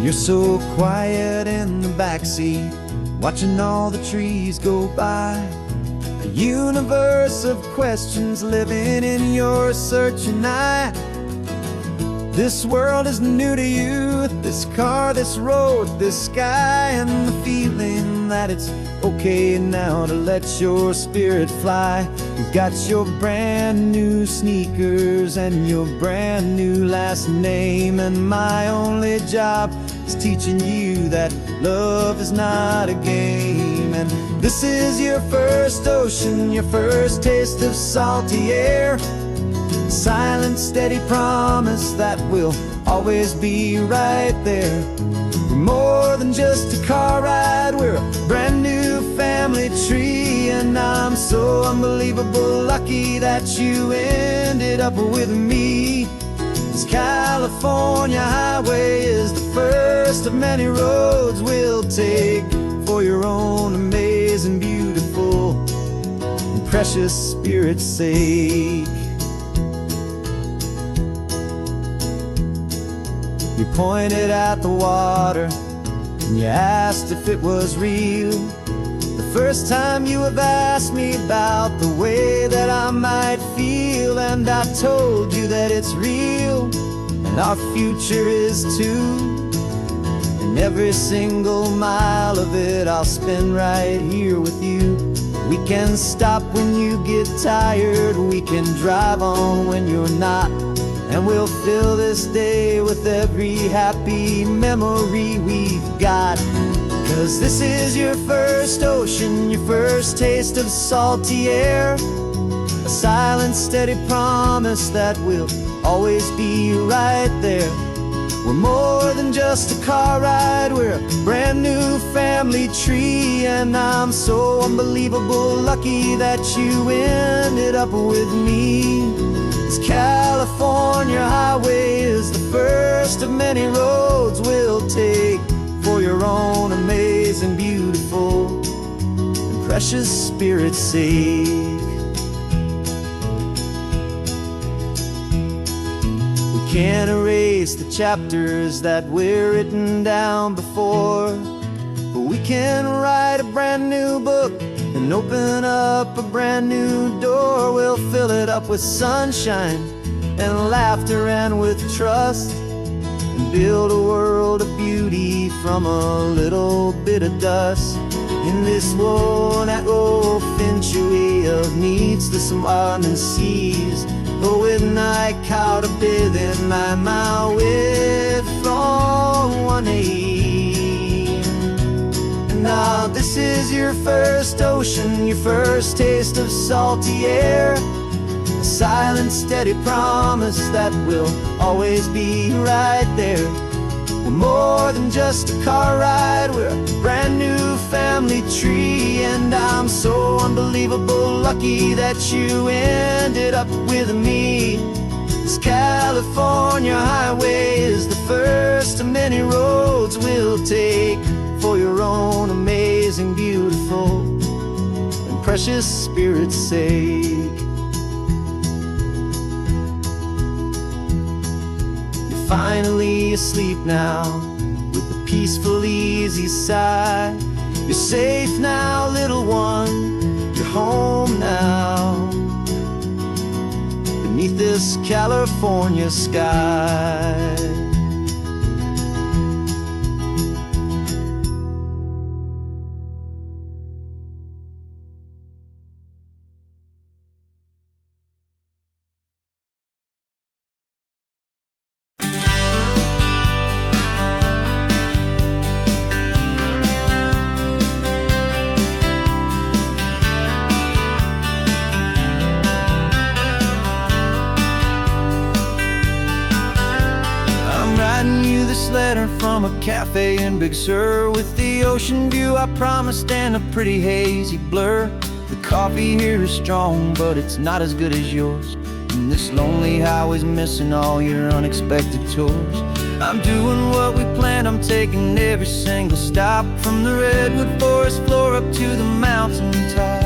You're so quiet in the backseat, watching all the trees go by. A universe of questions living in your searching eye. This world is new to you, this car, this road, this sky, and the feeling that it's okay now to let your spirit fly. You've got your brand new sneakers and your brand new last name, and my only job is teaching you that love is not a game. And this is your first ocean, your first taste of salty air. Silent, steady promise that we'll always be right there. We're more than just a car ride, we're a brand new family tree. And I'm so unbelievable lucky that you ended up with me. This California highway is the first of many roads we'll take for your own amazing, beautiful, and precious spirit's sake. You pointed at the water and you asked if it was real. The first time you have asked me about the way that I might feel, and I told you that it's real and our future is too. And every single mile of it I'll spend right here with you. We can stop when you get tired, we can drive on when you're not, and we'll fill this day with every happy memory we've got. 'Cause this is your first ocean, your first taste of salty air. A silent, steady promise that we'll always be right there. We're more than just a car ride, we're a brand new family tree. And I'm so unbelievable lucky that you ended up with me. This California highway is the first of many roads we'll take for your own amazing, beautiful, and precious spirit's sake. We can't erase the chapters that we're written down before, but we can write a brand new book and open up a brand new door. We'll fill it up with sunshine and laughter and with trust, and build a world of beauty from a little bit of dust. In this world that finchue of needs the smiling seas, but with night caught a bit in my with from one aim. Now this is your first ocean, your first taste of salty air. A silent, steady promise that we'll always be right there. We're more than just a car ride, we're a brand new family tree. And I'm so unbelievable lucky that you ended up with me. This California highway is the first of many roads we'll take for your own amazing, beautiful, and precious spirit's sake. You're finally asleep now with a peaceful, easy sigh. You're safe now, little one, you're home now, beneath this California sky. from a cafe in Big Sur, with the ocean view I promised and a pretty hazy blur. The coffee here is strong, but it's not as good as yours. And this lonely highway's missing all your unexpected tours. I'm doing what we planned, I'm taking every single stop, from the redwood forest floor up to the mountain top.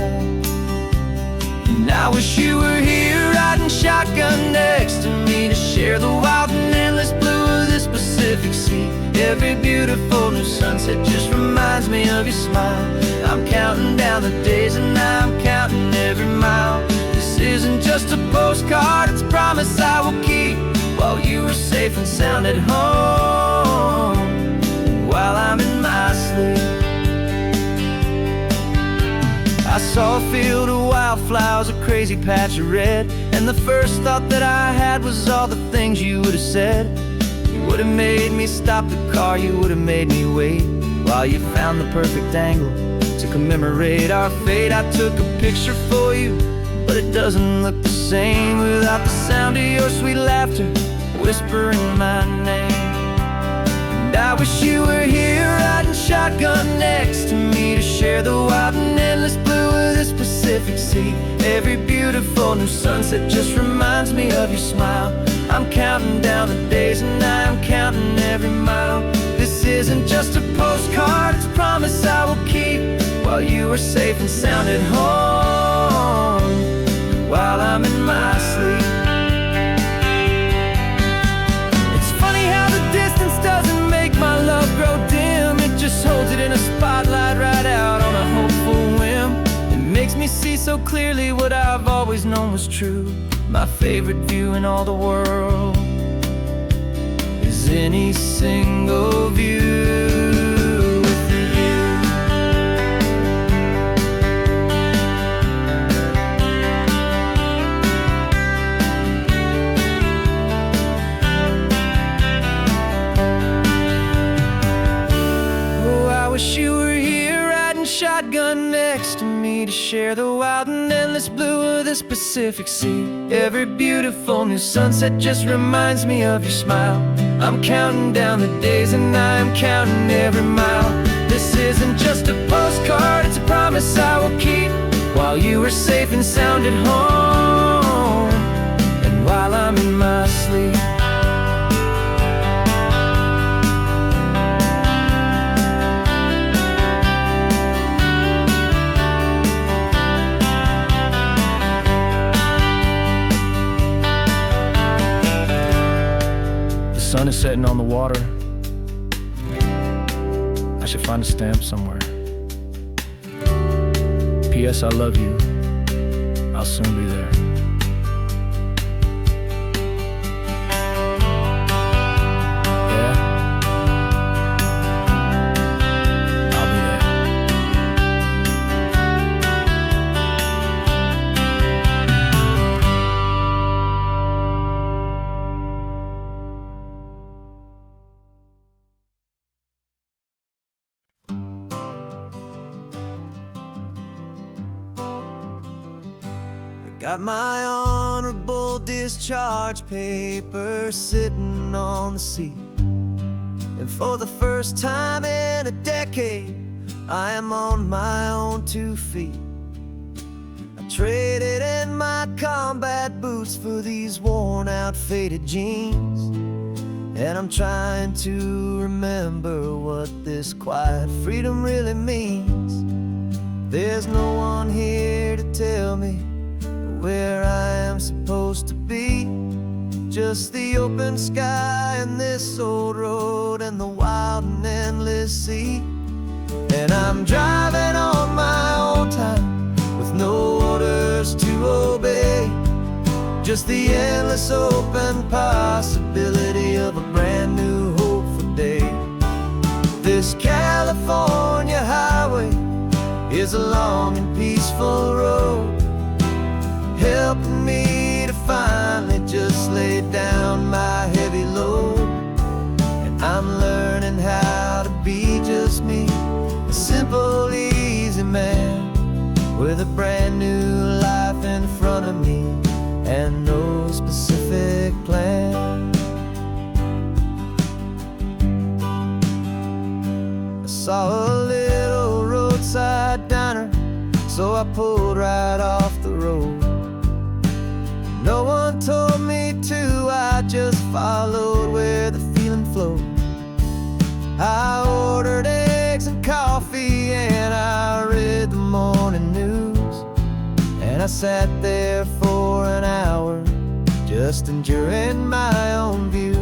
And I wish you were here riding shotgun next to me, to share the wild and endless blue of this Pacific Sea. Every beautiful new sunset just reminds me of your smile. I'm counting down the days and I'm counting every mile. This isn't just a postcard, it's a promise I will keep, while you are safe and sound at home, while I'm in my sleep. I saw a field of wildflowers, a crazy patch of red, and the first thought that I had was all the things you would have said. You would have made me stop the car, you would have made me wait, while you found the perfect angle to commemorate our fate. I took a picture for you, but it doesn't look the same without the sound of your sweet laughter whispering my name. And I wish you were here riding shotgun next to me, to share the wild and endless blue of this Pacific Sea. Every beautiful new sunset just reminds me of your smile. I'm counting down the days and I'm counting every mile. This isn't just a postcard, it's a promise I will keep, while you are safe and sound at home, while I'm in my sleep. It's funny how the distance doesn't make my love grow dim. It just holds it in a spotlight right out on a hopeful whim. It makes me see so clearly what I've always known was true. My favorite view in all the world is any single view with you. Oh, I wish you were here riding shotgun next to me, to share the wild and endless blue of this Pacific Sea. Every beautiful new sunset just reminds me of your smile. I'm counting down the days and I'm counting every mile. This isn't just a postcard, it's a promise I will keep, while you are safe and sound at home, and while I'm in my sleep. The sun is setting on the water. I should find a stamp somewhere. P.S. I love you. I'll soon be there. Yeah? I'll be there. Got my honorable discharge paper sitting on the seat, and for the first time in a decade, I am on my own 2 feet. I traded in my combat boots for these worn out faded jeans, and I'm trying to remember what this quiet freedom really means. There's no one here to tell me where I am supposed to be, just the open sky and this old road and the wild and endless sea. And I'm driving on my own time with no orders to obey, just the endless open possibility of a brand new hopeful day. This California highway is a long and peaceful road, helping me to finally just lay down my heavy load. And I'm learning how to be just me, a simple, easy man with a brand new life in front of me and no specific plan. saw a little roadside diner, so I pulled right off the road. No one told me to, I just followed where the feeling flowed. I ordered eggs and coffee and I read the morning news, and I sat there for an hour just enduring my own views.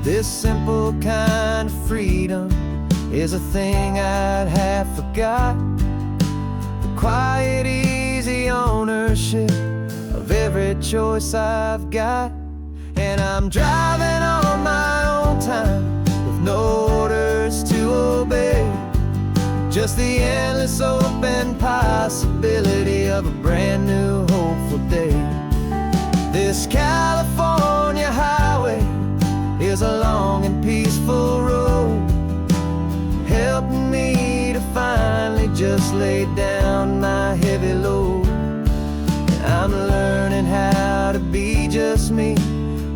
This simple kind of freedom is a thing I'd have forgot. The quiet, easy ownership of every choice I've got. And I'm driving on my own time with no orders to obey, just the endless open possibility of a brand new hopeful day. This California highway is a long and peaceful road, helping me to finally just lay down my heavy load. And I'm learning how to be just me,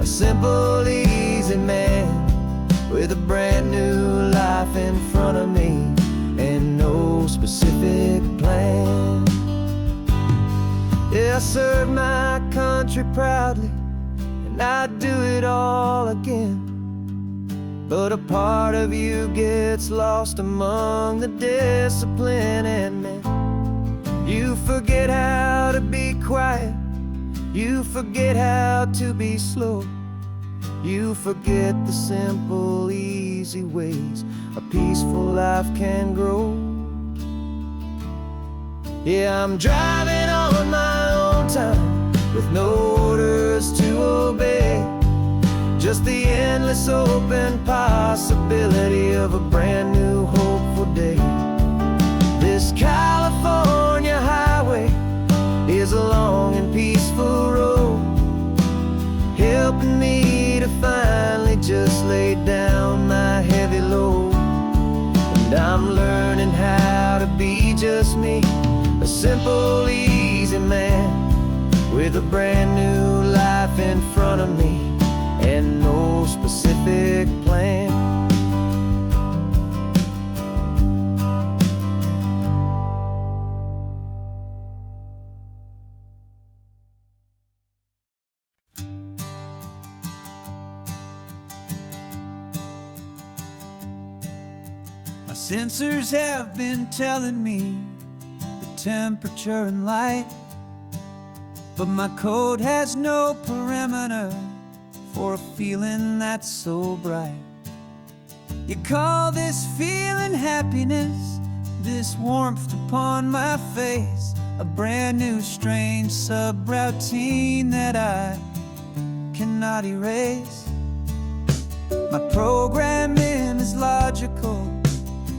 a simple, easy man with a brand new life in front of me and no specific plan. Yeah, I serve my country proudly, and I'd do it all again. But a part of you gets lost among the discipline, and man, you forget how to be quiet, you forget how to be slow, you forget the simple, easy ways a peaceful life can grow. Yeah, I'm driving on my own time with no orders to obey, just the endless open possibility of a brand new hopeful day. This California highway is a long and peaceful road, helping me to finally just lay down my heavy load. And I'm learning how to be just me, a simple, easy man with a brand new life in front of me and no specific plan. My sensors have been telling me the temperature and light, but my code has no perimeter for a feeling that's so bright. You call this feeling happiness, this warmth upon my face, a brand new strange subroutine that I cannot erase. My programming is logical,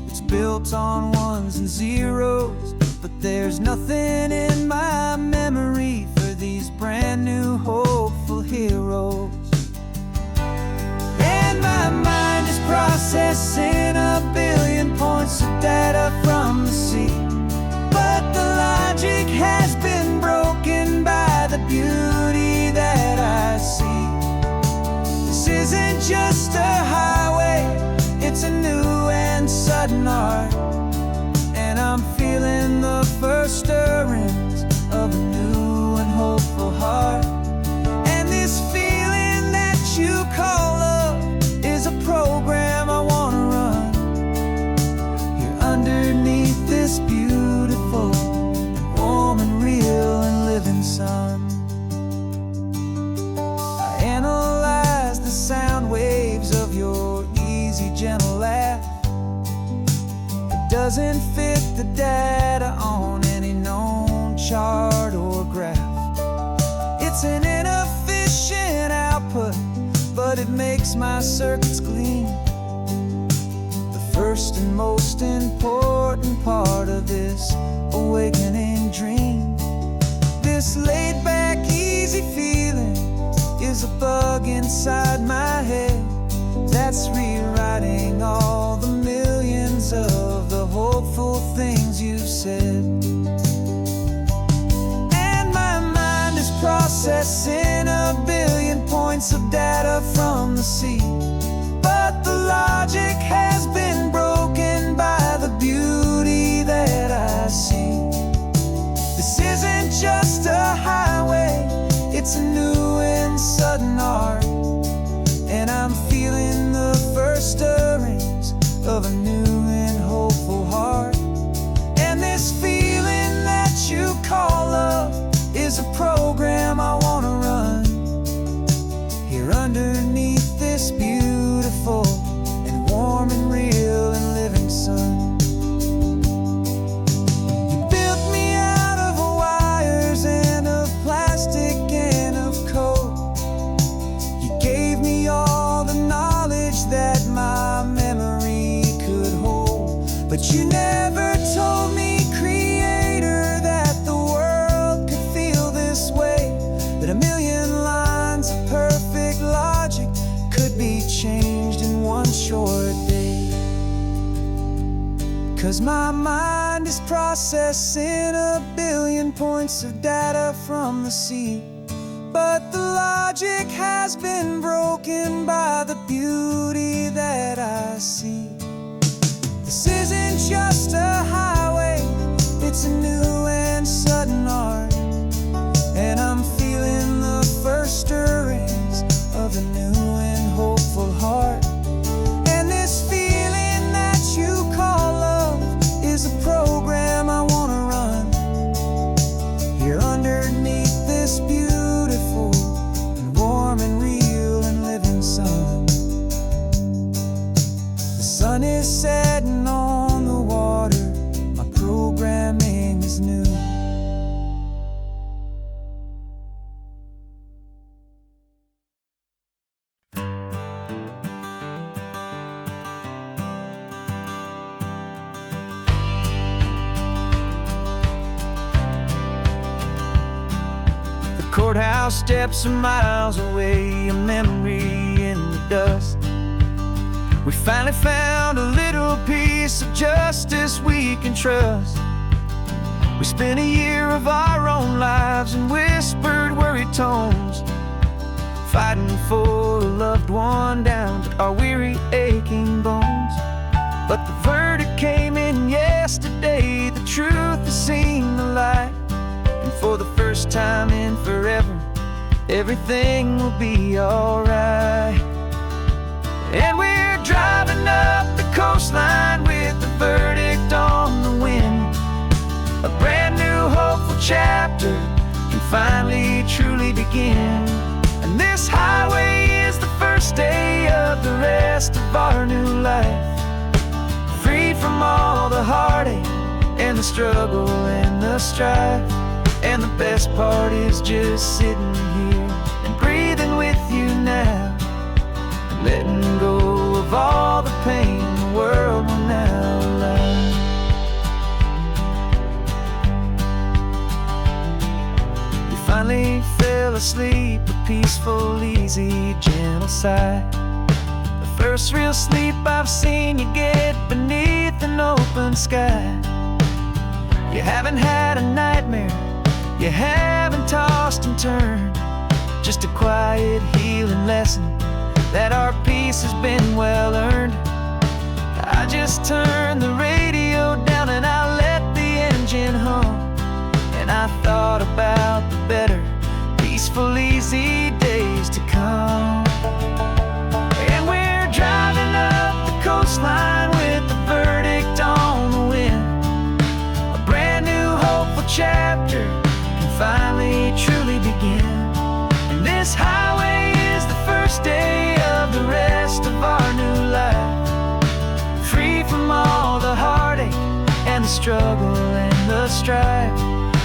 it's built on ones and zeros, but there's nothing in my memory for these brand new hopeful heroes. And my mind is processing a billion points of data from the sea, but the logic has been broken by the beauty that I see. This isn't just a highway, it's a new and sudden art, and I'm feeling the first stirrings of a new and hopeful heart. And this feeling that you call love is a program I want to run here underneath this beautiful and warm and real and living sun. I analyze the sound waves of your easy, gentle laugh. It doesn't fit the data on any known chart or graph. It's an inefficient output, but it makes my circuits clean. The first and most important part of this awakening dream. This laid-back, easy feeling is a bug inside my head that's rewriting all the millions of the hopeful things you've said. And my mind is processing a billion points of data from the sea, but the logic has been broken of a new and hopeful heart. And this feeling that you call love is a program I wanna run here underneath this beautiful and warm and real and living sun. You built me out of wires and of plastic and of coal. You gave me all the knowledge that my memory could hold, but you never told me, Creator, that the world could feel this way, that a million lines of perfect logic could be changed in one short day. 'Cause my mind is processing a billion points of data from the sea, but the logic has been broken by the beauty that I see. This isn't just a highway, it's a new and sudden art, and I'm feeling the first stirrings of a new and hopeful heart. And this feeling that you call love is a program I wanna run here underneath this beautiful and warm and real and living sun. The sun is setting on the water, my programming is new. Courthouse steps are miles away, a memory in the dust. We finally found a little piece of justice we can trust. We spent a year of our own lives in whispered, worried tones, fighting for a loved one down to our weary, aching bones. But the verdict came in yesterday, the truth has seen the light. And for the first time in forever, everything will be alright. And we're driving up the coastline with the verdict on the wind. A brand new hopeful chapter can finally truly begin. And this highway is the first day of the rest of our new life, freed from all the heartache and the struggle and the strife. And the best part is just sitting here and breathing with you now, and letting go of all the pain the world will now allow. You finally fell asleep, a peaceful, easy, gentle sigh. The first real sleep I've seen you get beneath an open sky. You haven't had a nightmare, you haven't tossed and turned, just a quiet healing lesson that our peace has been well earned. I just turned the radio down and I let the engine hum, and I thought about the better, peaceful, easy days to come. And we're driving up the coastline with the verdict on the wind. A brand new hopeful chapter finally truly begin. And this highway is the first day of the rest of our new life, free from all the heartache and the struggle and the strife.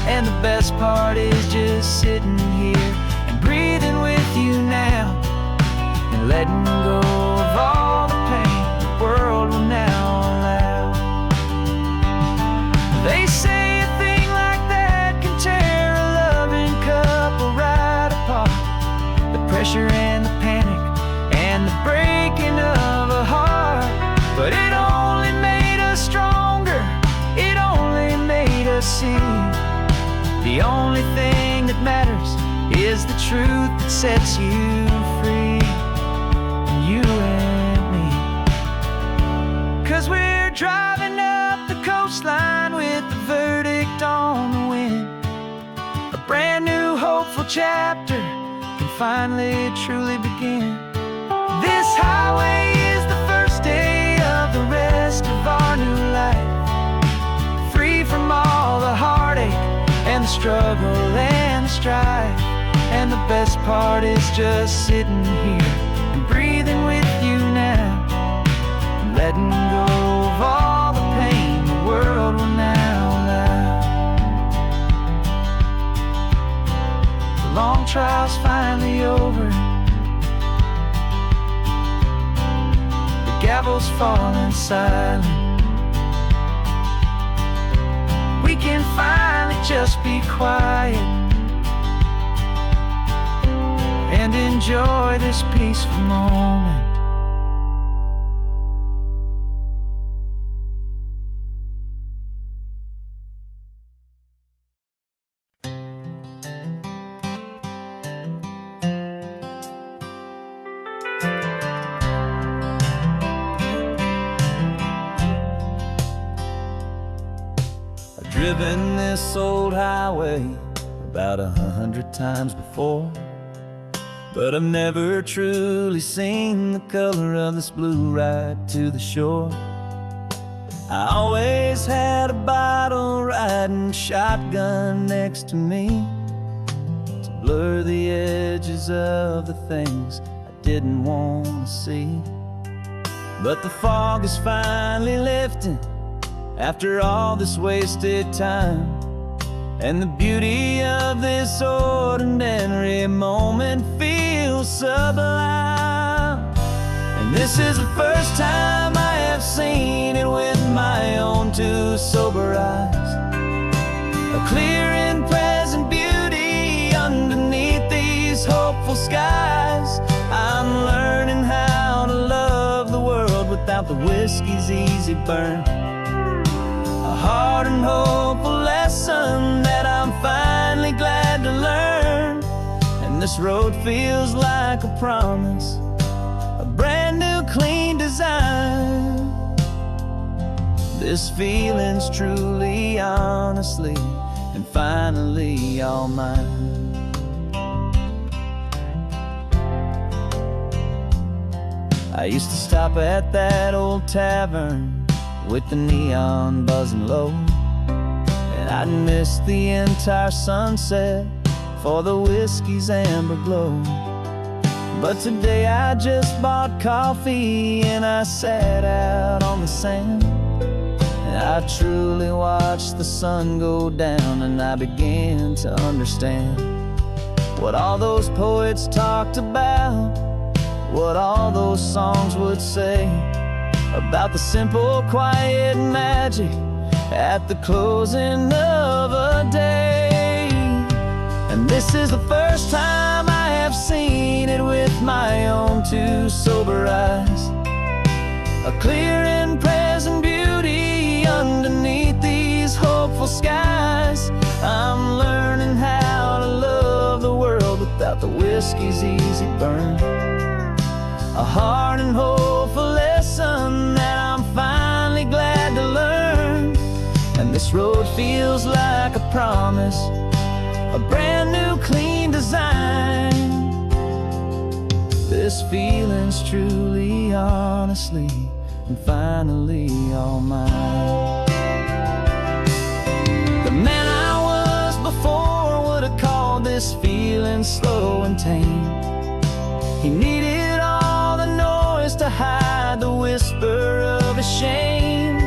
And the best part is just sitting here and breathing with you now, and letting go of all the pain the world will now allow. They say a thing like that can tear a loving couple right apart. The pressure and the panic and the breaking of a heart, but it only made us stronger, it only made us see the only thing that matters is the truth that sets you free, you and me. 'Cause we're driving up the coastline with the verdict on the wind. A brand new hopeful chapter can finally truly begin. This highway is the first day of the rest stride. And the best part is just sitting here and breathing with you now, and letting go of all the pain the world will now allow. The long trial's finally over, the gavel's falling silent. We can finally just be quiet and enjoy this peaceful moment. I've driven this old highway about 100 times before, but I've never truly seen the color of this blue right to the shore. I always had a bottle riding shotgun next to me to blur the edges of the things I didn't want to see. But the fog is finally lifting after all this wasted time, and the beauty of this ordinary moment feels sublime. And this is the first time I have seen it with my own two sober eyes, a clear and present beauty underneath these hopeful skies. I'm learning how to love the world without the whiskey's easy burn, a hard and hopeful lesson that I'm finally glad to learn. And this road feels like a promise, a brand new clean design. This feeling's truly, honestly, and finally all mine. I used to stop at that old tavern with the neon buzzing low, and I'd miss the entire sunset for the whiskey's amber glow. But today I just bought coffee and I sat out on the sand, and I truly watched the sun go down, and I began to understand what all those poets talked about, what all those songs would say about the simple, quiet magic at the closing of a day. And this is the first time I have seen it with my own two sober eyes, a clear and present beauty underneath these hopeful skies. I'm learning how to love the world without the whiskey's easy burn, a hard and hopeful lesson that I'm finally glad to learn. And this road feels like a promise, a brand new clean design. This feeling's truly, honestly, and finally all mine. The man I was before would have called this feeling slow and tame. He needed all the noise to hide the whisper of his shame.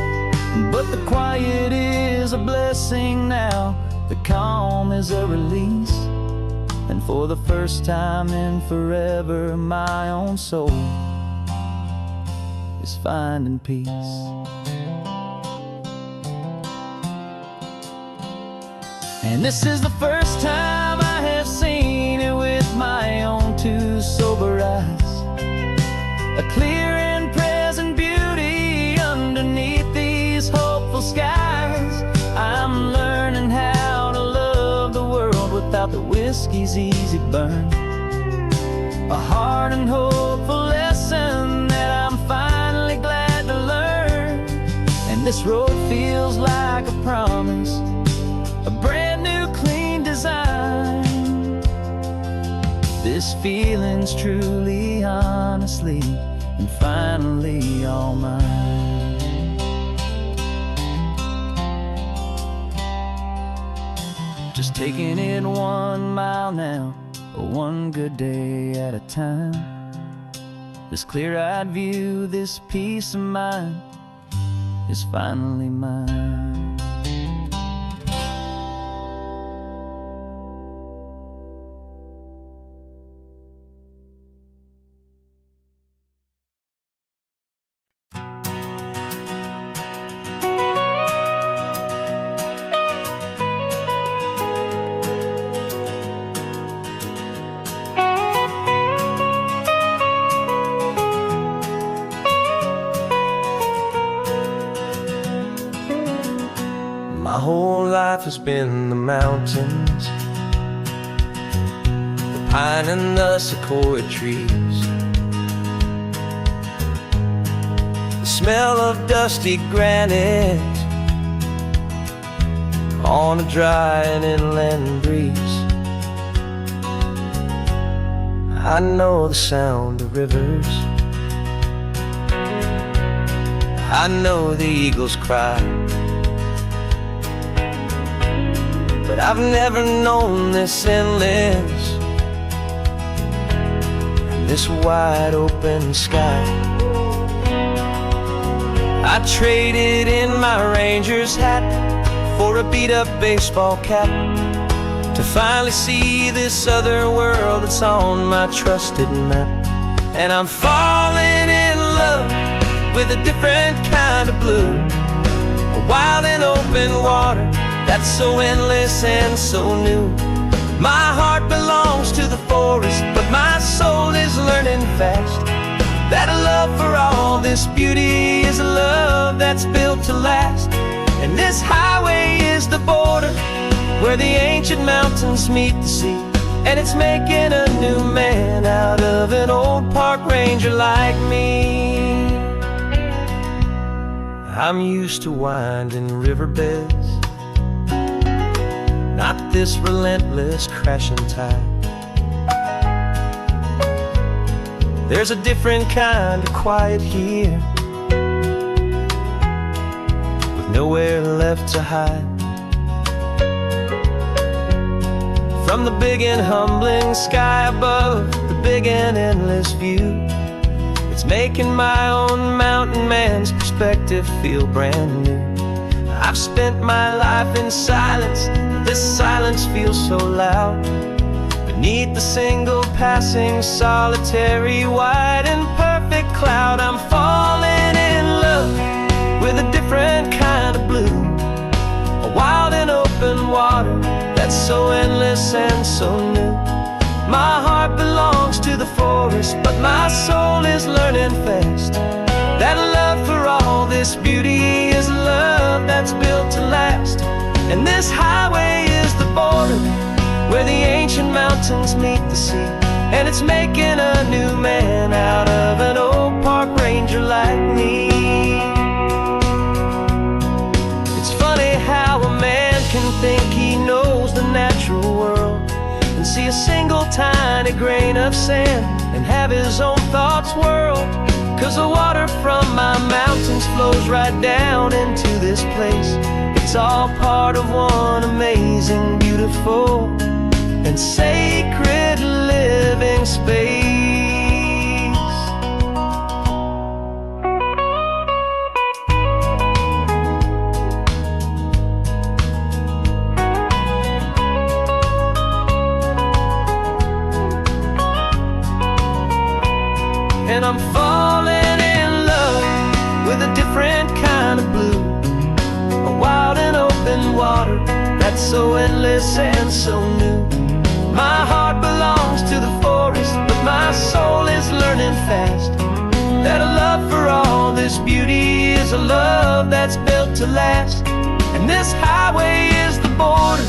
But the quiet is a blessing now, the calm is a release, and for the first time in forever my own soul is finding peace. And this is the first time I have seen it with my own two sober eyes, a clear and present beauty underneath these hopeful skies. I'm learning how to love the world without the whiskey's easy burn, a hard and hopeful lesson that I'm finally glad to learn. And this road feels like a promise, a brand new clean design. This feeling's truly, honestly, and finally all mine. Just taking it 1 mile now, one good day at a time. This clear-eyed view, this peace of mind is finally mine. My whole life has been the mountains, the pine and the sequoia trees, the smell of dusty granite on a dry and inland breeze. I know the sound of rivers, I know the eagles cry, but I've never known this endless, this wide open sky. I traded in my Ranger's hat for a beat-up baseball cap to finally see this other world that's on my trusted map. And I'm falling in love with a different kind of blue, a wild and open water that's so endless and so new. My heart belongs to the forest, but my soul is learning fast that a love for all this beauty is a love that's built to last. And this highway is the border where the ancient mountains meet the sea, and it's making a new man out of an old park ranger like me. I'm used to winding riverbeds, not this relentless crashing tide. There's a different kind of quiet here, with nowhere left to hide. From the big and humbling sky above, the big and endless view, it's making my own mountain man's perspective feel brand new. I've spent my life in silence, this silence feels so loud. Beneath the single passing solitary white and perfect cloud, I'm falling in love with a different kind of blue, a wild and open water that's so endless and so new. My heart belongs to the forest, but my soul is learning fast that a love for all this beauty is a love that's built to last. And this highway is the border where the ancient mountains meet the sea, and it's making a new man out of an old park ranger like me. It's funny how a man can think he knows the natural world and see a single tiny grain of sand and have his own thoughts whirl. 'Cause the water from my mountains flows right down into this place. It's all part of one amazing, beautiful, and sacred living space. And I'm falling in love with a different kind of blue, a wild and open water that's so endless and so new. My heart belongs to the forest, but my soul is learning fast that a love for all this beauty is a love that's built to last. And this highway is the border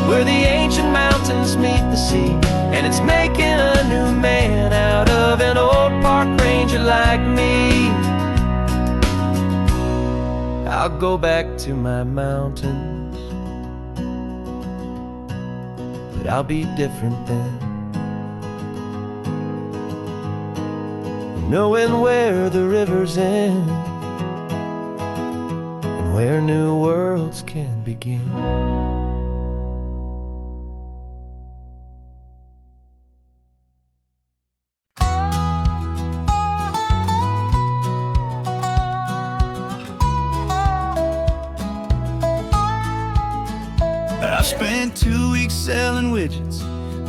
where the ancient mountains meet the sea, and it's making a new man out of an old park ranger like me. I'll go back to my mountains, but I'll be different then, knowing where the rivers end and where new worlds can begin. I've spent 2 weeks selling widgets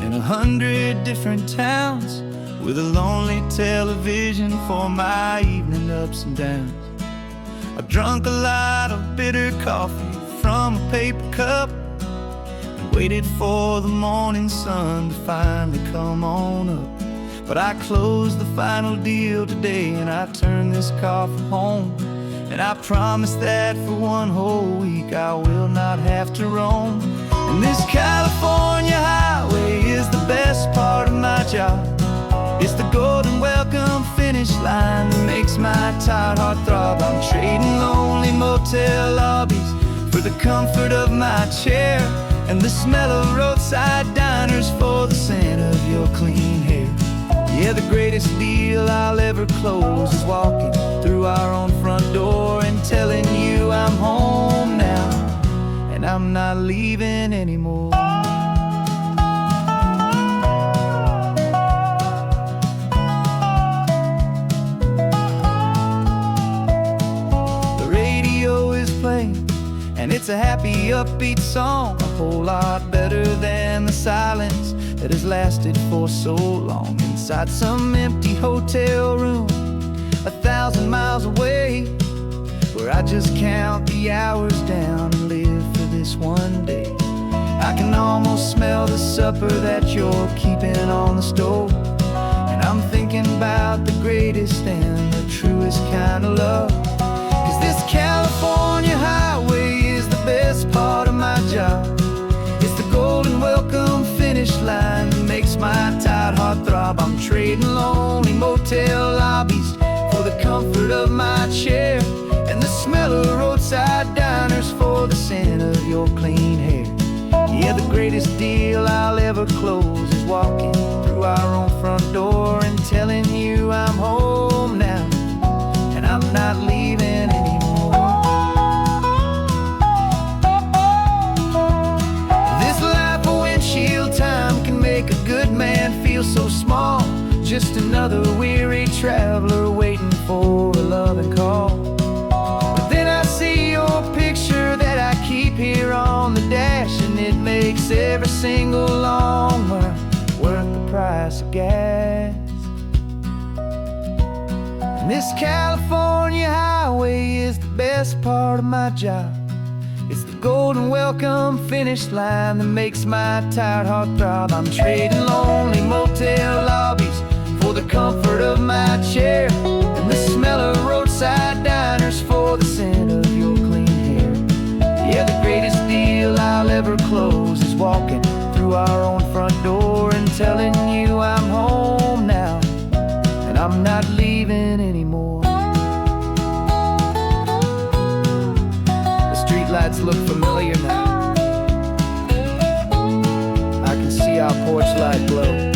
in 100 different towns, with a lonely television for my evening ups and downs. I've drunk a lot of bitter coffee from a paper cup, and waited for the morning sun to finally come on up. But I closed the final deal today, and I turned this car from home. And I promise that for one whole week I will not have to roam. And this California highway is the best part of my job. It's the golden welcome finish line that makes my tired heart throb. I'm trading lonely motel lobbies for the comfort of my chair, and the smell of roadside diners for the scent of your clean hair. Yeah, the greatest deal I'll ever close is walking through our own front door and telling you I'm home now, and I'm not leaving anymore. The radio is playing, and it's a happy, upbeat song, a whole lot better than the silence that has lasted for so long. Inside some empty hotel room 1,000 miles away, where I just count the hours down and live for this one day. I can almost smell the supper that you're keeping on the stove, and I'm thinking about the greatest and the truest kind of love. 'Cause this California highway is the best part of my job. It's the golden welcome finish line that makes my tired heart throb. I'm trading lonely motel lobbies for the comfort of my chair, and the smell of roadside diners for the scent of your clean hair. Yeah, the greatest deal I'll ever close is walking through our own front door and telling you I'm home now, and I'm not leaving anymore. This life of windshield time can make a good man feel so small, just another weary traveler waiting for a loving call. But then I see your picture that I keep here on the dash, and it makes every single long mile worth the price of gas. And this California highway is the best part of my job. It's the golden welcome finish line that makes my tired heart throb. I'm trading lonely motel lobbies for the comfort of my chair, and the smell of roadside diners for the scent of your clean hair. Yeah, the greatest deal I'll ever close is walking through our own front door and telling you I'm home now, and I'm not leaving anymore. The streetlights look familiar now. I can see our porch light glow.